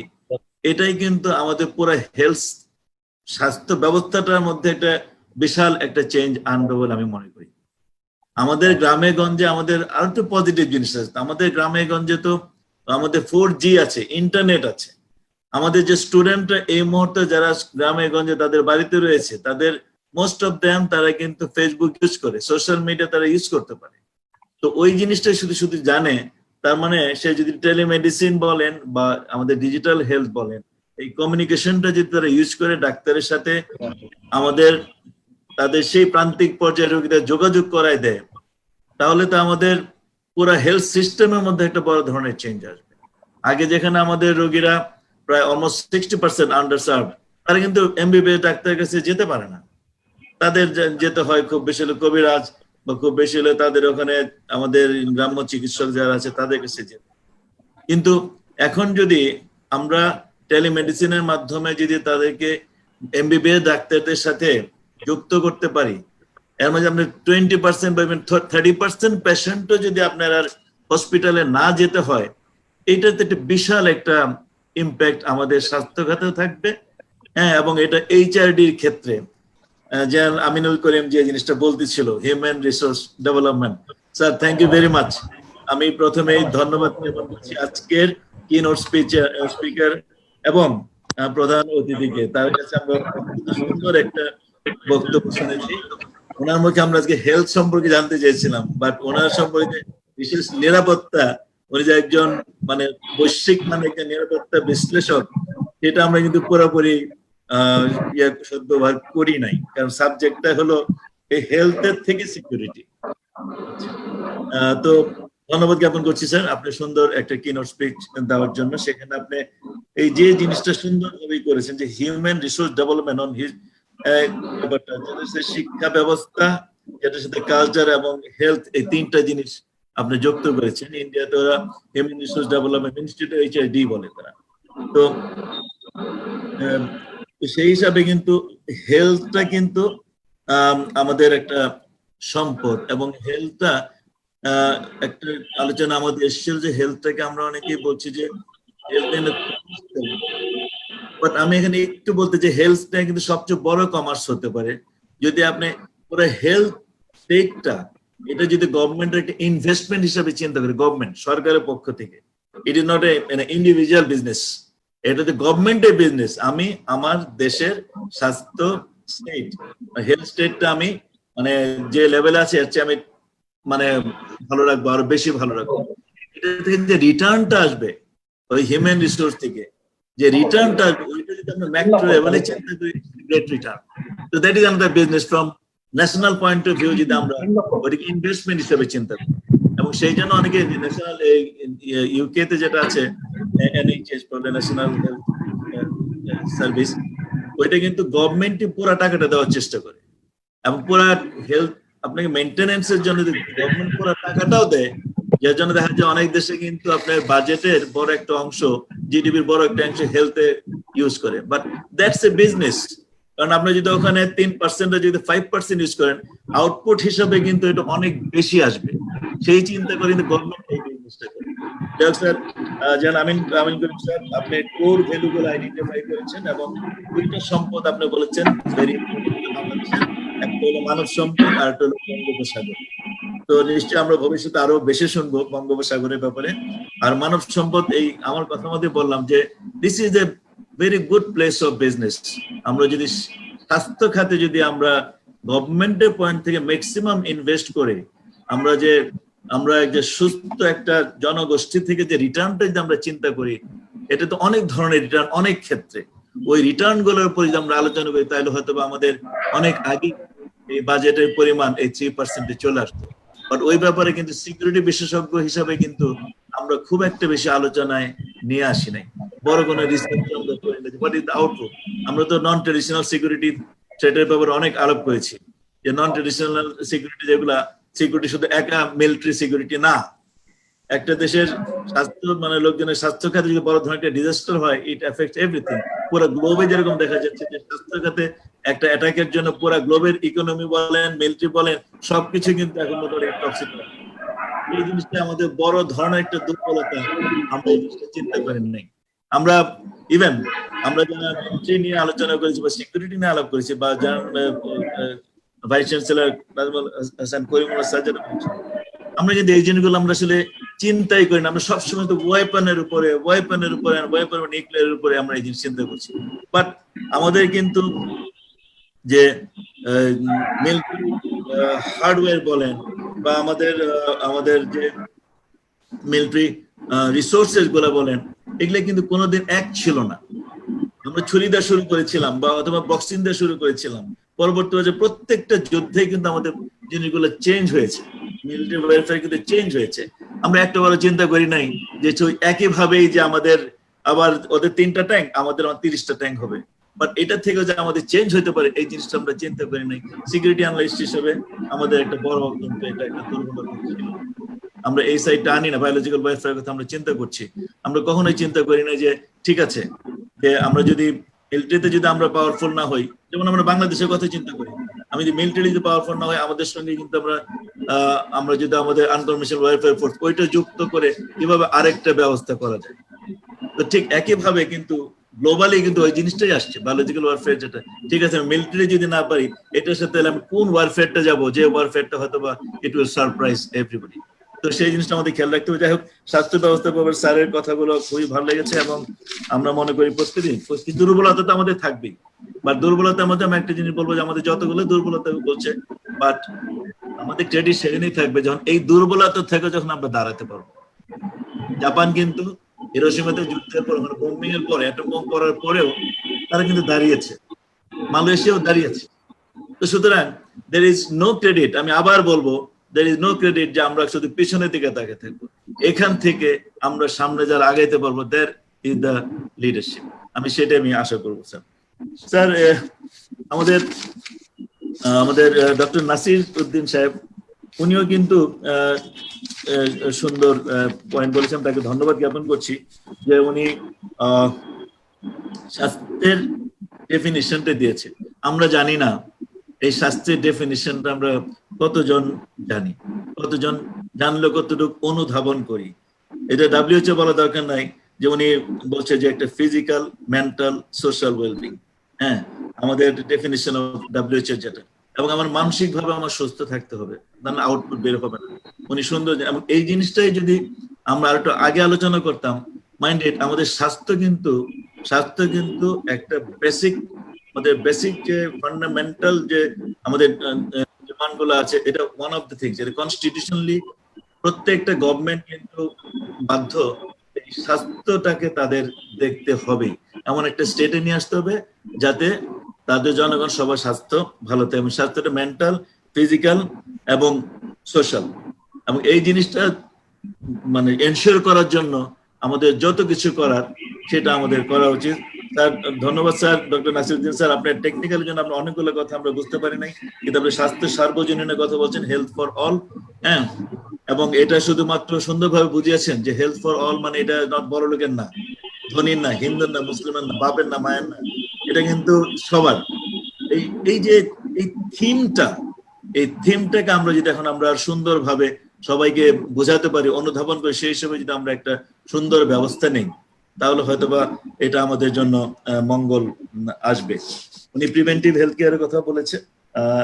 এটাই কিন্তু আমাদের পুরো হেলথ স্বাস্থ্য ব্যবস্থাটার মধ্যে একটা বিশাল একটা চেঞ্জ আনবে বলে আমি মনে করি। আমাদের গ্রামে গঞ্জে আমাদের আরো একটু পজিটিভ জিনিস আছে। আমাদের গ্রামে গঞ্জে তো আমাদের 4G আছে, ইন্টারনেট আছে। আমাদের যে স্টুডেন্টরা এই মুহূর্তে যারা গ্রামে গঞ্জে তাদের বাড়িতে রয়েছে, তাদের মোস্ট অফ দেম তারা কিন্তু ফেসবুক ইউজ করে, সোশ্যাল মিডিয়া তারা ইউজ করতে পারে। তো ওই জিনিসটা শুধু শুধু জানে, তার মানে সে যদি টেলিমেডিসিন বলেন বা আমাদের ডিজিটাল হেলথ বলেন, এই কমিউনিকেশনটা যদি তারা ইউজ করে ডাক্তারের সাথে আমাদের তাদের সেই প্রান্তিক পর্যায়ে রোগীদের যোগাযোগ করায় দেয়, তাহলে তো আমাদের পুরো হেলথ সিস্টেমের মধ্যে একটা বড় ধরনের চেঞ্জ আসবে। আগে যেখানে আমাদের রোগীরা প্রায় অলমোস্ট 60% আন্ডার সার্ভ, তারা কিন্তু এমবিবিএস ডাক্তারের কাছে যেতে পারে না। তাদের যেতে হয় খুব বেশি হলে কবিরাজ, বা খুব বেশি হলে তাদের ওখানে আমাদের গ্রাম্য চিকিৎসক যারা আছে তাদের কাছে যেতে। কিন্তু এখন যদি আমরা টেলিমেডিসিনের মাধ্যমে যদি তাদেরকে এমবিবিএস ডাক্তারদের সাথে যুক্ত করতে পারি, এর মধ্যে আপনার 20% বা 30% পেশেন্টও যদি আপনার আর হসপিটালে না যেতে হয়, এইটাতে একটা বিশাল একটা ইম্প্যাক্ট আমাদের স্বাস্থ্য খাতেও থাকবে। হ্যাঁ, এবং এটা HRDর ক্ষেত্রে যে আমিনুল করিম যে জিনিসটা বলতেছিল, human resource development. Sir, thank you very much. আমি প্রথমেই ধন্যবাদ জ্ঞাপন করছি আজকের কিনোট স্পিকার এবং প্রধান অতিথিকে। তার কাছে আমরা সুন্দর একটা বক্তব্য শুনেছি। ওনার মুখে আমরা আজকে হেলথ সম্পর্কে জানতে চেয়েছিলাম, বাট ওনার সম্পর্কে বিশেষ নিরাপত্তা, উনি যে একজন মানে বৈশ্বিক মানে একটা নিরাপত্তা বিশ্লেষক, সেটা আমরা কিন্তু পুরোপুরি সদ্যভাগ করি নাই, কারণ সাবজেক্টটা হলো এই হেলথের থেকে সিকিউরিটি। তো ধন্যবাদ জ্ঞাপন করছি স্যার, আপনি সুন্দর একটা কিনোট স্পিচ দেওয়ার জন্য। সেখানে আপনি এই যে জিনিসটা সুন্দরভাবে করেছেন যে human resource development on his শিক্ষা ব্যবস্থা, যেটার সাথে কালচার এবং হেলথ, এই তিনটা জিনিস আপনি যুক্ত করেছেন। ইন্ডিয়াতে ওরা human resource development institute HRD বলে তারা। তো সেই হিসাবে কিন্তু হেলথটা কিন্তু আমাদের একটা সম্পদ, এবং হেলথটা একটা আলোচনা আমাদের এসেছিল যে হেলথটাকে আমরা অনেকেই বলছি যে বাট আমি এখানে একটু বলতে চাই হেলথটা কিন্তু সবচেয়ে বড় কমার্স হতে পারে যদি আপনি পুরো হেলথ টেকটা, এটা যদি গভর্নমেন্টের একটা ইনভেস্টমেন্ট হিসাবে চিন্তা করে, গভর্নমেন্ট সরকারের পক্ষ থেকে, it is not a individual business, এটা তো গভর্নমেন্টের বিজনেস। আমি আমার দেশের স্বাস্থ্য স্টেট, হেলথ স্টেটটা আমি মানে যে লেভেলে আছে এর চেয়ে আমি মানে ভালো রাখবো, আরো বেশি ভালো রাখবো। এটা থেকে যে রিটার্নটা আসবে ওই হিউম্যান রিসোর্স থেকে, যে রিটার্নটা আসবে, ওইটা যদি আমরা ম্যাক্রো লেভেলে চিন্তা করি, গ্রেট রিটার্ন। তো that is another business from national point of view, যদি আমরা ওইটাকে ইনভেস্টমেন্ট হিসেবে চিন্তা করি। এবং সেই জন্য অনেকে ন্যাশনাল ইউকে তে যেটা আছে NHS, ন্যাশনাল হেলথ সার্ভিস, ওইটা কিন্তু গভর্নমেন্টই পুরো টাকাটা দেওয়ার চেষ্টা করে, এবং পুরো হেলথ আপনাকে মেনটেনেন্সের জন্য গভর্নমেন্ট পুরো টাকাটাও দেয়, যার জন্য দেখা যায় অনেক দেশে কিন্তু আপনার বাজেটের বড় একটা অংশ, জিডিপির বড় একটা অংশ হেলথে ইউজ করে। বাট দ্যাটস এ বিজনেস, কারণ আপনি যদি ওখানে 3% যদি 5% ইউজ করেন, আউটপুট হিসাবে কিন্তু এটা অনেক বেশি আসবে। সেই চিন্তা করে কিন্তু গভর্নমেন্ট এই বিজনেসটা করে। স্যার, যেন আমিন করিম স্যার, আপনি কোর ভ্যালুগুলো আইডেন্টিফাই করেছেন, এবং দুইটা সম্পদ আপনি বলেছেন ভেরি ইম্পর্টেন্ট বাংলাদেশের, একটা হলো মানব সম্পদ আর একটা হলো বঙ্গোপসাগর। তো নিশ্চয়ই আমরা ভবিষ্যতে আরো বেশি শুনবো বঙ্গোপসাগরের ব্যাপারে। আর মানব সম্পদ, এই আমার কথা মধ্যে বললাম যে this is a very good place of business. আমরা যদি স্বাস্থ্য খাতে যদি আমরা গভর্নমেন্টের পয়েন্ট থেকে ম্যাক্সিমাম ইনভেস্ট করে আমরা যে সুস্থ একটা জনগোষ্ঠী থেকে যে রিটার্নটা যদি আমরা চিন্তা করি, এটা তো অনেক ধরনের রিটার্ন, অনেক ক্ষেত্রে ওই রিটার্ন গুলোর উপর যদি আমরা আলোচনা করি, তাহলে হয়তো আমাদের অনেক আগে এই বাজেটের পরিমাণ এই 3% চলে আসতো। বাট ওই ব্যাপারে কিন্তু সিকিউরিটি বিশেষজ্ঞ হিসাবে কিন্তু আমরা খুব একটা বেশি আলোচনায় নিয়ে আসি নাই, বড় কোনো রিসার্চ আমরা করি না। What is the output? আমরা তো নন ট্রেডিশনাল সিকিউরিটি সেটার ব্যাপারে অনেক আলাপ করেছি, যে নন ট্রেডিশনাল সিকিউরিটি যেগুলা, সিকিউরিটি শুধু একা মিলিটারি সিকিউরিটি না, একটা দেশের স্বাস্থ্য মানে লোকজনের স্বাস্থ্য খাতে যদি বড় ধরনের একটা ডিজাস্টার হয়, ইট এফেক্টস এভরিথিং। পুরো গ্লোবে যেরকম দেখা যাচ্ছে যে স্বাস্থ্য খাতে একটা অ্যাটাকের জন্য পুরো গ্লোবের ইকোনমি বলেন, মিলিটারি বলেন, সবকিছু কিন্তু এখন মোটামুটি টক্সিক। এই জিনিসটা আমাদের বড় ধরনের একটা দুর্বলতা, আমরা এই জিনিসটা চিন্তা করেন নাই। আমরা ইভেন আমরা যারা মিলিটারি নিয়ে আলোচনা করেছি বা সিকিউরিটি নিয়ে আলাপ করেছি, বা যারা ভাইস চ্যান্সেলর নাজমুল হাসান করিমুল্লাহ সাজ্জাদ, আমরা কিন্তু এই জিনিসগুলো আমরা আসলে চিন্তাই করি না। আমরা সবসময় তো ওয়েপনের উপরে নিউক্লিয়ারের উপরে আমরা এই জিনিস চিন্তা করছি। বাট আমাদের কিন্তু যে মিলিটারি হার্ডওয়্যার বলেন বা আমাদের যে মিলিটারি রিসোর্সেস গুলা বলেন, এগুলো কিন্তু কোনোদিন এক ছিল না। আমরা ছুরি দিয়ে শুরু করেছিলাম বা অথবা বক্সিং দিয়ে শুরু করেছিলাম, পরবর্তী প্রত্যেকটা যুদ্ধে কিন্তু আমাদের জিনিসগুলো চেঞ্জ হয়েছে, মিলিটারি ওয়ারফেয়ার কিন্তু চেঞ্জ হয়েছে। আমরা একটা বড় চিন্তা করি নাই যে একইভাবেই যে আমাদের আবার ওদের 3টা ট্যাঙ্ক, আমাদের 30টা ট্যাঙ্ক হবে, বাট এটা থেকে যে আমাদের চেঞ্জ হতে পারে এই জিনিসটা আমরা চিন্তা করি নাই। সিকিউরিটি অ্যানালিস্ট হিসেবে আমাদের একটা বড় কিন্তু এটা একটা দুর্বলতা ছিল। আমরা এই সাইডটা আনি না, বায়োলজিক্যাল ওয়ারফেয়ার কথা আমরা চিন্তা করছি। আমরা কখনোই চিন্তা করি না যে ঠিক আছে, যে আমরা যদি মিলিটারিতে যদি আমরা পাওয়ারফুল না হই, যেমন আমরা বাংলাদেশের কথা চিন্তা করি, আমি যদি মিলিটারি যদি পাওয়ারফুল না হয়, আমাদের সঙ্গে কিন্তু আমরা যদি আমাদের আনকনভেনশনাল ওয়ারফেয়ার ফোর্স ওইটা যুক্ত করে কিভাবে আরেকটা ব্যবস্থা করা যায়। তো ঠিক একইভাবে কিন্তু গ্লোবালি কিন্তু ওই জিনিসটাই আসছে, বায়োলজিক্যাল ওয়ারফেয়ার যেটা। ঠিক আছে, মিলিটারি যদি না পারি, এটার সাথে আমি কোন ওয়ারফেয়ারটা যাবো, যে ওয়ারফেয়ারটা হয়তো বা ইট উইল সারপ্রাইজ এভরিবডি। তো সেই জিনিসটা আমাদের খেয়াল রাখতে হবে। যাই হোক, স্বাস্থ্য ব্যবস্থা ব্যাপারে স্যারের কথাগুলো খুবই ভালো লেগেছে, এবং আমরা মনে করি প্রতিদিন দুর্বলতা তো আমাদের থাকবেই। বাট দুর্বলতার মধ্যে আমি একটা জিনিস বলবো যে আমাদের যতগুলো দুর্বলতা বলছে, বাট আমাদের ক্রেডিট সেখানেই থাকবে যখন এই দুর্বলতা থেকে যখন আমরা দাঁড়াতে পারবো। জাপান কিন্তু হিরোশিমাতে যুদ্ধের পর, মানে বোম্বিং এর পরে, একটা বোম করার পরেও তারা কিন্তু দাঁড়িয়েছে, মালয়েশিয়াও দাঁড়িয়েছে। তো সুতরাং there is no credit, আমি আবার বলবো, there is no credit যে আমরা শুধু পিছনের দিকে তাকিয়ে থাকবো। এখান থেকে আমরা সামনে যারা আগাইতে পারবো, there is the leadership। আমি সেটাই আমি আশা করবো। স্যার আমাদের ডক্টর নাসির উদ্দিন সাহেব, উনিও কিন্তু সুন্দর পয়েন্ট বলেছেন, তাকে ধন্যবাদ জ্ঞাপন করছি যে উনি স্বাস্থ্যের ডেফিনিশনটা দিয়েছে। আমরা জানি না এই স্বাস্থ্যের ডেফিনিশনটা আমরা কতজন জানি, কতজন জানলে কতটুকু অনুধাবন করি। এটা WHO বলা দরকার নাই যে উনি বলছে যে একটা ফিজিক্যাল, মেন্টাল, সোশ্যাল ওয়েলবিং, হ্যাঁ, আমাদের ডেফিনিশন অফ WHO যেটা। এবং আমার মানসিক ভাবে আমার সুস্থ থাকতে হবে, তাহলে আউটপুট বের হবে না। উনি সুন্দর, এবং এই জিনিসটাই যদি আমরা আর একটু আগে আলোচনা করতাম, মাইন্ডেড, আমাদের স্বাস্থ্য কিন্তু একটা বেসিক যে ফান্ডামেন্টাল যে আমাদের ডিমান্ডগুলো আছে, এটা ওয়ান অফ দ্য থিংস, এটা কনস্টিটিউশনালি প্রত্যেকটা গভর্নমেন্ট কিন্তু বাধ্য এই স্বাস্থ্যটাকে তাদের দেখতে হবে, এমন একটা স্টেটে নিয়ে আসতে হবে যাতে তাদের জনগণ সবার স্বাস্থ্য ভালো থাকে। এবং স্বাস্থ্যটা মেন্টাল, ফিজিক্যাল এবং সোশ্যাল, এবং এই জিনিসটা মানে এনশিওর করার জন্য আমাদের যত কিছু করার সেটা আমাদের করা উচিত। স্যার ধন্যবাদ স্যার, ডক্টর নাসিরউদ্দিন স্যার, আপনার টেকনিক্যাল জন্য আপনার অনেকগুলো কথা আমরা বুঝতে পারি নাই, কিন্তু আপনি স্বাস্থ্য সার্বজনীনের কথা বলছেন, হেলথ ফর অল, হ্যাঁ, এবং এটা শুধুমাত্র সুন্দরভাবে বুঝিয়েছেন যে হেলথ ফর অল মানে এটা নট বড় লোকের না, ধনীর না, হিন্দুর না, মুসলিমের না, বাপের না, মায়ের না, এটা কিন্তু সবার। এই যে এই থিমটাকে আমরা যদি এখন আমরা সুন্দরভাবে সবাইকে বোঝাতে পারি, অনুধাবন করি, সেই হিসেবে যদি আমরা একটা সুন্দর ব্যবস্থা নেই, তাহলে হয়তোবা এটা আমাদের জন্য মঙ্গল আসবে। উনি প্রিভেন্টিভ হেলথ কেয়ারের কথা বলেছে,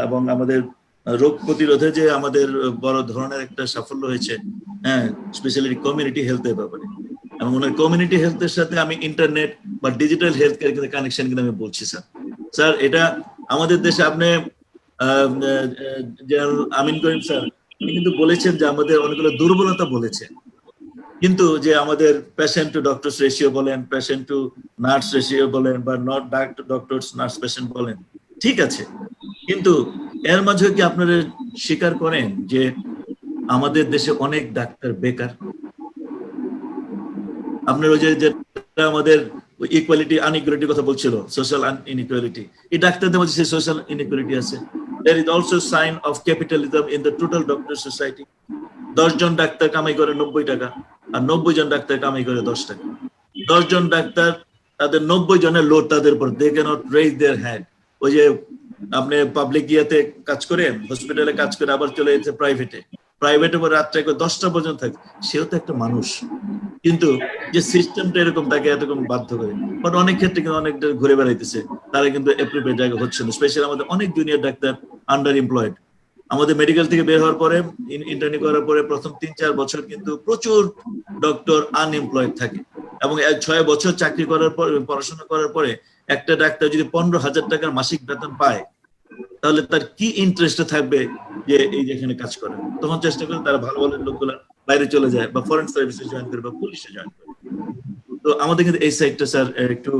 এবং আমাদের রোগ প্রতিরোধে যে আমাদের বড় ধরনের একটা সাফল্য হয়েছে, হ্যাঁ, স্পেশালি কমিউনিটি হেলথের ব্যাপারে। এবং ওনার কমিউনিটি হেলথের সাথে আমি ইন্টারনেট বা ডিজিটাল হেলথ কেয়ার কিন্তু কানেকশন কিন্তু আমি বলছি স্যার। এটা আমাদের দেশে আপনি আমিন করিম স্যার কিন্তু বলেছেন যে আমাদের অনেকগুলো দুর্বলতা বলেছেন, কিন্তু যে আমাদের পেশেন্ট টু ডক্টরস রেশিও বলেন, পেশেন্ট টু নার্স রেশিও বলেন, বা নট ডক্টরস নার্স পেশেন্ট বলেন, ঠিক আছে, কিন্তু এর মাঝে কি আপনারা স্বীকার করেন যে আমাদের দেশে অনেক ডাক্তার বেকার? আপনার ওই যে আমাদের ইকুয়ালিটি আনইকুয়ালিটির কথা বলছিল, সোশ্যাল ইনইকুয়ালিটি, এই ডাক্তারদের মধ্যে সেই সোশ্যাল ইনইকুয়ালিটি আছে। There is also sign of capitalism in the total doctor society. 10 John doctor কামাই করে 90 টাকা, আর 90 জন ডাক্তার কামাই করে 10 টাকা। 10 জন ডাক্তার, তাদের 90 জনের লোড তাদের উপর, they cannot raise their hand, ওই যে আপনি পাবলিক ইয়াতে কাজ করে, হসপিটালে কাজ করে আবার চলে যেতে প্রাইভেটে পরে রাত্রে 10টা পর্যন্ত থাকে, সেও তো একটা মানুষ। কিন্তু যে সিস্টেমটা এরকম তাকে এরকম বাধ্য করে, বাট অনেক ক্ষেত্রে কিন্তু অনেকটা ঘুরে বেড়াইতেছে, তারা কিন্তু অ্যাপ্রোপ্রিয়েট জায়গা হচ্ছে না। স্পেশালি আমাদের অনেক জুনিয়র ডাক্তার আন্ডার এমপ্লয়েড। আমাদের মেডিকেল থেকে বের হওয়ার পরে, ইন্টার্নি করার পরে প্রথম 3-4 বছর কিন্তু প্রচুর ডক্টর আনএমপ্লয়েড থাকে, এবং 6 বছর চাকরি করার পর, পড়াশোনা করার পরে একটা ডাক্তার যদি 15,000 টাকার মাসিক বেতন পায়, তাহলে তার কি ইন্টারেস্টে থাকবে যে এই যেখানে কাজ করে? তখন চেষ্টা করে তারা ভালো ভালো লোকগুলো বাইরে চলে যায়, বা ফরেন সার্ভিসে জয়েন করে, বা পুলিশে জয়েন করে। তো আমাদের কিন্তু এই সাইডটা স্যার একটু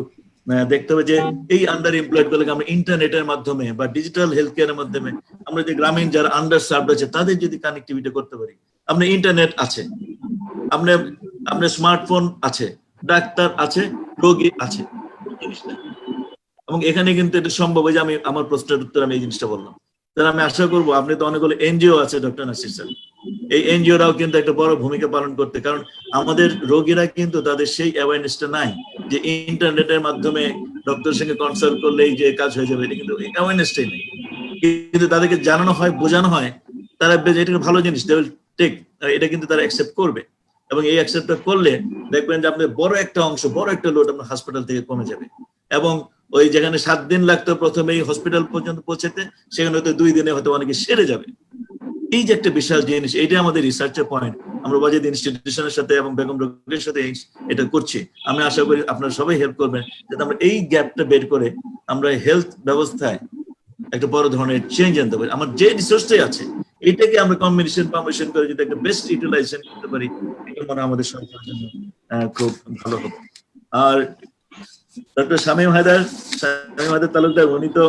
দেখতে হবে যে এই আন্ডার এমপ্লয়েড গুলোকে আমরা ইন্টারনেটের মাধ্যমে বা ডিজিটাল হেলথ কেয়ারের মাধ্যমে, আমরা যে গ্রামীণ যারা আন্ডার সার্ভড আছে তাদের যদি কানেক্টিভিটি করতে পারি। আপনার ইন্টারনেট আছে, আপনার স্মার্টফোন আছে, ডাক্তার আছে, রোগী আছে, জিনিসটা। এবং এখানে কিন্তু এটা সম্ভব। যে আমি আমার প্রশ্নের উত্তর আমি এই জিনিসটা বললাম। তাহলে আমি আশা করবো, আপনি তো অনেকগুলো এনজিও আছে ডক্টর নাসির স্যার, এই এনজিওরাও কিন্তু একটা বড় ভূমিকা পালন করতে, কারণ আমাদের রোগীরা কিন্তু তাদের সেই অ্যাওয়ারনেসটা নাই যে ইন্টারনেটের মাধ্যমে ডক্টরের সঙ্গে কনসাল্ট করলেই যে কাজ হয়ে যাবে, এটা কিন্তু অ্যাওয়ারনেসটাই নেই। কিন্তু তাদেরকে জানানো হয়, বোঝানো হয়, তারা এটা ভালো জিনিস, টেক, এটা কিন্তু তারা অ্যাকসেপ্ট করবে। এবং এই অ্যাকসেপ্টটা করলে দেখবেন যে আপনাদের বড় একটা অংশ, বড় একটা লোড আপনার হসপিটাল থেকে কমে যাবে। এবং ওই যেখানে 7 দিন লাগতো প্রথমেই হসপিটাল পর্যন্ত পৌঁছাতে, সেখানে হয়তো 2 দিনে হয়তো অনেকে সেরে যাবে। এই যে একটা বিশাল জিনিস, এইটা আমাদের রিসার্চের পয়েন্ট। আমরা বাজেট ইনস্টিটিউশনের সাথে এবং বেগম রোকের সাথে এটা করছি। আমি আশা করি আপনারা সবাই হেল্প করবেন, যাতে আমরা এই গ্যাপটা বের করে আমরা হেলথ ব্যবস্থায় একটা বড় ধরনের চেঞ্জ আনতে পারি। আমার যে রিসোর্সটাই আছে, এটাকে আমরা কম্বিনেশন করে যদি একটা বেস্ট ইউটিলাইজেশন করতে পারি, এটা মনে হয় আমাদের সরকারের জন্য খুব ভালো হবে। আর ডক্টর শামীম হায়দার তালুকদার, উনি তো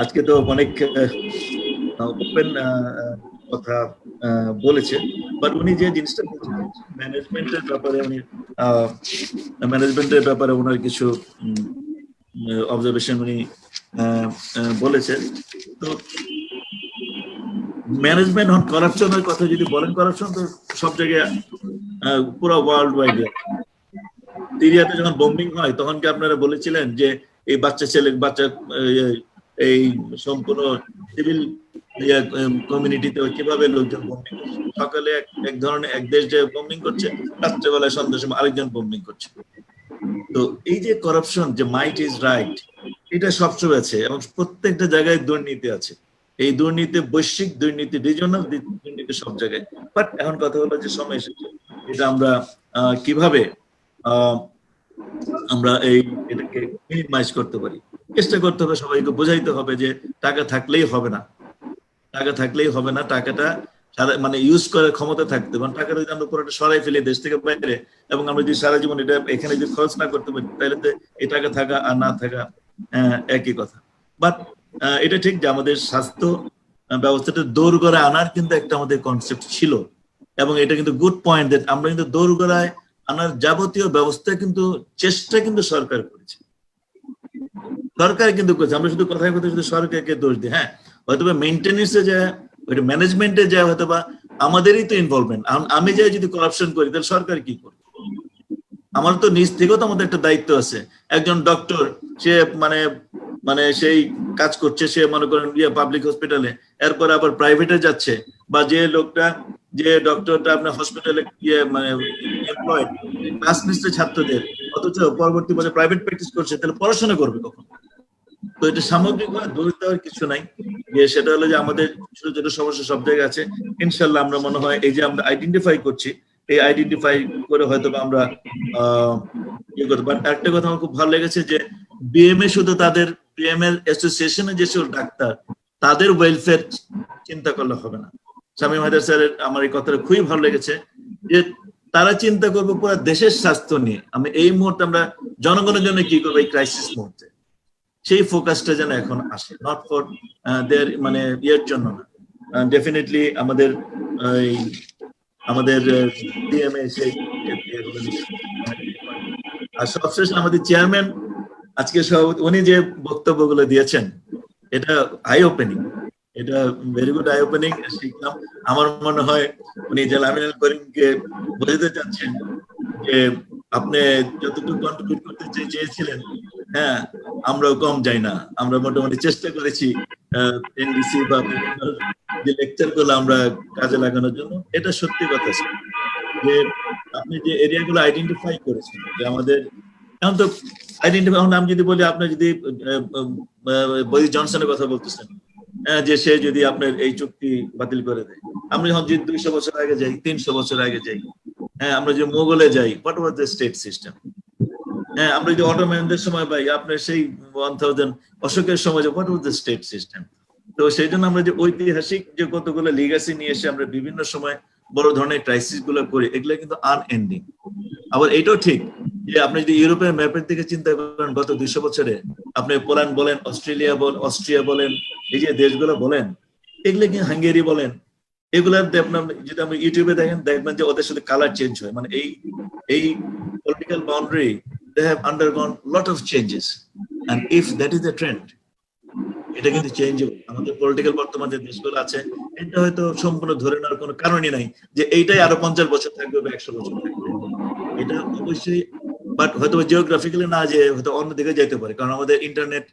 আজকে তো অনেক ওপেন কথা বলেছে, বাট উনি যে জিনিসটা বলছেন ম্যানেজমেন্টের ব্যাপারে ওনার কিছু অবজারভেশন উনি বলেছেন। তো ম্যানেজমেন্ট অন করাপশনের কথা যদি বলেন, করাপশন তো সব জায়গায় পুরো ওয়ার্ল্ড ওয়াইড। সিরিয়াতে যখন বোম্বিং হয়, তখন কি আপনারা বলেছিলেন যে এই বাচ্চা এই সম্পূর্ণ সিভিল কমিউনিটিতে কিভাবে লোকজন বোম্বিং করছে? সকালে এক ধরনের এক দেশ যে বোম্বিং করছে, রাত্রেবেলায় সন্ধ্যার সময় আরেকজন বোম্বিং করছে। তো এই যে করাপশন, যে মাইট ইজ রাইট, এটা সবসময় আছে, এবং প্রত্যেকটা জায়গায় দুর্নীতি আছে। এই দুর্নীতি বৈশ্বিক দুর্নীতি, রিজনাল দুর্নীতি সব জায়গায়। বাট এখন কথা হলো যে সময় এসেছে, এটা আমরা কিভাবে আমরা এটাকে মিনিমাইজ করতে পারি, চেষ্টা করতে হবে। সবাইকে বোঝাইতে হবে যে টাকা থাকলেই হবে না, টাকাটা মানে ইউজ করার ক্ষমতা থাকতে, মানে টাকাটা যদি আমরা পুরোটা সরাই ফেলি দেশ থেকে বাইরে, এবং আমরা যদি সারা জীবন এটা এখানে যদি খরচ না করতে পারি, তাহলে তো এই টাকা থাকা আর না থাকা একই কথা। বাট এটা ঠিক যে আমাদের স্বাস্থ্য ব্যবস্থাটা দোরগোড়ায় আনার কিন্তু একটা আমাদের কনসেপ্ট ছিল, এবং এটা কিন্তু গুড পয়েন্ট দ্যাট আমরা কিন্তু দোরগোড়ায় আনার যাবতীয় ব্যবস্থা কিন্তু চেষ্টা কিন্তু সরকার করেছে। আমরা শুধু কথায় শুধু সরকারকে দোষ দিই। হ্যাঁ, হয়তো মেইনটেনেন্সে যায়, ওইটা ম্যানেজমেন্টে যায়, হয়তো বা আমাদেরই তো ইনভলভমেন্ট। আমি যাই যদি করাপশন করি, তাহলে সরকার কি করবে? আমার তো নিজ থেকেও তো আমাদের একটা দায়িত্ব আছে। একজন ডক্টর, সে মানে সেই কাজ করছে, সে মনে করেন পাবলিক হসপিটালে, এরপর আবার প্রাইভেটে যাচ্ছে, বা যে ডক্টরটা আপনার হসপিটালে এমপ্লয়েড, ক্লাস নিচ্ছে ছাত্রদের, অথচ পরবর্তী বছর প্রাইভেট প্র্যাকটিস করছে, তাহলে পড়াশোনা করবে কখন? তো এটা সামগ্রিকভাবে দোষ দেওয়ার কিছু নাই, যে সেটা হলো যে আমাদের ছোট ছোট সমস্যা সব জায়গায় আছে। ইনশাল্লাহ আমরা মনে হয় এই যে আমরা আইডেন্টিফাই করছি, এই আইডেন্টিফাই করে হয়তো আমরা ইয়ে করতে পারি। একটা কথা আমার খুব ভালো লেগেছে যে বিএমএ শুধু তাদের বিএমএ অ্যাসোসিয়েশনে যেসব ডাক্তার, তাদের ওয়েলফেয়ার চিন্তা করলে হবে না। শামীম হায়দার স্যারের আমার এই কথাটা খুবই ভালো লেগেছে, যে তারা চিন্তা করবে পুরো দেশের স্বাস্থ্য নিয়ে। আমি এই মুহূর্তে আমরা জনগণের জন্য কি করবো এই ক্রাইসিস মুহূর্তে, সেই ফোকাসটা যেন এখন আসে, নট ফর দের ইয়ের জন্য না। ডেফিনেটলি আমাদের ডিএমএ সেই, আর সবশেষে আমাদের চেয়ারম্যান আজকে উনি যে বক্তব্যগুলো দিয়েছেন, এটা আই ওপেনিং, এটা ভেরি গুড আই ওপেনিং শিখলাম। আমার মনে হয় উনি জেলা আমিনুল করিমকে বোঝাতে চাচ্ছেন যে আপনি যতটুকু কন্ট্রিবিউট করতে চেয়েছিলেন, হ্যাঁ, আমরাও কম যাই না, আমরা মোটামুটি চেষ্টা করেছি এনডিসি বা বিভিন্ন যে লেকচার গুলো আমরা কাজে লাগানোর জন্য। এটা সত্যি কথা স্যার, যে আপনি যে এরিয়াগুলো আইডেন্টিফাই করেছেন, যে আমাদের এখন তো আইডেন্টিফাই, এখন আমি যদি বলি, আপনি যদি বরিস জনসনের কথা বলতেছেন, যে সে যদি আপনার এই চুক্তি বাতিল করে দেয়, আমরা যখন যদি 200 বছর আগে যাই, 300 বছর আগে যাই, হ্যাঁ, আমরা যে মোগলে যাই, what was the state system? হ্যাঁ, আমরা যদি অটোম্যানদের সময় পাই, আপনার সেই 1000 অশোকের সময়, what was the state system? তো সেই জন্য আমরা যে ঐতিহাসিক যে কতগুলো লিগাসি নিয়ে এসে আমরা বিভিন্ন সময় বড় ধরনের ক্রাইসিস গুলো করি, এগুলো কিন্তু আনএন্ডিং। আবার এটাও ঠিক যে আপনি যদি ইউরোপের ম্যাপের দিকে চিন্তা করেন, গত 200 বছরে আপনি পোল্যান্ড বলেন, অস্ট্রিয়া বলেন, এই যে দেশগুলো বলেন, এগুলো কি হাঙ্গেরি বলেন, এগুলার যদি আপনি ইউটিউবে দেখবেন যে ওদের সাথে কালার চেঞ্জ হয়, মানে এই political boundary they have undergone lot of changes, and if that is the trend, এটা কিন্তু চেঞ্জেবল। আমাদের পলিটিক্যাল বর্তমান যে দেশগুলো আছে, এটা হয়তো সম্পূর্ণ ধরে নেওয়ার কোনো কারণই নাই যে এইটাই আরো 50 বছর থাকবে বা 100 বছর থাকবে। এটা অবশ্যই, বাট হয়তো জিওগ্রাফিক্যালি না, যে হয়তো অন্যদিকে যেতে পারে, কারণ আমাদের ইন্টারনেট,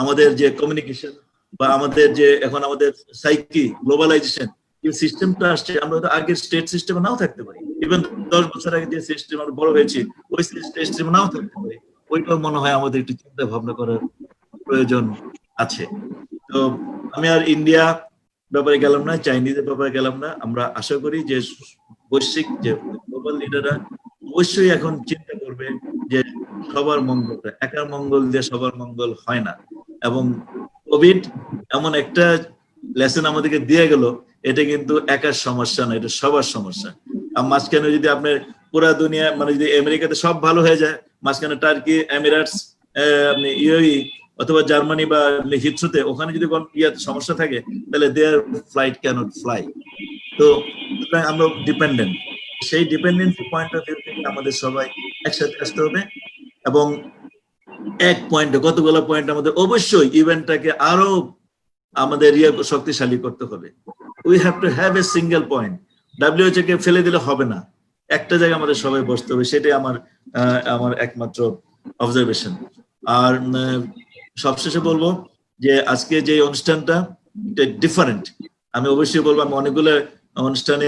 আমাদের যে কমিউনিকেশন, বা আমাদের যে এখন আমাদের সাইকি গ্লোবালাইজেশন যে সিস্টেমটা আসছে, আমরা হয়তো আগের স্টেট সিস্টেমে নাও থাকতে পারি। ইভেন 10 বছর আগে যে সিস্টেম আমরা বড় হয়েছি, ওই স্টেট সিস্টেমে নাও থাকতে পারি। ওইটাও মনে হয় আমাদের একটু চিন্তা ভাবনা করার প্রয়োজন আছে। তো আমি আর ইন্ডিয়া ব্যাপারে গেলাম না, চাইনিজের ব্যাপারে গেলাম না। আমরা আশা করি যে বৈশ্বিক যে গ্লোবাল লিডাররা অবশ্যই এখন চিন্তা করবে যে সবার মঙ্গলটা, একার মঙ্গল দিয়ে সবার মঙ্গল হয় না। এবং কোভিড এমন একটা লেসন আমাদেরকে দিয়ে গেল, এটা কিন্তু একার সমস্যা না, এটা সবার সমস্যা। আর মাঝখানে যদি আপনার পুরা দুনিয়া, মানে যদি আমেরিকাতে সব ভালো হয়ে যায়, মাঝখানে টার্কি, এমিরেটস, আপনি ইউএই অথবা জার্মানি বা হিথ্রোতে, ওখানে যদি কোন সমস্যা থাকে, তাহলে দেয়ার ফ্লাইট ক্যানট ফ্লাই। তো আমরা ডিপেন্ডেন্ট, সেই ডিপেন্ডেন্সি পয়েন্ট অফ ভিউ থেকে আমাদের সবাই একসাথে আসতে হবে। এবং এক পয়েন্টে, কতগুলো পয়েন্ট আমাদের অবশ্যই ইভেন্টটাকে আরো আমাদের শক্তিশালী করতে হবে। We have to have a single point. WHO কে ফেলে দিলে হবে না, একটা জায়গায় আমাদের সবাই বসতে হবে। সেটাই আমার একমাত্র অবজারভেশন। আর সবশেষে বলবো যে আজকে যে অনুষ্ঠানটা ডিফারেন্ট, আমি অবশ্যই বলবো, আমি অনেকগুলো অনুষ্ঠানে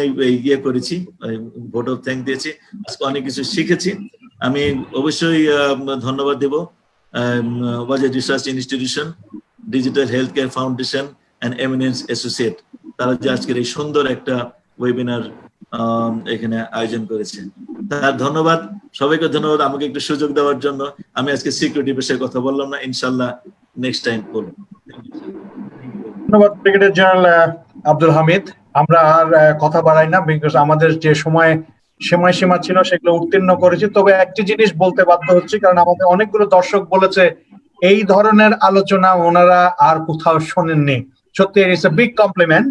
করেছি, ভোট অফ থ্যাঙ্ক দিয়েছি, আজকে অনেক কিছু শিখেছি। আমি অবশ্যই ধন্যবাদ দেব Wazed research institution, digital health care foundation and eminence associate, তারা যে আজকের এই সুন্দর একটা ওয়েবিনার এখানে আয়োজন করেছে, তার ধন্যবাদ। সবাইকে ধন্যবাদ আমাকে একটু সুযোগ দেওয়ার জন্য। আমি আজকে সিকিউরিটি বিষয়ে কথা বললাম না, ইনশাল্লাহ নেক্সট টাইম বলবো। ধন্যবাদ ব্রিগেডিয়ার জেনারেল আব্দুল হামিদ। আমরা আর কথা বাড়াই না, বিকজ আমাদের যে সময়সীমা ছিল সেগুলো উত্তীর্ণ করেছি। তবে একটি জিনিস বলতে বাধ্য হচ্ছি, কারণ আমাদের অনেকগুলো দর্শক বলেছে এই ধরনের আলোচনা ওনারা আর কোথাও শোনেননি। সত্যি ইটস এ বিগ কমপ্লিমেন্ট,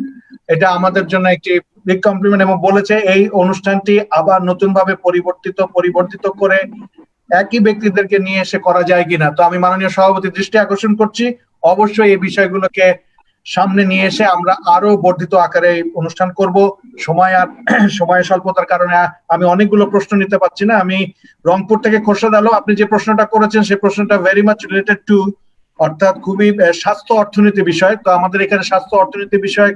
এটা আমাদের জন্য একটি বিগ কমপ্লিমেন্ট। এবং বলেছে এই অনুষ্ঠানটি আবার নতুন ভাবে পরিবর্তিত করে একই ব্যক্তিদেরকে নিয়ে এসে করা যায় কিনা। তো আমি মাননীয় সভাপতির দৃষ্টি আকর্ষণ করছি, অবশ্যই এই বিষয়গুলোকে সামনে নিয়ে এসে আমরা আরো বর্ধিত আকারে অনুষ্ঠান করব। সময় স্বল্পতার কারণে আমি অনেকগুলো প্রশ্ন নিতে পারছি না। আমি রংপুর থেকে খোরশেদ আলম, আপনি যে প্রশ্নটা করেছেন সেই প্রশ্নটা ভেরি মাচ রিলেটেড টু, অর্থাৎ খুবই স্বাস্থ্য অর্থনীতি বিষয়। তো আমাদের এখানে স্বাস্থ্য অর্থনীতি বিষয়ক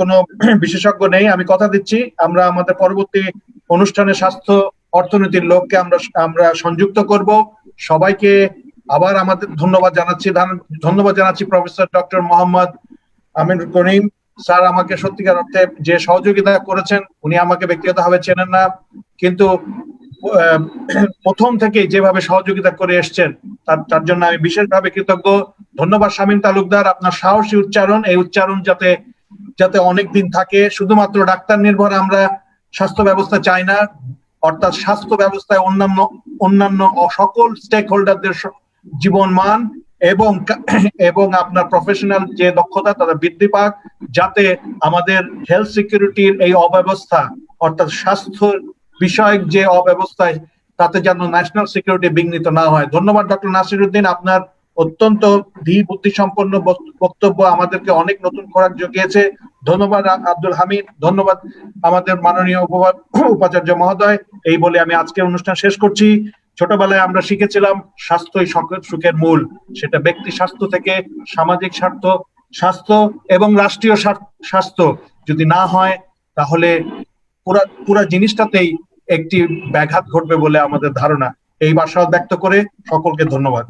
কোনো বিশেষজ্ঞ নেই। আমি কথা দিচ্ছি আমরা আমাদের পরবর্তী অনুষ্ঠানে স্বাস্থ্য অর্থনীতির লোককে আমরা সংযুক্ত করব। সবাইকে আবার আমাদের ধন্যবাদ জানাচ্ছি প্রফেসর ডক্টর মোহাম্মদ আমিন করিম স্যার। আমাকে সত্যিকার অর্থে যে সহযোগিতা করেছেন, উনি আমাকে ব্যক্তিগতভাবে চেনেন না, কিন্তু প্রথম থেকে যেভাবে সহযোগিতা করে এসছেন তার জন্য আমি বিশেষভাবে কৃতজ্ঞ। ধন্যবাদ শামীম তালুকদার, আপনার সাহসী উচ্চারণ, এই উচ্চারণ যাতে অনেক দিন থাকে। শুধুমাত্র ডাক্তার নির্ভর আমরা স্বাস্থ্য ব্যবস্থা চাই না, অর্থাৎ স্বাস্থ্য ব্যবস্থায় অন্যান্য সকল স্টেক হোল্ডারদের জীবন মান এবং আপনার প্রফেশনাল যে দক্ষতা তাদের বৃদ্ধি পাক, যাতে আমাদের হেলথ সিকিউরিটির এই অব্যবস্থা, অর্থাৎ স্বাস্থ্য বিষয়ক যে অব্যবস্থায়, তাতে যেন ন্যাশনাল সিকিউরিটি বিঘ্নিত না হয়। ধন্যবাদ ডক্টর নাসিরউদ্দিন, আপনার অত্যন্ত বুদ্ধি সম্পন্ন বক্তব্য আমাদেরকে অনেক নতুন খোরাক জুগিয়েছে। ধন্যবাদ আব্দুল হামিদ, ধন্যবাদ আমাদের মাননীয় উপাচার্য মহোদয়। এই বলে আমি আজকের অনুষ্ঠান শেষ করছি। ছোটবেলায় আমরা শিখেছিলাম স্বাস্থ্যই সুখের মূল। সেটা ব্যক্তি স্বাস্থ্য থেকে সামাজিক স্বাস্থ্য এবং রাষ্ট্রীয় স্বাস্থ্য যদি না হয়, তাহলে পুরা জিনিসটাতেই একটি ব্যাঘাত ঘটবে বলে আমাদের ধারণা। এই আশা ব্যক্ত করে সকলকে ধন্যবাদ।